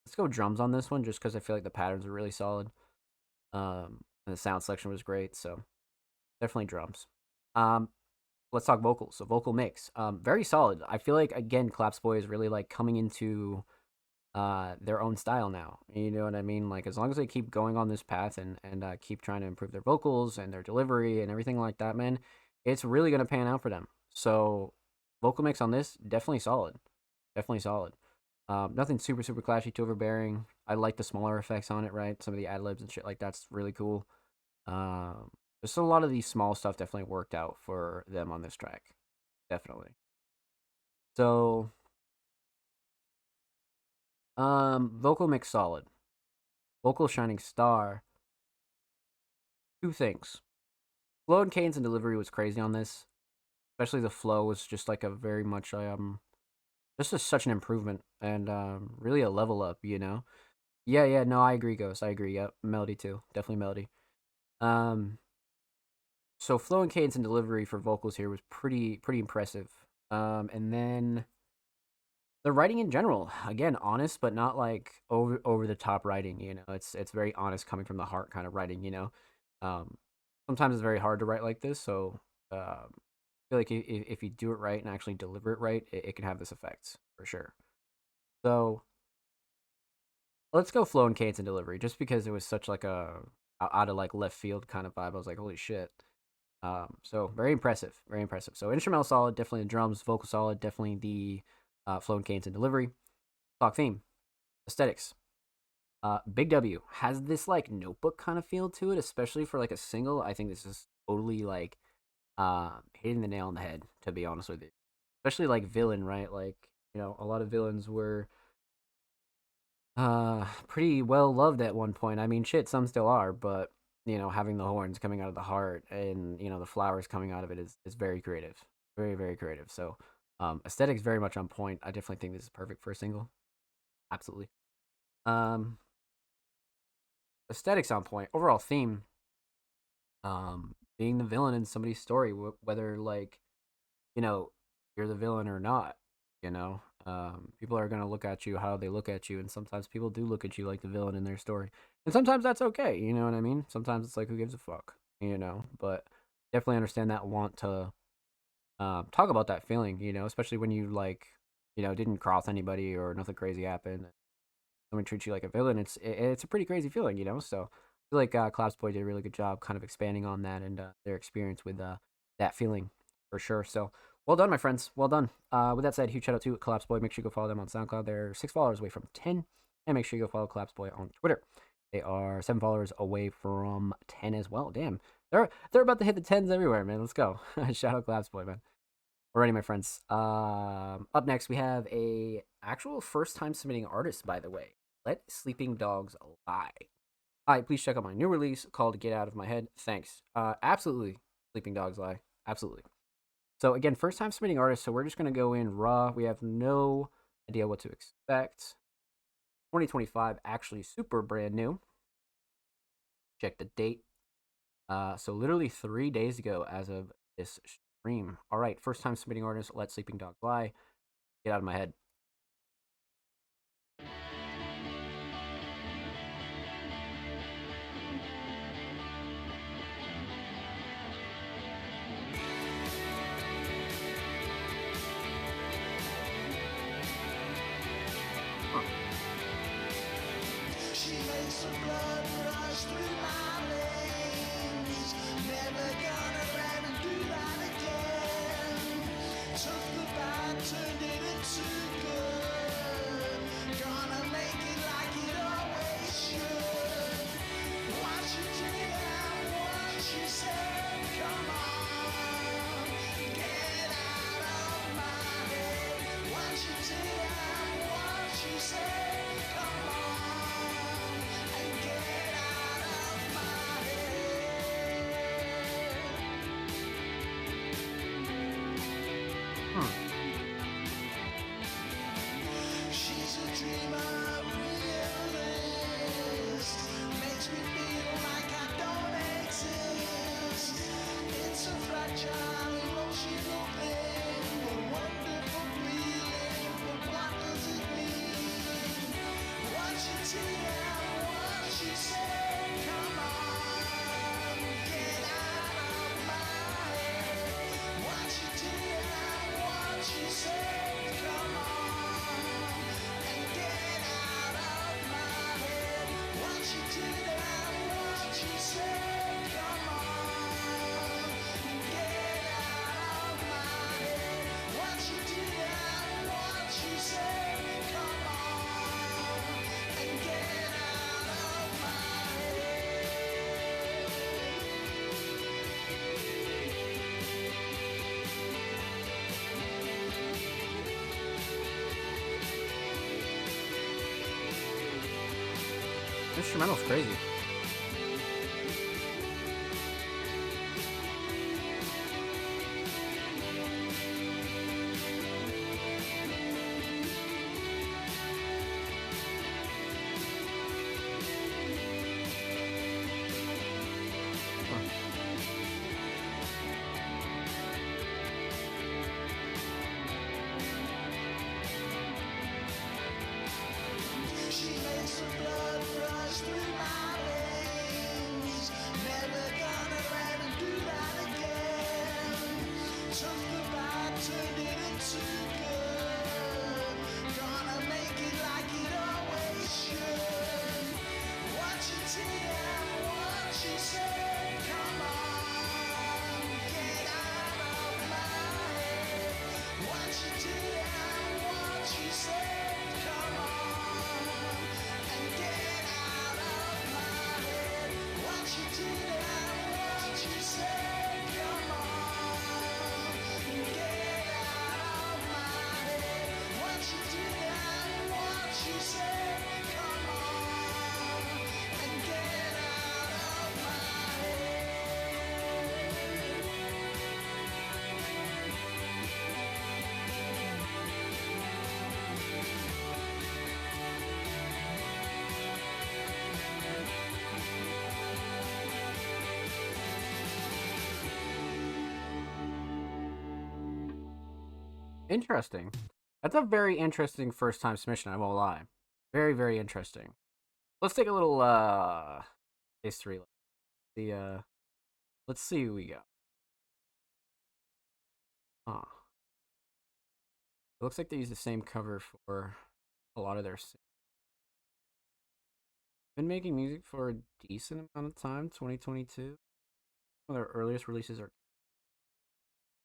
Let's go drums on this one, just because I feel like the patterns are really solid. And the sound selection was great, so definitely drums. Let's talk vocals. So vocal mix, very solid. I feel like again, Collapse Boy is really like coming into their own style now. You know what I mean? Like as long as they keep going on this path and keep trying to improve their vocals and their delivery and everything like that, man, it's really gonna pan out for them. So vocal mix on this definitely solid, definitely solid. Nothing super clashy, too overbearing. I like the smaller effects on it, right? Some of the ad libs and shit like that's really cool. Just a lot of these small stuff definitely worked out for them on this track, definitely. So, vocal mix solid, vocal shining star. Two things: flow and cadence and delivery was crazy on this. Especially the flow was just like a very much this is such an improvement and really a level up, you know. Yeah, no, I agree, Ghost. I agree. Yep, melody too, definitely melody. Um, so flow and cadence and delivery for vocals here was pretty impressive. And then the writing in general, again, honest but not like over the top writing. You know, it's very honest, coming from the heart kind of writing. You know, um, sometimes it's very hard to write like this, so I feel like if you do it right and actually deliver it right, it can have this effect for sure. So let's go flow and cadence and delivery, just because it was such like a out of like left field kind of vibe. I was like, holy shit. So very impressive, very impressive. So instrumental solid, definitely the drums, vocal solid, definitely the flow and cadence and delivery. Talk theme, aesthetics. Big W has this like notebook kind of feel to it, especially for like a single. I think this is totally like hitting the nail on the head, to be honest with you. Especially like Villain, right? Like, you know, a lot of villains were pretty well loved at one point. I mean, shit, some still are, but you know, having the horns coming out of the heart and you know the flowers coming out of it is very creative, very creative. So aesthetics very much on point. I definitely think this is perfect for a single. Absolutely. Um, aesthetics on point. Overall theme. Being the villain in somebody's story, whether like you know you're the villain or not. You know, people are gonna look at you how they look at you, and sometimes people do look at you like the villain in their story, and sometimes that's okay. You know what I mean? Sometimes it's like, who gives a fuck? You know, but definitely understand that want to talk about that feeling. You know, especially when you like, you know, didn't cross anybody or nothing crazy happened. Someone treats you like a villain. It's a pretty crazy feeling. You know, so I feel like Collapse Boy did a really good job, kind of expanding on that and their experience with that feeling for sure. So well done, my friends. Well done. With that said, huge shout out to Collapse Boy. Make sure you go follow them on SoundCloud. They're 6 followers away from 10. And make sure you go follow Collapse Boy on Twitter. They are 7 followers away from 10 as well. Damn. They're about to hit the 10s everywhere, man. Let's go. Shout out Collapse Boy, man. Alrighty, my friends. Up next, we have a actual first time submitting artist, by the way. Let Sleeping Dogs Lie. Alright, please check out my new release called Get Out of My Head. Thanks. Absolutely. Sleeping Dogs Lie. Absolutely. So again, first time submitting artist, so we're just going to go in raw. We have no idea what to expect. 2025, actually super brand new. Check the date. So literally 3 days ago as of this stream. All right, first time submitting artist, Let Sleeping Dogs Lie. Get Out of My Head. instrumental's crazy. She makes the blood rush through my veins. Never gonna let him do that again. Took the bad, turned it into good. Gonna make it like it always should. What you did and what you said, come on, get out of my head. What you did and what you said, come on, and get out of my head. What you did and what you said, come on, and get out of my head. What you did and what you said, come on, and get out of my head. Interesting. That's a very interesting first time submission, I won't lie. Very, very interesting. Let's take a little history. Let's see who we got. Huh. It looks like they use the same cover for a lot of their been making music for a decent amount of time, 2022. One of their earliest releases are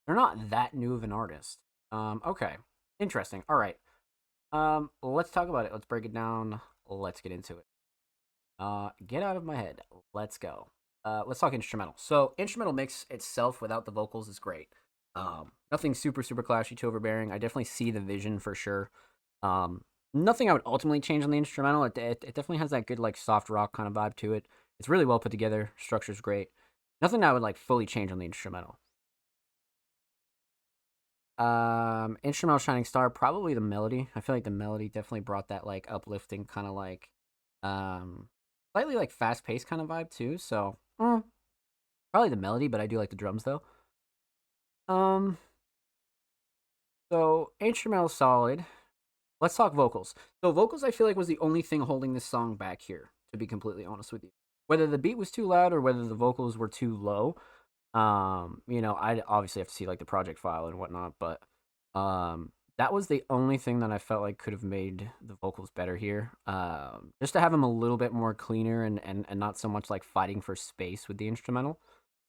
they're not that new of an artist. Okay. Interesting. All right. Let's talk about it. Let's break it down. Let's get into it. Get out of my head. Let's go. Let's talk instrumental. So, instrumental mix itself without the vocals is great. Nothing super clashy to overbearing. I definitely see the vision for sure. Nothing I would ultimately change on the instrumental. It definitely has that good like soft rock kind of vibe to it. It's really well put together. Structure's great. Nothing I would like fully change on the instrumental. Instrumental Shining Star, probably the melody. I feel like the melody definitely brought that like uplifting kind of like slightly like fast paced kind of vibe too. So probably the melody, but I do like the drums though. So instrumental solid. Let's talk vocals. So vocals I feel like was the only thing holding this song back here, to be completely honest with you. Whether the beat was too loud or whether the vocals were too low. You know, I obviously have to see like the project file and whatnot, but that was the only thing that I felt like could have made the vocals better here. Just to have them a little bit more cleaner and not so much like fighting for space with the instrumental.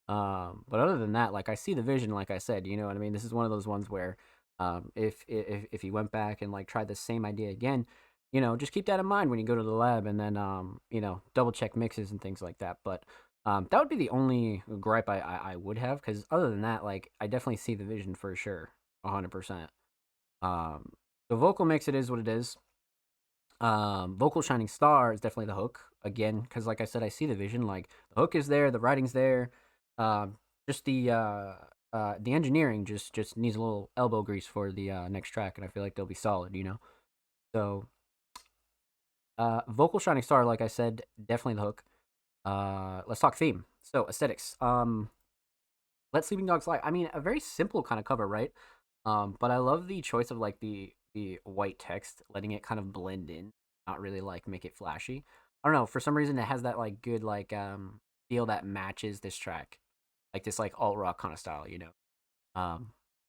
But other than that, like I see the vision, like I said, you know what I mean? This is one of those ones where if you went back and like tried the same idea again, you know, just keep that in mind when you go to the lab and then you know, double check mixes and things like that. But that would be the only gripe I would have, because other than that, like I definitely see the vision for sure, 100%. The vocal mix, it is what it is. Vocal Shining Star is definitely the hook again, because like I said, I see the vision. Like the hook is there, the writing's there. Just the engineering just needs a little elbow grease for the next track, and I feel like they'll be solid, you know. So Vocal Shining Star, like I said, definitely the hook. Let's talk theme. So aesthetics. Let Sleeping Dogs Lie. I mean, a very simple kind of cover, right? But I love the choice of like the white text, letting it kind of blend in, not really like make it flashy. I don't know, for some reason it has that like good like feel that matches this track, like this like alt rock kind of style, you know.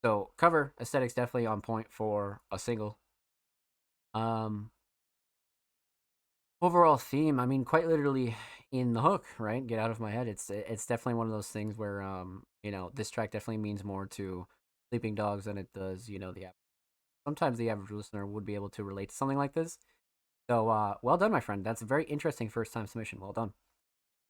So cover aesthetics definitely on point for a single. Overall theme, I mean, quite literally in the hook, right? Get out of my head. It's definitely one of those things where you know, this track definitely means more to Sleeping Dogs than it does, you know, sometimes the average listener would be able to relate to something like this. So well done, my friend. That's a very interesting first time submission. Well done.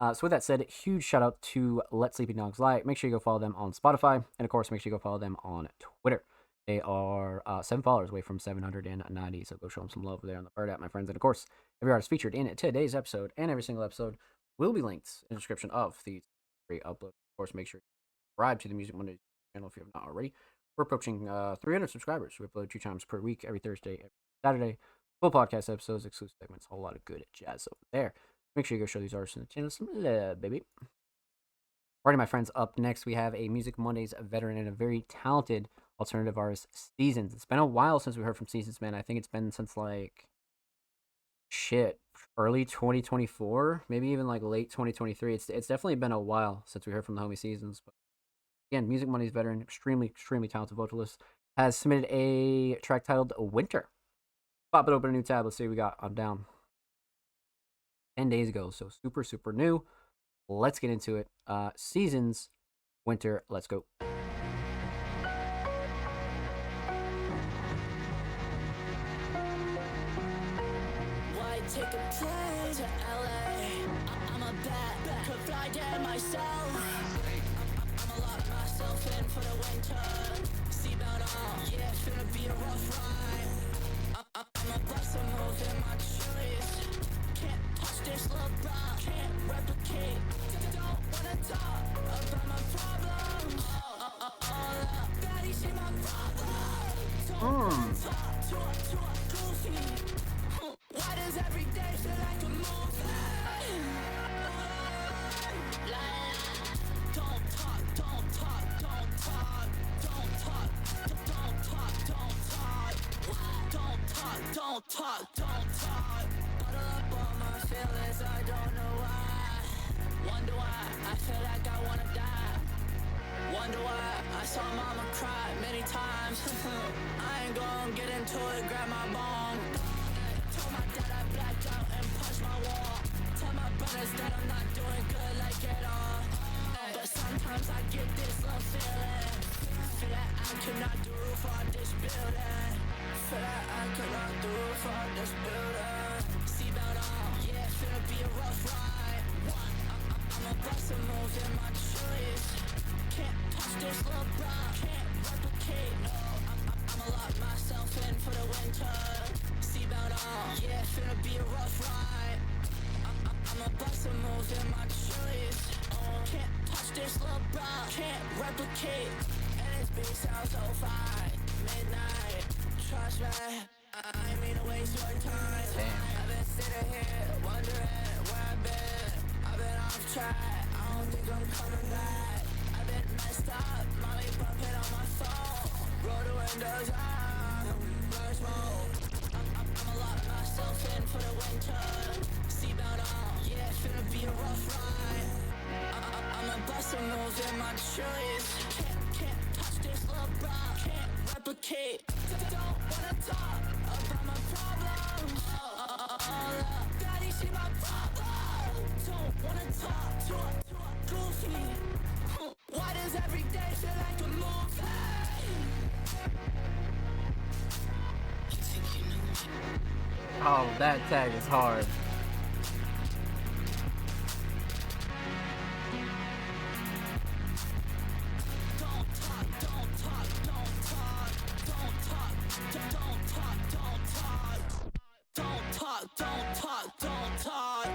So with that said, huge shout out to Let Sleeping Dogs Lie. Make sure you go follow them on Spotify, and of course, make sure you go follow them on Twitter. They are 7 followers away from 790, so go show them some love there on the Bird app, my friends. And of course, every artist featured in today's episode and every single episode will be linked in the description of the free upload. Of course, make sure you subscribe to the Music Monday channel if you have not already. We're approaching 300 subscribers. We upload 2 times per week, every Thursday, every Saturday. Full podcast episodes, exclusive segments, a whole lot of good jazz over there. Make sure you go show these artists in the channel some love, baby. Alrighty, my friends, up next we have a Music Mondays veteran and a very talented alternative artist, Seasons. It's been a while since we heard from Seasons, man. I think it's been since like early 2024, maybe even like late 2023. It's definitely been a while since we heard from the homie Seasons. But again, Music Mondays veteran, extremely talented vocalist, has submitted a track titled Winter. Pop it open a new tab. Let's see what we got. I'm down 10 days ago, so super new. Let's get into it. Seasons, Winter, let's go. Why take a plane to LA? I'm a bat, could fly there myself. I'm a lot of myself in for the winter. Seatbelt on, yeah, it's gonna be a rough ride. I'm a bust a move in my choice. Can't touch this love rock, can't replicate. Don't wanna talk about my problems. Daddy, see my problem. Don't wanna talk to a goofy. Why does every day feel like a movie? Don't talk, don't talk, don't talk, don't talk, don't talk, don't talk, don't talk, don't talk, don't talk. Bottle up all my feelings, I don't know why. Wonder why I feel like I wanna die. Wonder why I saw mama cry many times. I ain't gonna get into it, grab my bong. Told my dad I blacked out and punched my wall. Tell my brothers that I'm not doing good like at all. But sometimes I get this love feeling. Feel like I cannot do for this building. Feel like I cannot do for this building. Seatbelt on, yeah, it's gonna be a rough ride. I'm a bust a move in my choice. Can't touch this love rock, can't replicate. No, I'ma lock myself in for the winter. Seatbelt on, yeah, it's gonna be a rough ride. I'm a bust a move in my choice. Can't touch this love rock, can't replicate. And this beat sounds so fine. Midnight, trust me, I ain't mean to waste your time. I've been sitting here wondering where I've been. I've been off track, I don't think I'm coming back. I've been messed up, mommy bumping on my phone. Roll the windows out, blow smoke. I'ma lock myself in for the winter. Seatbelt on, yeah, it's gonna be a rough ride. I'ma bust a move in my choice. Can't touch this love rock, can't replicate. Don't wanna talk about my problems. Daddy, see my problem. Don't wanna talk to a goofy. Why does every day feel like a movie? Oh, that tag is hard. Don't talk.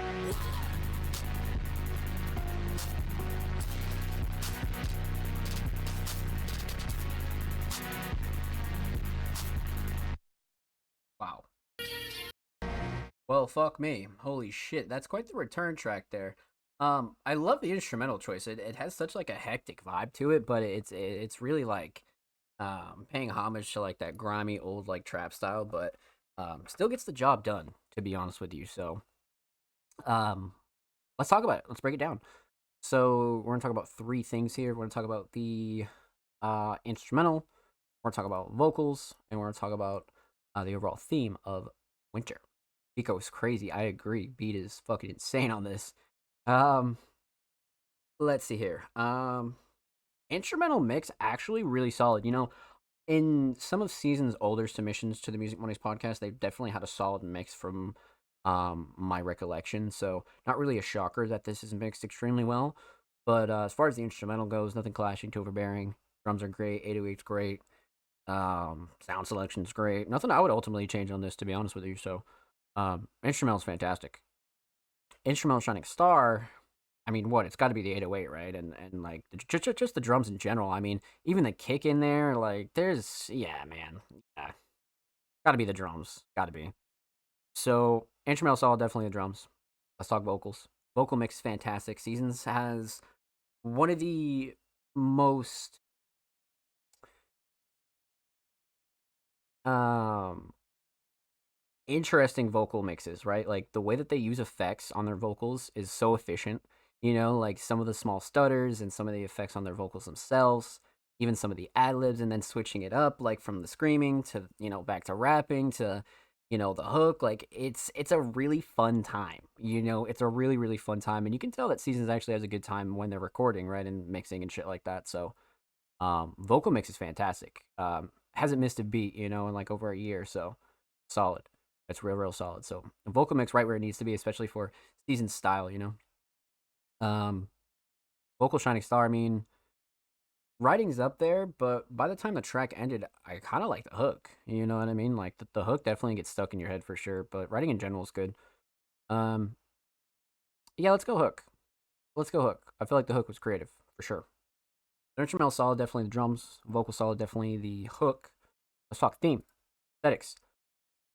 Wow. Well, fuck me. Holy shit, that's quite the return track there. I love the instrumental choice. It has such like a hectic vibe to it, but it's really like paying homage to like that grimy old like trap style, but still gets the job done, to be honest with you. So let's talk about it. Let's break it down. So we're gonna talk about 3 things here. We're gonna talk about the instrumental, we're gonna talk about vocals, and we're gonna talk about the overall theme of Winter. Pico is crazy. I agree. Beat is fucking insane on this. Let's see here. Instrumental mix actually really solid. You know, in some of Season's older submissions to the Music Mondays podcast, they've definitely had a solid mix from my recollection. So not really a shocker that this is mixed extremely well. But as far as the instrumental goes, nothing clashing, too overbearing. Drums are great. 808's great. Sound selection's great. Nothing I would ultimately change on this, to be honest with you. So, instrumental's fantastic. Instrumental Shining Star, I mean, what? It's got to be the 808, right? And like just the drums in general. I mean, even the kick in there, like yeah, man, yeah, got to be the drums, got to be. So instrumental solid, definitely the drums. Let's talk vocals. Vocal mix is fantastic. Seasons has one of the most interesting vocal mixes, right? Like the way that they use effects on their vocals is so efficient. You know, like some of the small stutters and some of the effects on their vocals themselves, even some of the ad libs, and then switching it up, like from the screaming to back to rapping to the hook. Like it's a really fun time. It's a really fun time, and you can tell that Seasons actually has a good time when they're recording, right, and mixing and shit like that. So, vocal mix is fantastic. Hasn't missed a beat, in like over a year, so solid. It's real solid. So vocal mix right where it needs to be, especially for Seasons style, Vocal Shining Star, I mean, writing's up there, but by the time the track ended, I kind of like the hook. You know what I mean? Like the hook definitely gets stuck in your head for sure, but writing in general is good. Yeah, let's go hook. Let's go hook. I feel like the hook was creative for sure. The instrumental solid, definitely the drums. Vocal solid, definitely the hook. Let's talk theme, aesthetics.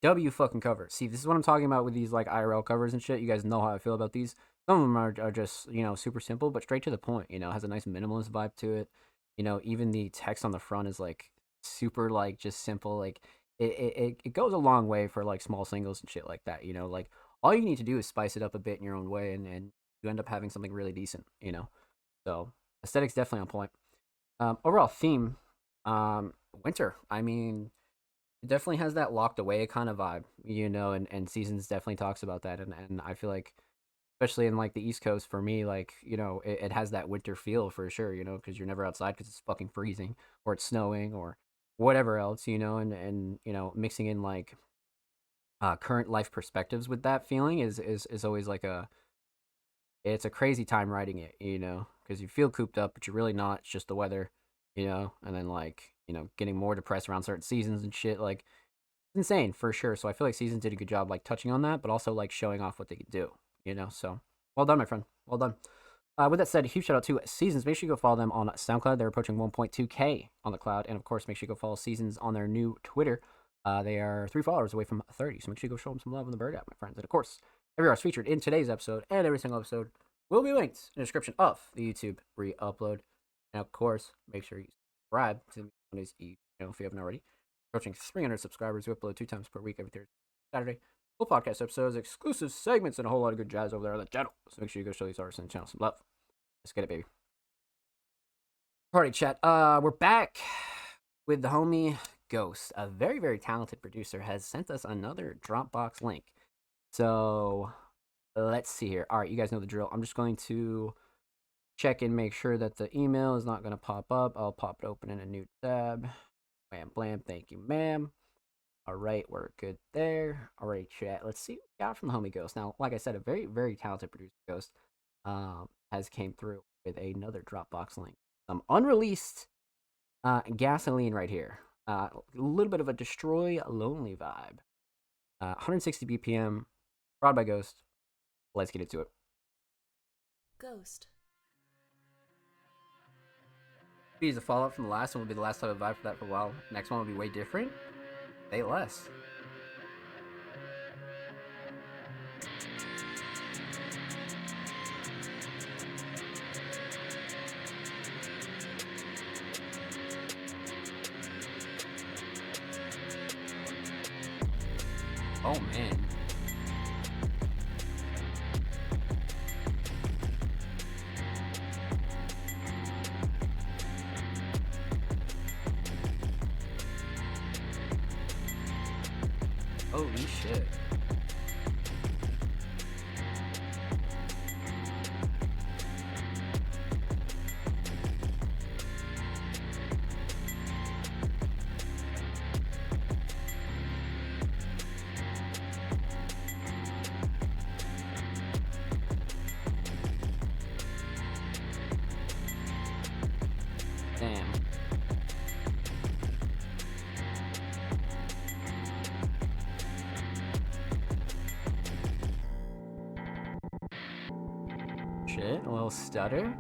W fucking cover. See, this is what I'm talking about with these like IRL covers and shit. You guys know how I feel about these. Some of them are just, super simple, but straight to the point, has a nice minimalist vibe to it. Even the text on the front is like super like just simple. Like it goes a long way for like small singles and shit like that, like all you need to do is spice it up a bit in your own way and you end up having something really decent, So aesthetics definitely on point. Overall theme, winter. I mean, it definitely has that locked away kind of vibe, and Seasons definitely talks about that. And I feel like, especially in like the East Coast for me, like, it has that winter feel for sure, because you're never outside because it's fucking freezing or it's snowing or whatever else, and mixing in like current life perspectives with that feeling is always like it's a crazy time writing it, because you feel cooped up, but you're really not. It's just the weather, and then like, getting more depressed around certain seasons and shit. Like, it's insane for sure. So I feel like Seasons did a good job like touching on that, but also like showing off what they could do, So well done, my friend. Well done. With that said, a huge shout out to Seasons. Make sure you go follow them on SoundCloud. They're approaching 1.2K on the cloud. And of course, make sure you go follow Seasons on their new Twitter. They are 3 followers away from 30. So make sure you go show them some love on the Bird app, my friends. And of course, every artist featured in today's episode and every single episode will be linked in the description of the YouTube re-upload. And of course, make sure you subscribe to Monday's if you haven't already. Approaching 300 subscribers. We upload 2 times per week, every Thursday, Saturday. Full podcast episodes, exclusive segments, and a whole lot of good jazz over there on the channel. So make sure you go show these artists on the channel some love. Let's get it, baby. Party chat. We're back with the homie Ghost. A very, very talented producer has sent us another Dropbox link. So let's see here. All right, you guys know the drill. I'm just going to check and make sure that the email is not going to pop up. I'll pop it open in a new tab. Bam, blam. Thank you, ma'am. All right, we're good there. All right, chat. Let's see what we got from the homie Ghost. Now, like I said, a very, very talented producer, Ghost, has came through with another Dropbox link. Some unreleased Gasoline right here. A little bit of a Destroy Lonely vibe. 160 BPM, brought by Ghost. Let's get into it. Ghost. As a follow-up from the last one will be the last time I vibe for that for a while. Next one will be way different. Say less. Oh man. Holy shit. Damn. shit. A little stutter.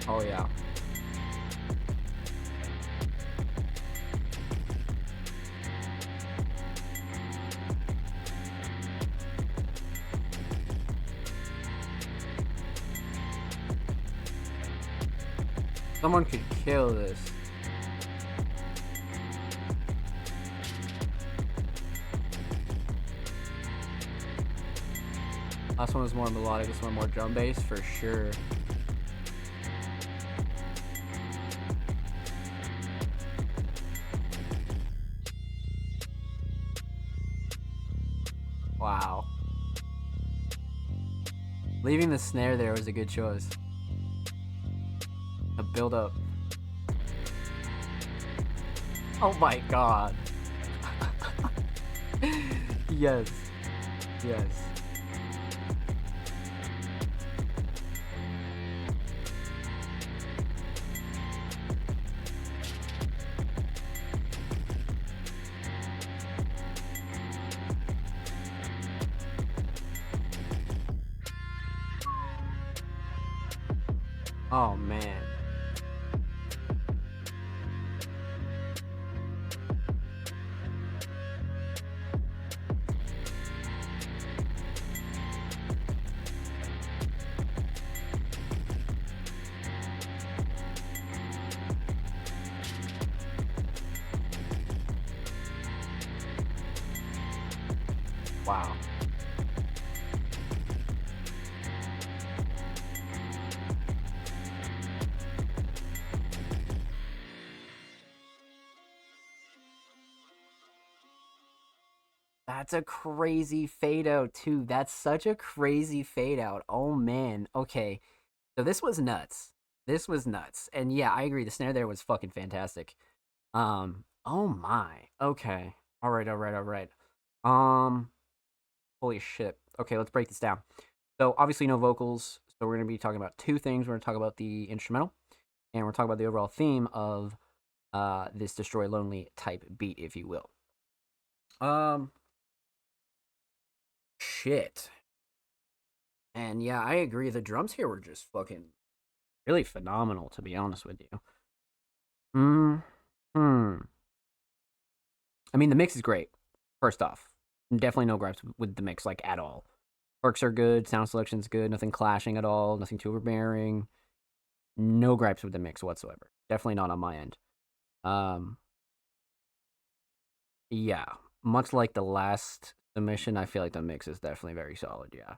Oh yeah. Someone could kill this. Last one was more melodic, this one more drum bass for sure. Wow. Leaving the snare there was a good choice. A build up. Oh my god. Yes. Yes. Oh man. Wow. That's a crazy fade out too. That's such a crazy fade out. Oh man. Okay. So this was nuts. This was nuts. And yeah, I agree. The snare there was fucking fantastic. Oh my. Okay. All right, all right, all right. Holy shit. Okay, let's break this down. So obviously no vocals. So we're going to be talking about two things. We're going to talk about the instrumental and we're talking about the overall theme of this Destroy Lonely type beat, if you will. Shit. And yeah, I agree. The drums here were just fucking really phenomenal, to be honest with you. I mean, the mix is great. First off, definitely no gripes with the mix, like, at all. Perks are good, sound selection's good, nothing clashing at all, nothing too overbearing. No gripes with the mix whatsoever. Definitely not on my end. Yeah, much like the last submission, I feel like the mix is definitely very solid, yeah.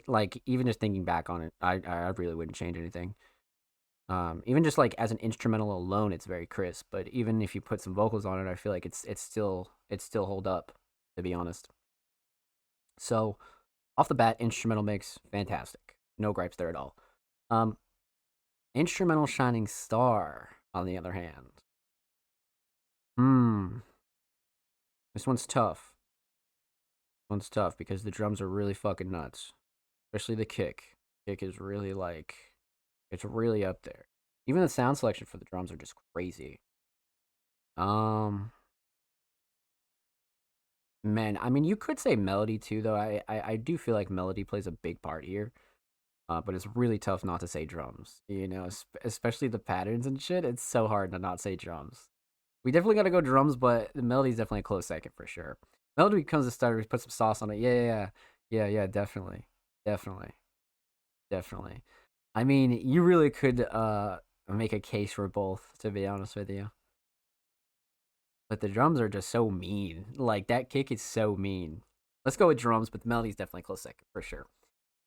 Like, even just thinking back on it, I really wouldn't change anything. Even just like as an instrumental alone, it's very crisp. But even if you put some vocals on it, I feel like it's still hold up, to be honest. So, off the bat, instrumental mix, fantastic. No gripes there at all. Instrumental Shining Star, on the other hand. This one's tough. This one's tough because the drums are really fucking nuts. Especially the kick. Kick is really like, it's really up there. Even the sound selection for the drums are just crazy. Man, I mean, you could say melody too, though. I do feel like melody plays a big part here. But it's really tough not to say drums. You know, especially the patterns and shit. It's so hard to not say drums. We definitely got to go drums, but the melody's definitely a close second for sure. Melody becomes a starter. We put some sauce on it. Yeah, definitely. I mean, you really could make a case for both, to be honest with you. But the drums are just so mean. Like, that kick is so mean. Let's go with drums, but the melody's definitely a close second, for sure.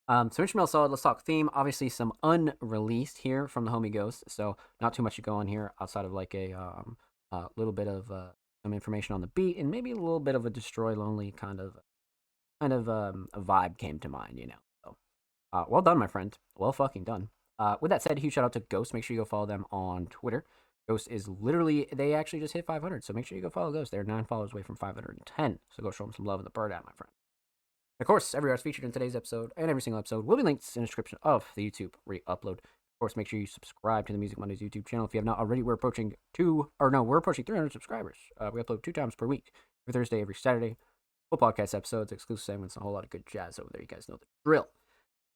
So instrumental solid, let's talk theme. Obviously, some unreleased here from the homie Ghost, so not too much to go on here outside of like a little bit of some information on the beat and maybe a little bit of a Destroy Lonely kind of a vibe came to mind, you know. So, well done, my friend. Well fucking done. With that said, huge shout out to Ghost. Make sure you go follow them on Twitter. Ghost is literally, they actually just hit 500, so make sure you go follow Ghost. They're 9 followers away from 510, so go show them some love in the bird at, my friend. Of course, every artist featured in today's episode and every single episode will be linked in the description of the YouTube re-upload. Of course, make sure you subscribe to the Music Mondays YouTube channel if you have not already. We're approaching 300 subscribers. We upload 2 times per week, every Thursday, every Saturday. Full podcast episodes, exclusive segments, a whole lot of good jazz over there. You guys know the drill.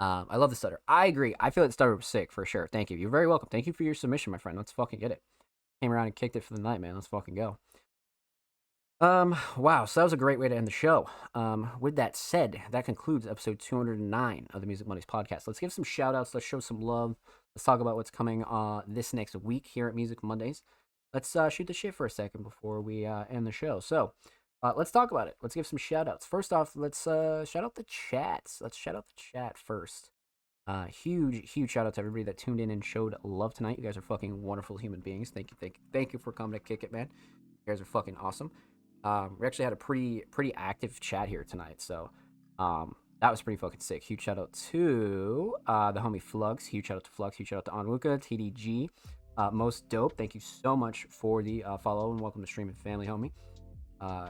I love the stutter. I agree. I feel like the stutter was sick for sure. Thank you. You're very welcome. Thank you for your submission, my friend. Let's fucking get it. Came around and kicked it for the night, man. Let's fucking go. Wow. So that was a great way to end the show. With that said, that concludes episode 209 of the Music Mondays podcast. Let's give some shout outs. Let's show some love. Let's talk about what's coming this next week here at Music Mondays. Let's shoot the shit for a second before we end the show. So, let's talk about it. Let's give some shout outs. First off, let's shout out the chats. Let's shout out the chat first. Huge shout out to everybody that tuned in and showed love tonight. You guys are fucking wonderful human beings. Thank you for coming to kick it, man. You guys are fucking awesome. We actually had a pretty active chat here tonight, so that was pretty fucking sick. Huge shout out to the homie Flux. Huge shout out to Flux. Huge shout out to Onwuka, TDG, Most Dope. Thank you so much for the follow and welcome to Stream and Family, homie.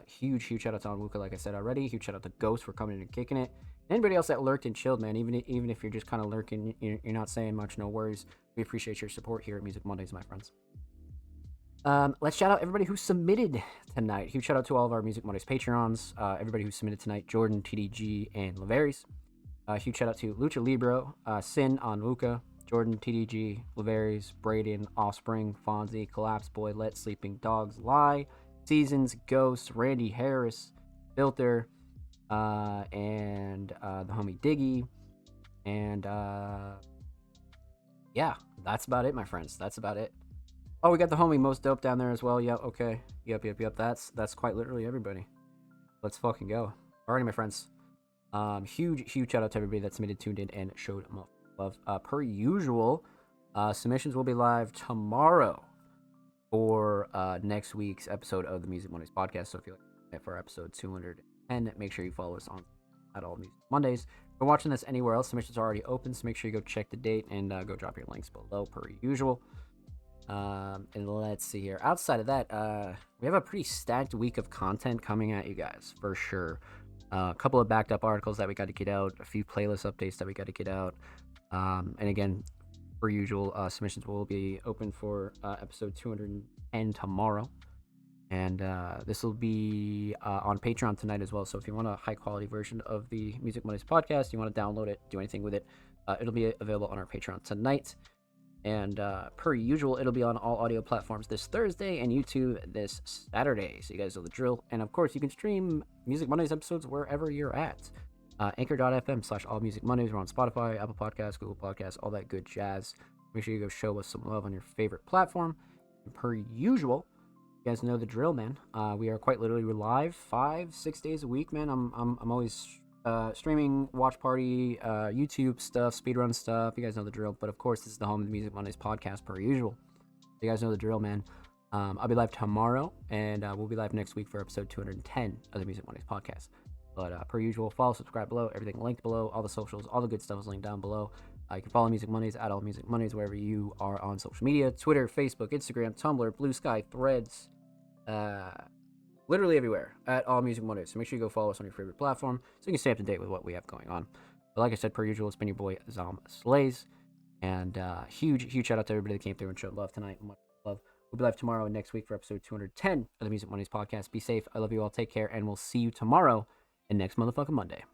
Huge shout out to Onwuka, like I said already. Huge shout out to Ghost for coming in and kicking it. And anybody else that lurked and chilled, man. Even if you're just kind of lurking, you're not saying much, no worries. We appreciate your support here at Music Mondays, my friends. Let's shout out everybody who submitted tonight. Huge shout out to all of our Music Mondays Patreons. Everybody who submitted tonight: Jordan, TDG, and Laveris. Huge shout out to Lucha Libro, Sin, Onwuka, Jordan, TDG, Laveris, Braden, Offspring, Fonzie, Collapse Boy, Let Sleeping Dogs Lie, Seasons, Ghost, Randy Harris, Filter, and the homie Diggy, and yeah, that's about it, my friends. That's about it. Oh, we got the homie Most Dope down there as well. Yep, okay. Yep. That's quite literally everybody. Let's fucking go. Alrighty, my friends. Huge shout out to everybody that submitted, tuned in, and showed love. Per usual, submissions will be live tomorrow for next week's episode of the Music Mondays podcast. So if you like for episode 210, make sure you follow us on at all Music Mondays. If you're watching this anywhere else, submissions are already open, so make sure you go check the date and go drop your links below per usual. And let's see here. Outside of that, we have a pretty stacked week of content coming at you guys for sure. A couple of backed up articles that we got to get out, a few playlist updates that we got to get out. And again, per usual, submissions will be open for episode 210 tomorrow. And this will be on Patreon tonight as well. So if you want a high quality version of the Music Mondays podcast, you want to download it, do anything with it, it'll be available on our Patreon tonight. And per usual, it'll be on all audio platforms this Thursday and YouTube this Saturday. So you guys know the drill. And of course, you can stream Music Mondays episodes wherever you're at. Anchor.fm/allmusicmondays. We're on Spotify, Apple Podcasts, Google Podcasts, all that good jazz. Make sure you go show us some love on your favorite platform. And per usual, you guys know the drill, man. We are quite literally live 5-6 days a week, man. I'm always streaming, watch party, YouTube stuff, speedrun stuff. You guys know the drill. But of course, this is the home of the Music Mondays podcast per usual. You guys know the drill, man. I'll be live tomorrow, and we'll be live next week for episode 210 of the Music Mondays podcast. But per usual, follow, subscribe below. Everything linked below. All the socials, all the good stuff is linked down below. You can follow Music Mondays at All Music Mondays wherever you are on social media: Twitter, Facebook, Instagram, Tumblr, Blue Sky, Threads. Literally everywhere at All Music Mondays. So make sure you go follow us on your favorite platform so you can stay up to date with what we have going on. But like I said, per usual, it's been your boy Zom Slays. And huge shout out to everybody that came through and showed love tonight. Much love. We'll be live tomorrow and next week for episode 210 of the Music Mondays podcast. Be safe. I love you all. Take care. And we'll see you tomorrow and next motherfucking Monday.